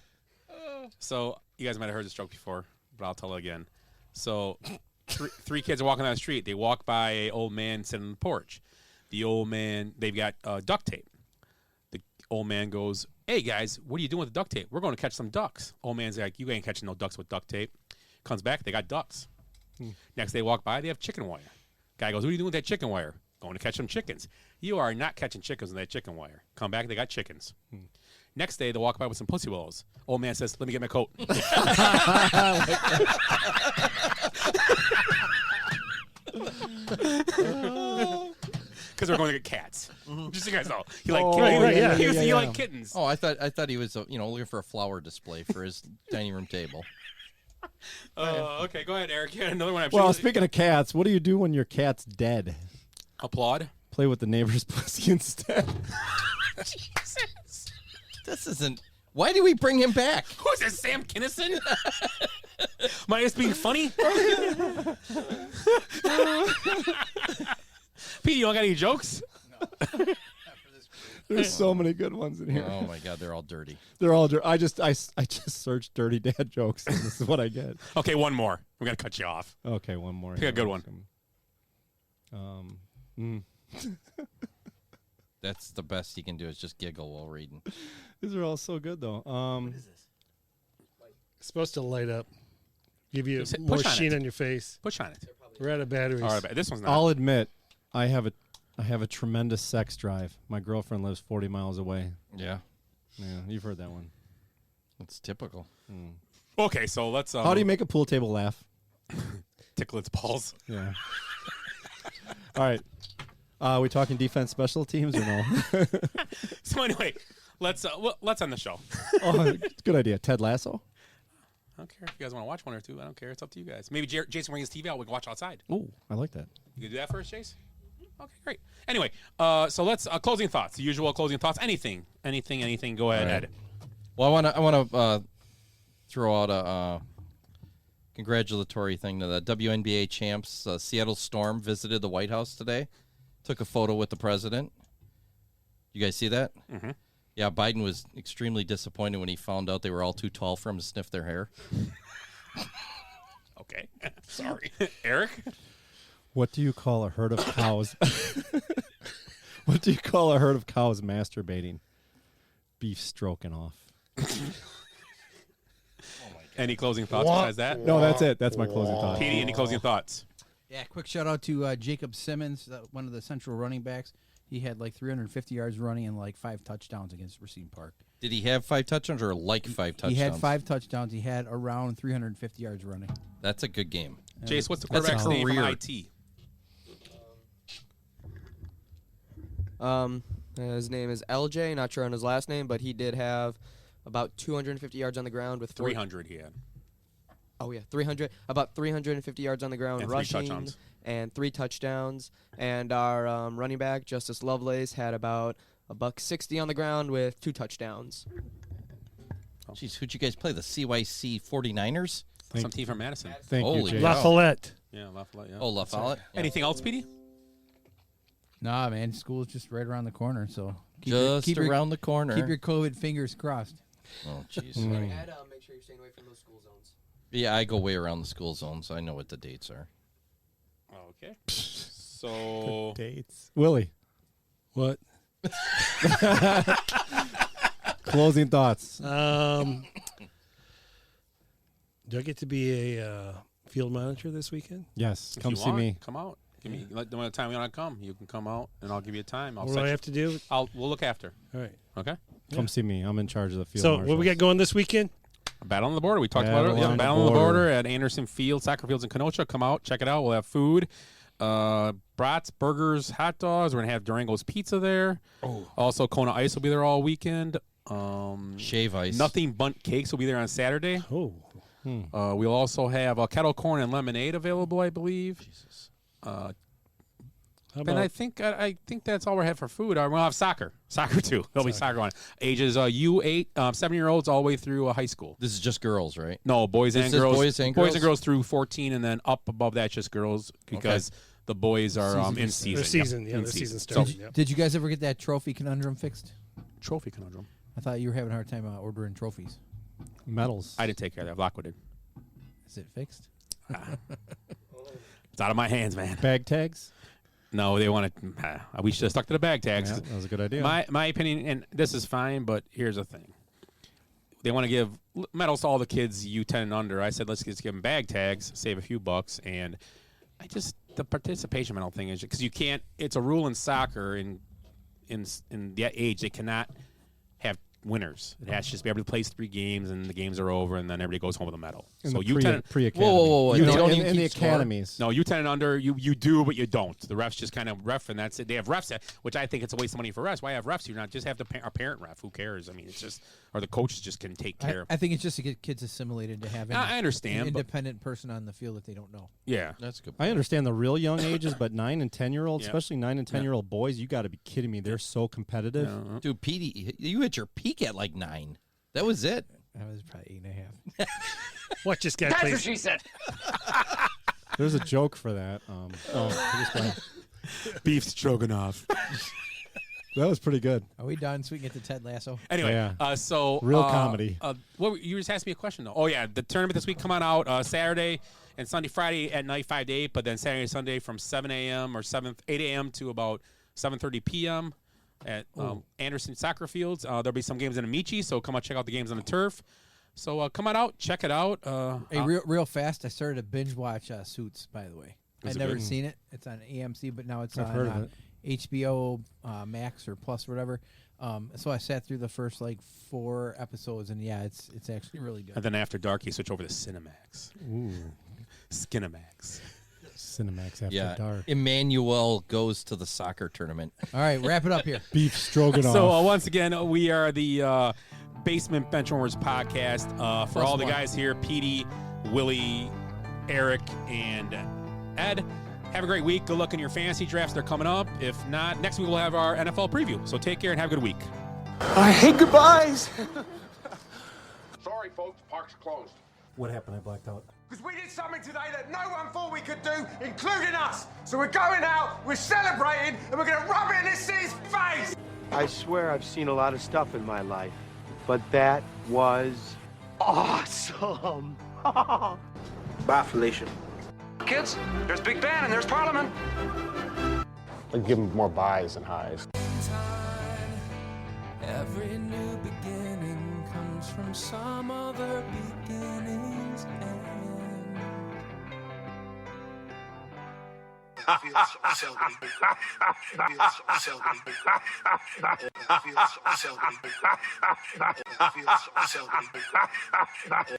So you guys might have heard this joke before, but I'll tell it again. So three kids are walking down the street. They walk by an old man sitting on the porch. The old man, they've got duct tape. The old man goes, "Hey guys, what are you doing with the duct tape? We're going to catch some ducks." Old man's like, "You ain't catching no ducks with duct tape." Comes back, they got ducks. Next they walk by, they have chicken wire. Guy goes, "What are you doing with that chicken wire?" "Going to catch some chickens." "You are not catching chickens with that chicken wire." Come back, they got chickens. Next day, they walk by with some pussy willows. Old man says, "Let me get my coat." Because we're going to get cats. Just so you guys know, he liked kittens. He liked kittens. Oh, I thought he was looking for a flower display for his dining room table. Okay, go ahead, Eric. Yeah, another one. Well, speaking of cats, what do you do when your cat's dead? Applaud. Play with the neighbor's pussy instead. Jesus. This isn't. Why do we bring him back? Who's this, Sam Kinison? Am I just being funny? Pete, you don't got any jokes? There's so many good ones in here. Oh my God, they're all dirty. They're all dirty. I just searched dirty dad jokes, and this is what I get. Okay, one more. We're gonna cut you off. Okay, one more. Pick a good one. That's the best he can do is just giggle while reading. These are all so good though. What is this? It's supposed to light up, give you Push more on sheen it. on your face. Push on it. We're out of batteries. All right, this one's not. I'll admit, I have a tremendous sex drive. My girlfriend lives 40 miles away. Yeah, you've heard that one. It's typical. Okay, so let's. How do you make a pool table laugh? Tickle its balls? Yeah. All right. Are we talking defense special teams or no? So anyway, let's end the show. Oh, good idea. Ted Lasso. I don't care if you guys want to watch one or two. I don't care. It's up to you guys. Maybe Jason brings his TV out. We can watch outside. Oh, I like that. You can do that first, Chase? Okay, great. Anyway, so let's closing thoughts. The usual closing thoughts. Anything. Go ahead, Right. Ed. Well, I want to throw out a congratulatory thing to the WNBA champs. Seattle Storm visited the White House today. Took a photo with the president. You guys see that? Mm-hmm. Yeah, Biden was extremely disappointed when he found out they were all too tall for him to sniff their hair. Okay. Sorry. Eric? What do you call a herd of cows? What do you call a herd of cows masturbating? Beef stroking off. Any closing thoughts besides that? No, that's it. That's my closing thought. Petey, any closing thoughts? Yeah, quick shout out to Jacob Simmons, one of the Central running backs. He had like 350 yards running and like 5 touchdowns against Racine Park. Did he have 5 touchdowns or like 5 touchdowns? He had 5 touchdowns. He had around 350 yards running. That's a good game. Jace, what's the quarterback's name from IT? His name is LJ. Not sure on his last name, but he did have about 250 yards on the ground with 300 he had. Oh yeah, 300. About 350 yards on the ground And 3 rushing touchdowns. and 3 touchdowns. And our running back Justice Lovelace had about $160 on the ground with 2 touchdowns. Jeez, who'd you guys play? The CYC 49ers? Some team from Madison. Thank you, Holy Jay. cow. Lafayette. Yeah, Lafayette. Yeah. Oh, Lafayette. Yeah. Anything else, Petey? Nah, man, school's just right around the corner, so Just around the corner. Keep your COVID fingers crossed. Oh, jeez. And make sure you're staying away from those school zones. Yeah, I go way around the school zone, so I know what the dates are. Okay. So Dates. Willie. What? Closing thoughts. Do I get to be a field monitor this weekend? Yes. if Come you see want, me. Come out. Give me let the time you want to come. You can come out, and I'll give you a time. What do I have to do? We'll look after. All right. Okay. Come see me. I'm in charge of the field. So what we got going this weekend? Battle on the Border. We talked about it. Yeah, Battle on the Border at Anderson Field, Soccer Fields in Kenosha. Come out, check it out. We'll have food, brats, burgers, hot dogs. We're gonna have Durango's Pizza there. Oh. Also, Kona Ice will be there all weekend. Shave Ice. Nothing Bunt Cakes will be there on Saturday. Oh. We'll also have kettle corn and lemonade available, I believe. Jesus. And I think that's all we have for food. We'll have soccer too. There'll be soccer on. Ages U8, 7-year-olds all the way through high school. This is just girls, right? No, boys This and is girls. boys and girls through 14, and then up above that just girls because the boys are in season. Their season, Yep, yeah, in their season So- started. Yep. Did you guys ever get that trophy conundrum fixed? Trophy conundrum. I thought you were having a hard time ordering trophies. Medals. I didn't take care of that. Lockwood did. Is it fixed? It's out of my hands, man. Bag tags. No, they want to. We should have stuck to the bag tags. Yeah, that was a good idea. My opinion, and this is fine, but here's the thing: they want to give medals to all the kids U10 and under. I said let's just give them bag tags, save a few bucks, and the participation medal thing is because you can't. It's a rule in soccer in that age they cannot have winners. It has to just be able to play 3 games, and the games are over, and then everybody goes home with a medal. In So the U10, pre-academy. Whoa. You They know, don't in even the keep score? academies. No, U10 and under, you do, but you don't. The refs just kind of ref, and that's it. They have refs, which I think it's a waste of money for refs. Why have refs? You not just have a parent ref. Who cares? I mean, it's just, or the coaches just can take care of. I think it's just to get kids assimilated to have I understand, an but- independent person on the field that they don't know. Yeah, that's good. I understand the real young ages, but 9 and 10-year-olds, Yeah. especially 9 and 10-year-old boys, you got to be kidding me. They're so competitive. Dude, Petey, you hit your peak at like 9. That was it. I was probably 8.5. Watch this guy That's play. what she said. There's a joke for that. Just go ahead. Beef stroganoff. That was pretty good. Are we done so we can get to Ted Lasso? Anyway, Yeah. so Real comedy. You just asked me a question though. Oh yeah, the tournament this week coming out Saturday and Sunday, Friday at night 5 to 8, but then Saturday and Sunday from 7 a.m. or 8 a.m. to about 7:30 p.m. at Anderson Soccer Fields. There'll be some games in Amici, so come out check out the games on the turf. So come on out, check it out. Hey, real fast, I started to binge watch Suits, by the way. Is I'd it never good? seen it. It's on AMC, but now it's I've on heard of it. HBO Max or Plus or whatever. So I sat through the first 4 episodes, and yeah, it's actually really good. And then after dark, you switch over to Cinemax. Ooh. Skinemax. Cinemax after Yeah. dark. Emmanuel goes to the soccer tournament. All right, wrap it up here. Beef stroganoff. So once again, we are the Basement Benchwarmers podcast. For all the guys here, Petey, Willie, Eric, and Ed, have a great week. Good luck in your fantasy drafts. They're coming up. If not, next week we'll have our NFL preview. So take care and have a good week. I hate goodbyes. Sorry, folks. Park's closed. What happened? I blacked out. Because we did something today that no one thought we could do, including us. So we're going out, we're celebrating, and we're going to rub it in this city's face. I swear I've seen a lot of stuff in my life, but that was awesome. Bye, Felicia. Kids, there's Big Ben and there's Parliament. Like give them more buys and highs. Every new beginning comes from some other beginning's end. I feel so I feel so